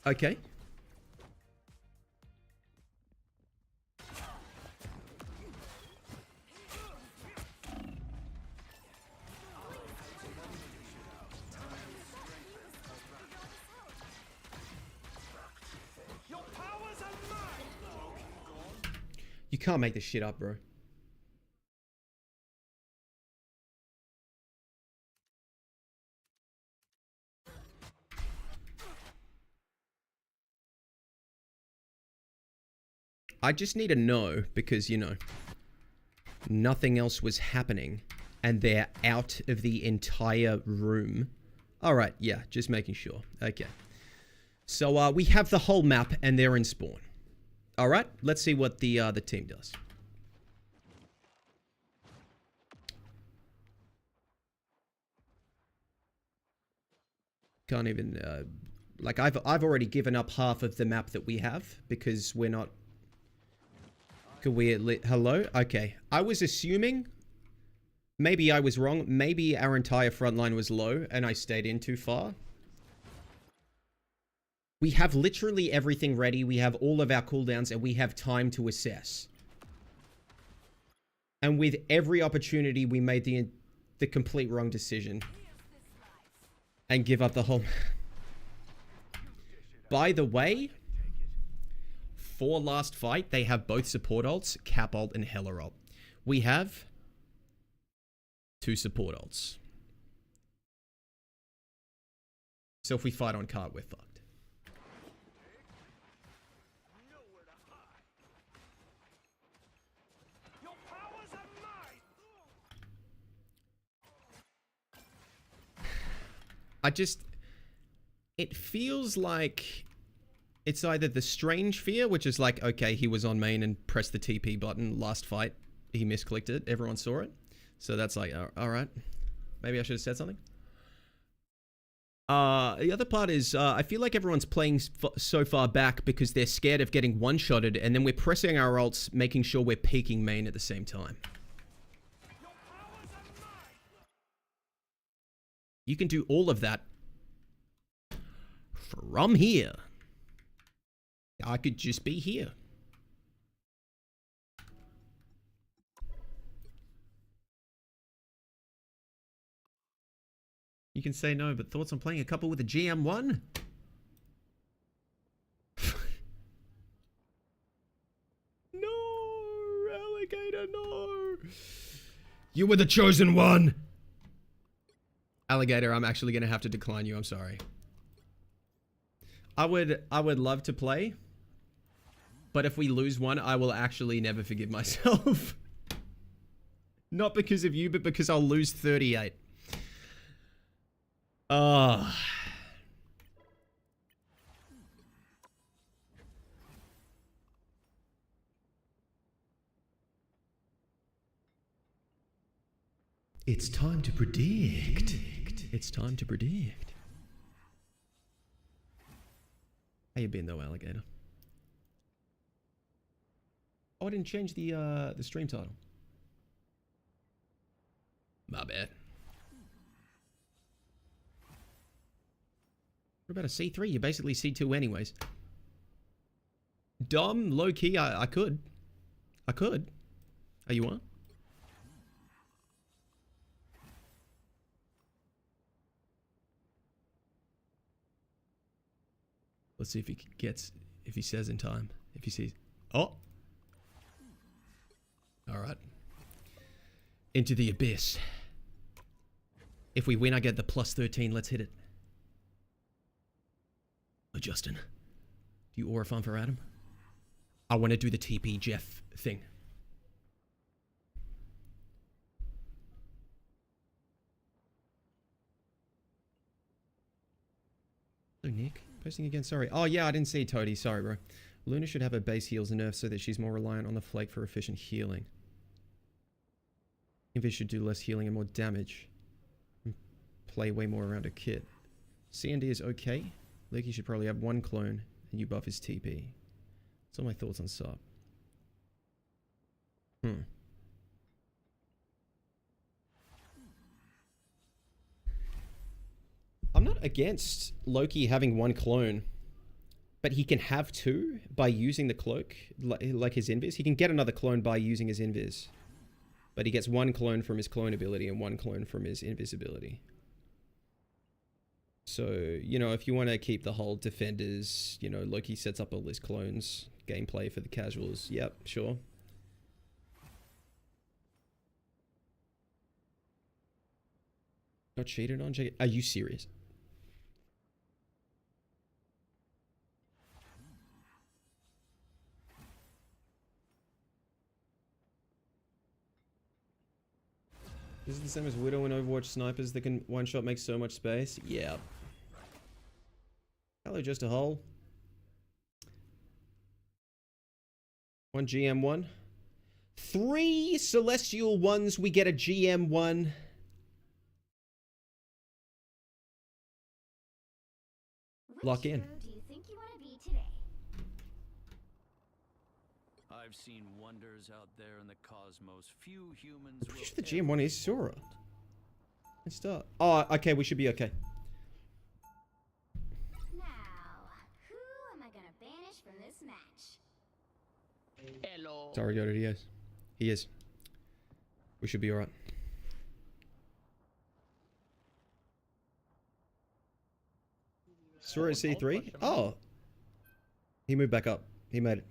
Okay. You can't make this shit up, bro. I just need to know because, you know, nothing else was happening and they're out of the entire room. All right, yeah, just making sure. Okay. So we have the whole map and they're in spawn. All right, let's see what the team does. Can't even like I've already given up half of the map that we have because we're not. Could we hello? Okay. I was assuming, maybe I was wrong. Maybe our entire front line was low and I stayed in too far. We have literally everything ready. We have all of our cooldowns and we have time to assess. And with every opportunity, we made the complete wrong decision. And give up the whole... By the way... For last fight, they have both support ults, cap ult, and Hela ult. We have 2 support ults. So if we fight on cart, we're fucked. It feels like... It's either the strange fear, which is like, okay, he was on main and pressed the TP button last fight. He misclicked it. Everyone saw it. So that's like, all right. Maybe I should have said something. The other part is, I feel like everyone's playing so far back because they're scared of getting one-shotted, and then we're pressing our ults, making sure we're peeking main at the same time. You can do all of that from here. I could just be here. You can say no, but thoughts on playing a couple with a GM1? No, Alligator, no. You were the chosen one. Alligator, I'm actually going to have to decline you. I'm sorry. I would love to play. But if we lose one, I will actually never forgive myself. Not because of you, but because I'll lose 38. It's time to predict. It's time to predict. How you been though, Alligator? Oh, I didn't change the stream title. My bad. What about a C3? You're basically C2 anyways. Dom, low-key, I could. I could. Are you on? Let's see if he gets, if he says in time. If he sees. Oh! Alright. Into the abyss. If we win, I get the plus 13. Let's hit it. Oh, Justin. Do you aura farm for Adam? I want to do the TP Jeff thing. Hello, Nick. Posting again, sorry. Oh, yeah, I didn't see Toadie. Sorry, bro. Luna should have her base heals nerfed so that she's more reliant on the flake for efficient healing. Invis should do less healing and more damage. And play way more around her kit. C&D is okay. Loki should probably have one clone and you buff his TP. That's all my thoughts on sub. I'm not against Loki having one clone, but he can have two by using the cloak, like his invis. He can get another clone by using his invis, but he gets one clone from his clone ability and one clone from his invisibility. So, you know, if you want to keep the whole defenders, you know, Loki sets up all his clones gameplay for the casuals. Yep, sure. Got cheated on? Are you serious? This is the same as Widow and Overwatch snipers that can one-shot make so much space? Yeah. Hello, just a hole. One GM1. 3 Celestial ones, we get a GM1. Lock in. Which hero do you think you want to be today? I've seen wonders out there in the cosmos. Few humans I'm pretty will sure the ever GM1 is Sora. behold. Let's start. Oh, okay, we should be okay. Now, who am I gonna banish from this match? Hello. Sorry, Yoda, he is. He is. We should be alright. Sora at C3? Oh. He moved back up. He made it.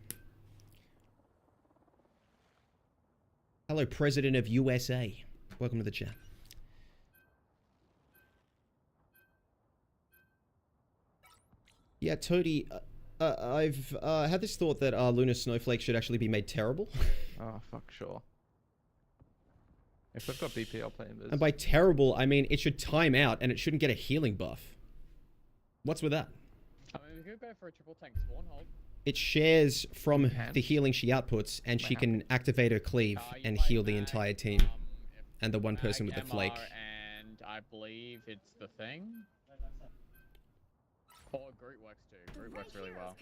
Hello, President of USA. Welcome to the chat. Yeah, Toadie, I've had this thought that Lunar Snowflake should actually be made terrible. Oh, fuck, sure. If we've got BP, I'll play Invis. And by terrible, I mean it should time out and it shouldn't get a healing buff. What's with that? I mean, we could go for a triple tank spawn hold. It shares from the healing she outputs, and she can activate her cleave and heal the entire team. And the one person with the flake. And I believe it's the thing. Or Groot works too. Groot works really well.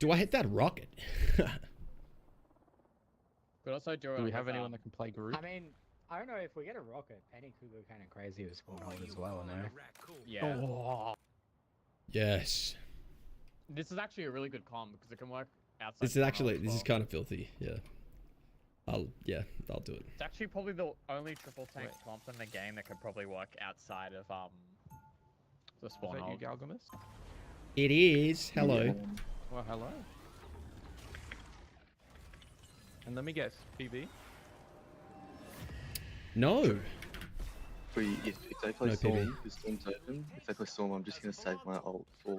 Do I hit that rocket? Could also do it. Do we have anyone that can play Groot? I mean, I don't know if we get a rocket. Penny could go kind of crazy with spawn hold as well, no? Yeah. Oh. Yes. This is actually a really good comp because it can work outside. This is spawn actually, hold as this is well. kind of filthy. Yeah. I'll do it. It's actually probably the only triple tank comp in the game that could probably work outside of the spawn Is that you, hold. Galgamus? It is. Hello. Yeah. Well, hello. And let me guess, PB? No. If they play No Storm, PB. the Storm's open. If they play Storm, I'm just gonna save my ult for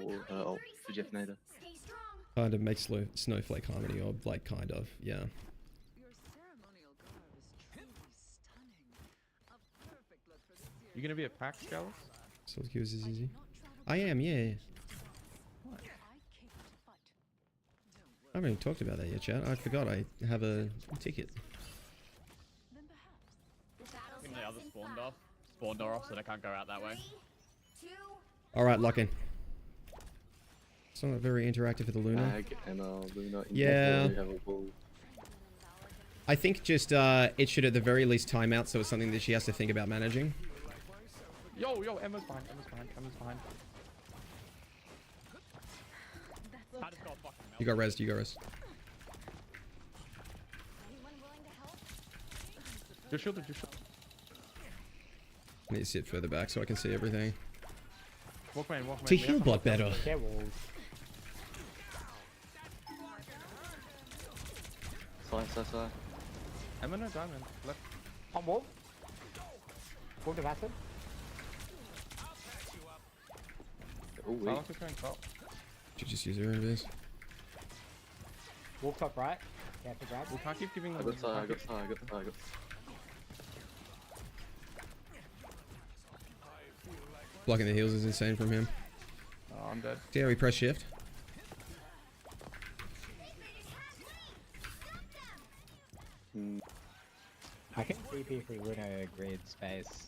Jeff Nader. Stay strong. Kind of makes Snowflake Harmony, or like kind of, yeah. Your ceremonial garb is truly stunning. A perfect look for this year's You gonna be a PAX, Gallus? Soul Kills is easy. I am, yeah. I came to fight. I haven't even talked about that yet, chat. I forgot I have a ticket. Then perhaps The battle Give the starts other in spawn 5, door. Spawn door off so they can't go out that way. 3, 2, Alright, lock in. It's not very interactive with the Luna. Mag and Luna. Yeah. Have a ball. I think just it should at the very least time out, so it's something that she has to think about managing. Yo, Emma's behind, Emma's behind. I just got fucking You got rezzed, you got rezzed. anyone willing to help? Just shield. I need to sit further back so I can see everything. Walk man. To heal bot better. Get walls. Side. Emma no diamond. Left. On wall. Wall to acid. Oh wait. Silence is going top. Should just use her invis. Wall top right. Yeah, to grab. We can't keep giving I them. got side. Blocking the heals is insane from him. Oh, I'm dead. See how we press shift? I can TP if we win a grid space.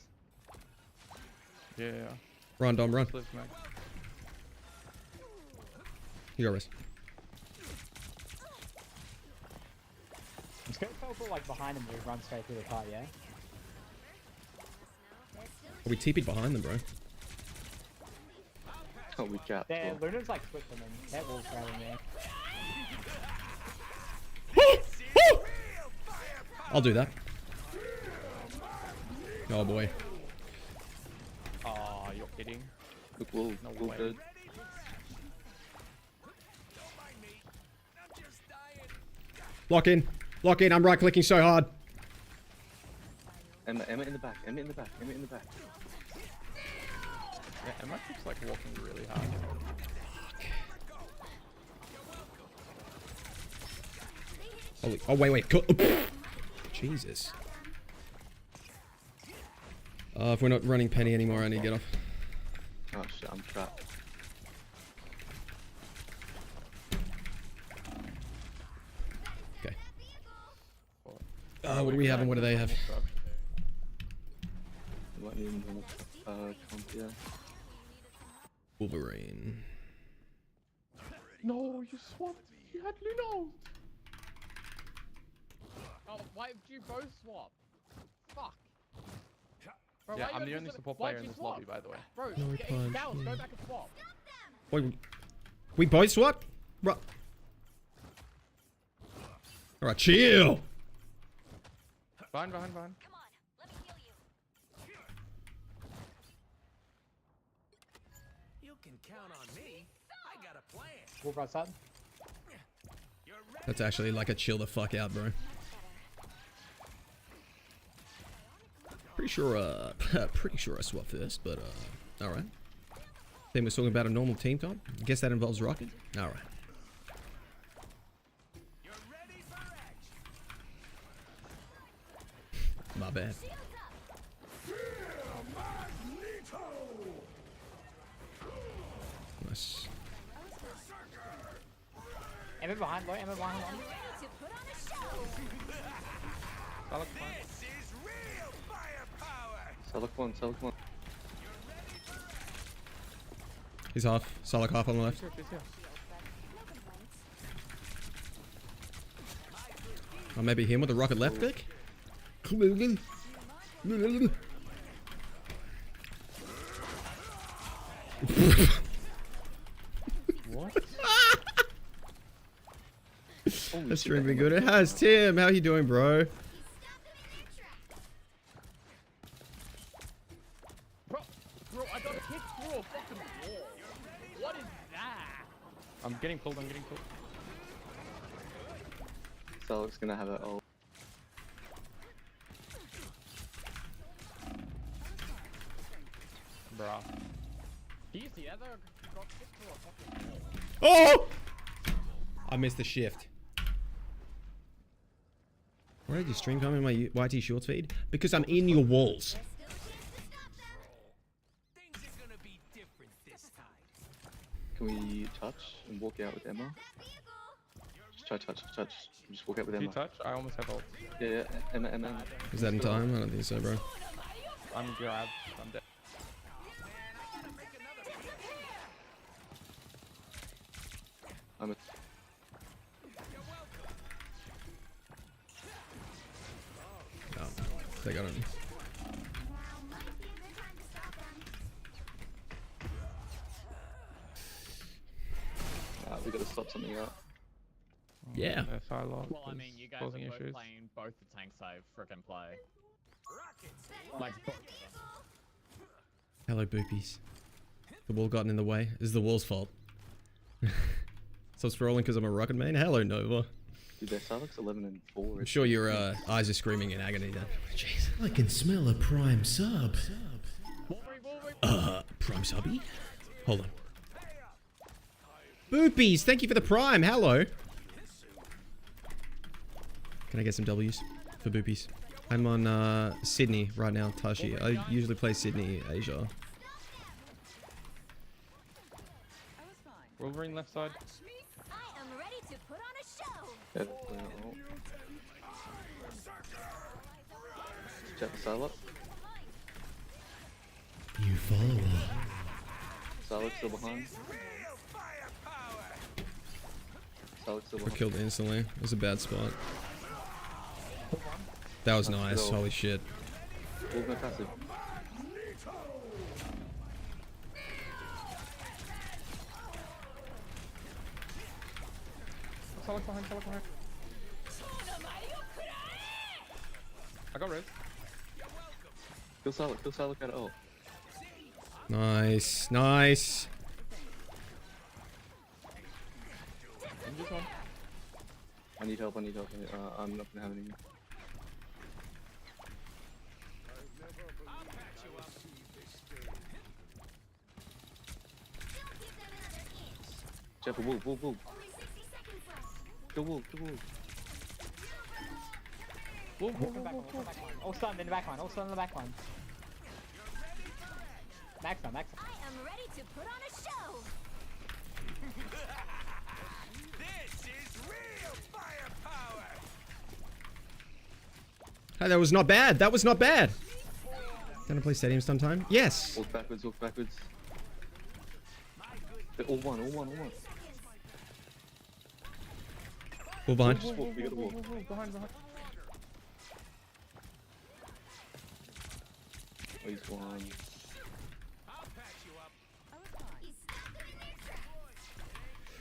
Yeah. Run, Dom, run. Live, Mac. You go, Rez. Let's go for like behind him, we run straight through the car, yeah? Oh, we TP'd behind them, bro. Oh, we got. There, Luna's like quick for them. That wall's grabbing there. I'll do that. Oh boy. Oh, you're kidding. Look, Wolf, No Wolf way. dead. Lock in. Lock in. I'm right clicking so hard. Emma in the back. Emma in the back. Emma in the back. Yeah, Emma keeps like walking really hard. Holy, oh wait. Jesus. If we're not running Penny anymore, I need to get off. Oh shit, I'm trapped. Okay. What do we have and what do they have? What need comp here? Wolverine. No, you swapped. You had Luno. Oh, why did you both swap? Fuck. Bro, Yeah, why I'm you the just only gonna- support why'd player in you this swap? lobby, by the way. Bro, No, we get can't. balance, go back and swap. Wait, we both swapped? Alright, chill! Behind. Come on, let me heal you. You can count on me. I got a plan. Wolf right side. That's actually like a chill the fuck out, bro. Pretty sure I swapped first, but alright. Then we're talking about a normal team comp. Guess that involves Rocket. Alright. My bad. Nice. Emma behind, low, Emma behind. Low. To put on a show. Salak fine. Salak one. He's half. Solid half on the left. She's here. No complaints. Or maybe him with the rocket left click? What? That's streaming good. It has. Tim, how you doing, bro? Bro, I got kicked through a fucking wall. What is that? I'm getting pulled. Salak's gonna have it all. Bruh. Do you see that? I got kicked through a fucking wall. Oh! I missed the shift. Why did you stream come in my YT Shorts feed? Because I'm in your walls. Things are gonna be different this time. Can we touch and walk out with Emma? Just touch. Just walk out with Do you Emma. touch? I almost have ult. Yeah, Emma. Is that in time? I don't think so, bro. I'm grabbed. I'm dead. I'm a Oh, they got him. we gotta sort something out. Yeah. Psylocke Well, I is mean, you guys are causing both issues. playing both the tanks I frickin' play. Like, both of them. Hello, boopies. The wall gotten in the way. This is the wall's fault. So it's rolling because I'm a rocket main? Hello, Nova. Dude, their Salak's 11 and 4. I'm sure your eyes are screaming in agony then. Jeez. I can smell a prime sub. Prime subby? Hold on. Boopies, thank you for the prime. Hello. Can I get some W's for boopies? I'm on Sydney right now, Tashi. I usually play Sydney, Asia. Wolverine left side. I am ready to put on a show. Yeah, check the Psylocke. You follow up. Psylocke's still behind. Psylocke's still We're behind. killed instantly. It was a bad spot. That was nice. go. Holy shit. Wolf no passive. Solid behind, solid behind. I got res. Kill Psylocke at all. Nice. Nice. Ninja's one. I need help. I'm not gonna have any. Jeff, wolf. Only 60 seconds left. Kill wolf. All stunned in the back line. All stunned in the back line. Max on. I am ready to put on a show. Hey, that was not bad. That was not bad. Gonna play stadium sometime? Yes. Walk backwards. They're all one. All behind. Just walk, we gotta walk. Behind. Oh, he's one.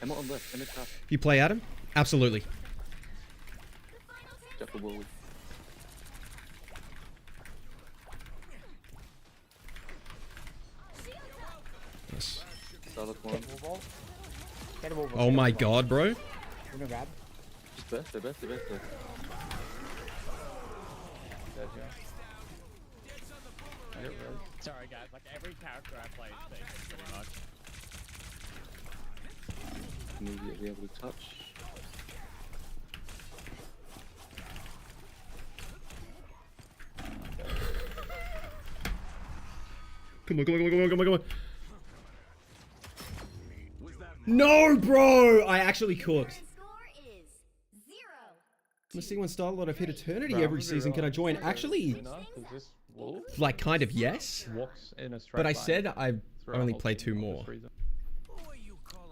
Emma on left, Emma top. You play Adam? Absolutely. Jeff the wolf. Yes. Psylocke one. Get a wall. Oh my god, bro. We're gonna grab. Just best. Dead, yeah. I get res. Sorry guys, like every character I play is decent pretty much. Immediately able to touch. Come on. No, bro! I actually cooked. Score is 0. I'm a C1 star lot. I've hit eternity Bro, I'm every gonna be season. real Can I honest join? with you. Actually, Winner, 'cause this wolf like, kind of yes. walks in a straight But I line said I throughout only whole play team 2 for more. this reason.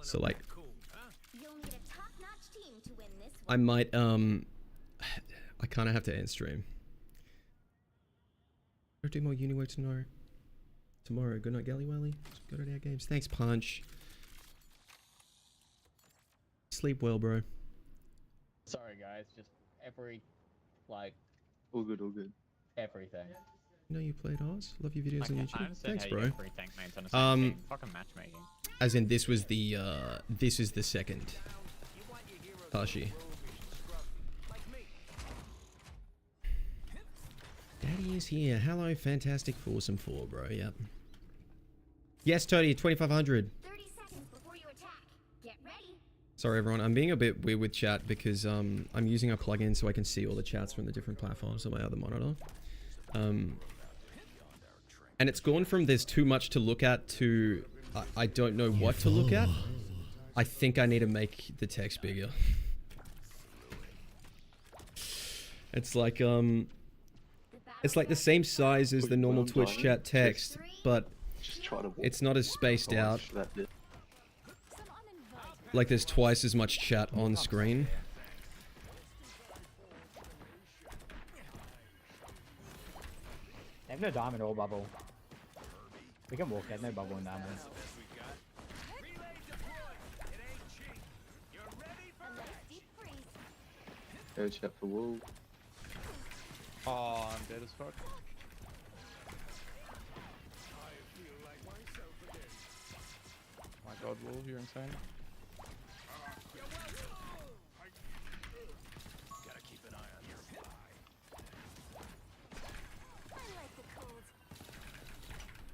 So, like, You'll need a top-notch team to win this I one. might, I kind of have to end stream. I'll do more uni work tomorrow. Good night, Gally Wally. Go to our games. Thanks, Punch. Sleep well, bro. Sorry guys, just every, like, All good. everything. You know you played Oz. Love your videos Like, on I YouTube. understand Thanks, how you bro. get free tank mains on the same team. Fucking matchmaking. As in, this was the second Tashi. Daddy is here. Hello, fantastic foursome 4, bro. Yep. Yes, Tony, 2500. 30 seconds before you attack. Get ready. Sorry, everyone. I'm being a bit weird with chat because I'm using a plugin so I can see all the chats from the different platforms on my other monitor. And it's gone from there's too much to look at to I don't know what to look at. I think I need to make the text bigger. It's like it's like the same size as the normal Twitch chat text, but Just try to walk. it's not as spaced out. That bit. Like there's twice as much chat on screen. They have no diamond or bubble. We can walk. There's no bubble in diamond. Go check for wolf. Oh, I'm dead as fuck. My god, wolf, you're insane.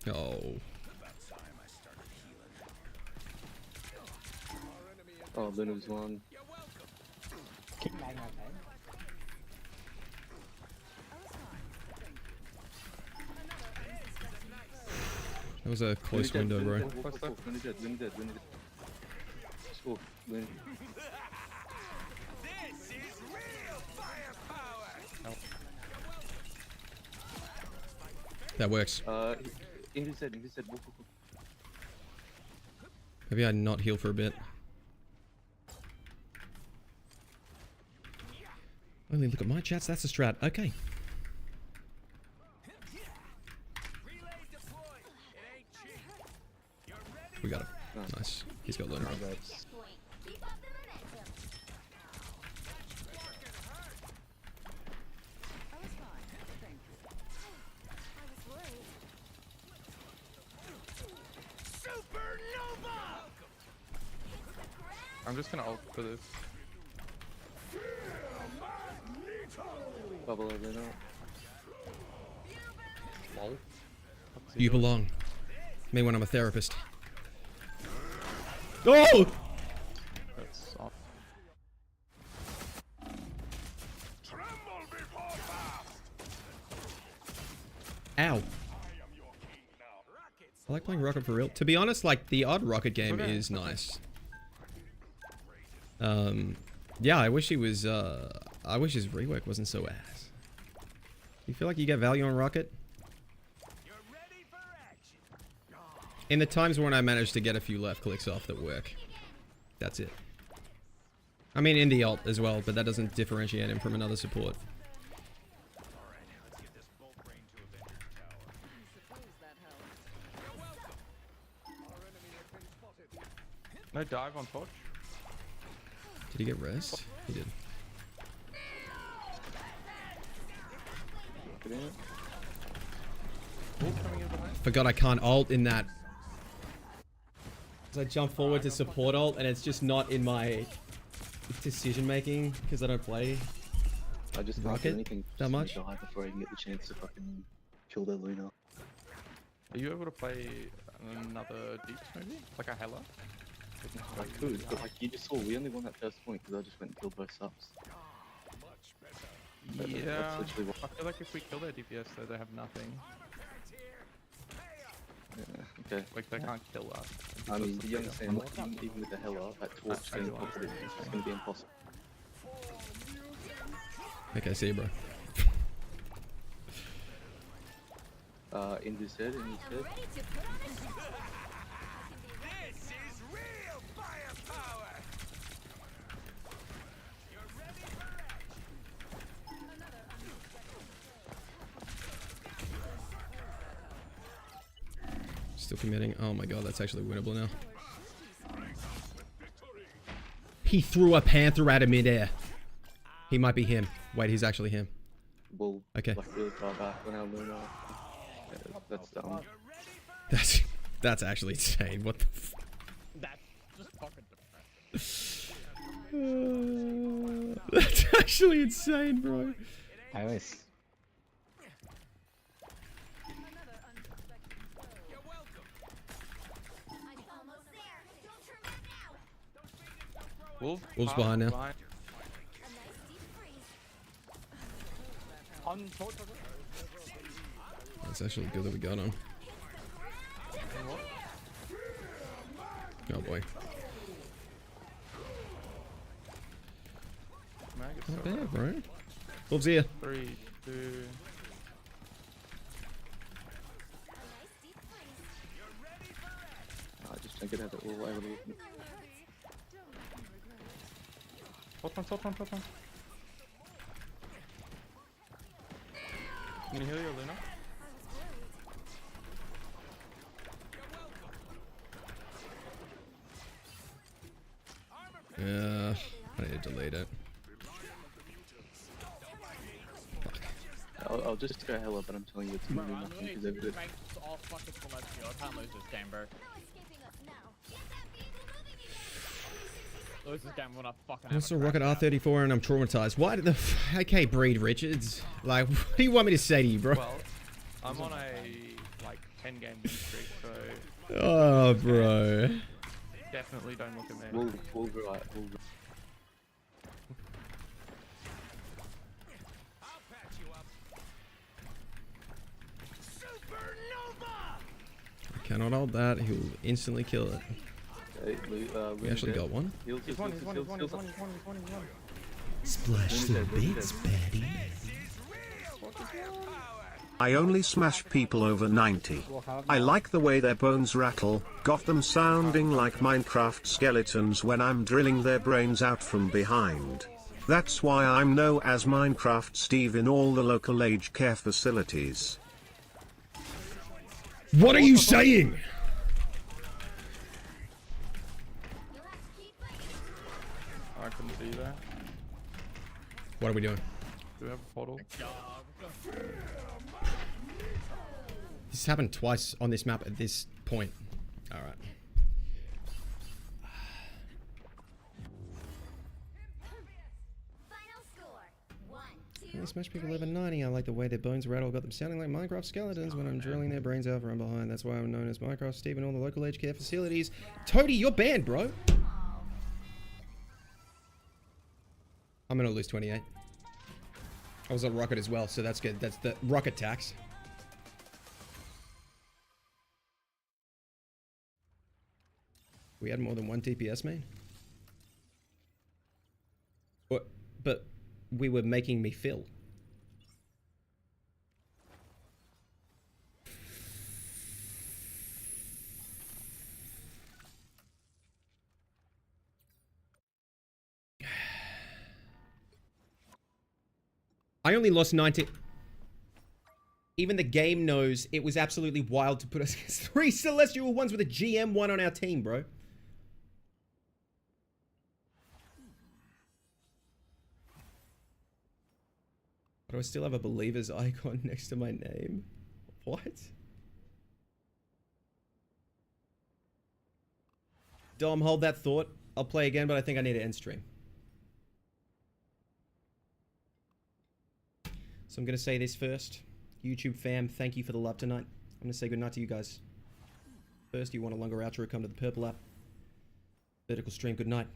Oh. Oh, Luna's one. Keep magging okay. That was a close window, bro. Luna dead. talk. Luna. That works. Invis said, walk. Maybe I not heal for a bit. Only look at my chats. That's a strat. Okay. We got it. Nice. He's got Luna. Keep up the momentum. I was fine. Thank you. I was worried. I'm just gonna ult for this. Bubble over there. Lol. You belong. Me when I'm a therapist. Oh! That's off. Ow. I like playing Rocket for real. To be honest, like, the odd Rocket game is nice. Yeah, I wish he was, I wish his rework wasn't so ass. You feel like you get value on Rocket? In the times when I managed to get a few left clicks off that work. That's it. I mean, in the ult as well, but that doesn't differentiate him from another support. Suppose that helped. No dive on torch. Did he get rest? He did. Get in it. Wolf coming in behind. Forgot I can't ult in that. So I jump forward to support ult and it's just not in my decision making because I don't play. I just can't Rocket do anything. that much? Die before I can get the chance to fucking kill their Luna. Are you able to play another deeps maybe? Like a Hela? I could, but like you just saw, we only won that first point because I just went and killed both subs. That's Yeah. literally what. I feel like if we kill their DPS though, they have nothing. Yeah, okay. Like they can't kill us. I mean, because you of the understand, like, even with the Hela, that torch being positive, it's just gonna be impossible. Okay, see you, bro. Invis said, Ready to put on a show. Still committing. Oh my god, that's actually winnable now. He threw a panther at him midair. He might be him. Wait, he's actually him. Bull, Okay. like really far back when I Luna. Yeah, that's dumb. That's actually insane. What the f- That's just fucking depressing. That's actually insane, bro. I always. I'm almost there. Don't turn back now. Wolf. Wolf's behind now. A nice deep freeze. On torch. That's actually good that we got him. Oh boy. Mag is Not so bad, bro. Wolf's here. 3, 2. A nice deep freeze. I just don't get out of all over the Top one. Can you heal your Luna? Yeah, I need to delete it. Fuck. I'll just go Hela, but I'm telling you it's gonna be nothing because they're good. All fucking celestial. I can't lose this game, bro. No escaping us now. Get that vehicle moving, you. Lose this game when I fucking I have saw a Rocket crash. R34 and I'm traumatized. Why did the okay, Breed Richards? Like, what do you want me to say to you, bro? Well, I'm on a like 10 game win streak, so Oh, bro. definitely don't look at me. We'll right. I cannot hold that. He will instantly kill it. Hey, We actually got one. Heals, He's heals, one, he's heals, one, heals, he's one, heals. he's one, he's one, he's one. Splash the bits, baddie. I only smash people over 90. I like the way their bones rattle, got them sounding like Minecraft skeletons when I'm drilling their brains out from behind. That's why I'm known as Minecraft Steve in all the local aged care facilities. What are you saying? I couldn't see that. What are we doing? Do we have a portal? This happened twice on this map at this point. Alright. Final score 1-2. Only smash people over 90. I like the way their bones rattle, got them sounding like Minecraft skeletons when I'm drilling their brains out from behind. That's why I'm known as Minecraft Steve in all the local aged care facilities. Toady, you're banned, bro. I'm gonna lose 28. I was on rocket as well, so that's good. That's the rocket tax. We had more than one TPS main. But we were making me fill. I only lost 90. Even the game knows it was absolutely wild to put us against 3 Celestial ones with a GM1 on our team, bro. Do I still have a believer's icon next to my name? What? Dom, hold that thought. I'll play again, but I think I need to end stream. So I'm going to say this first. YouTube fam, thank you for the love tonight. I'm going to say goodnight to you guys. First, you want a longer outro, come to the purple app. Vertical stream, good night.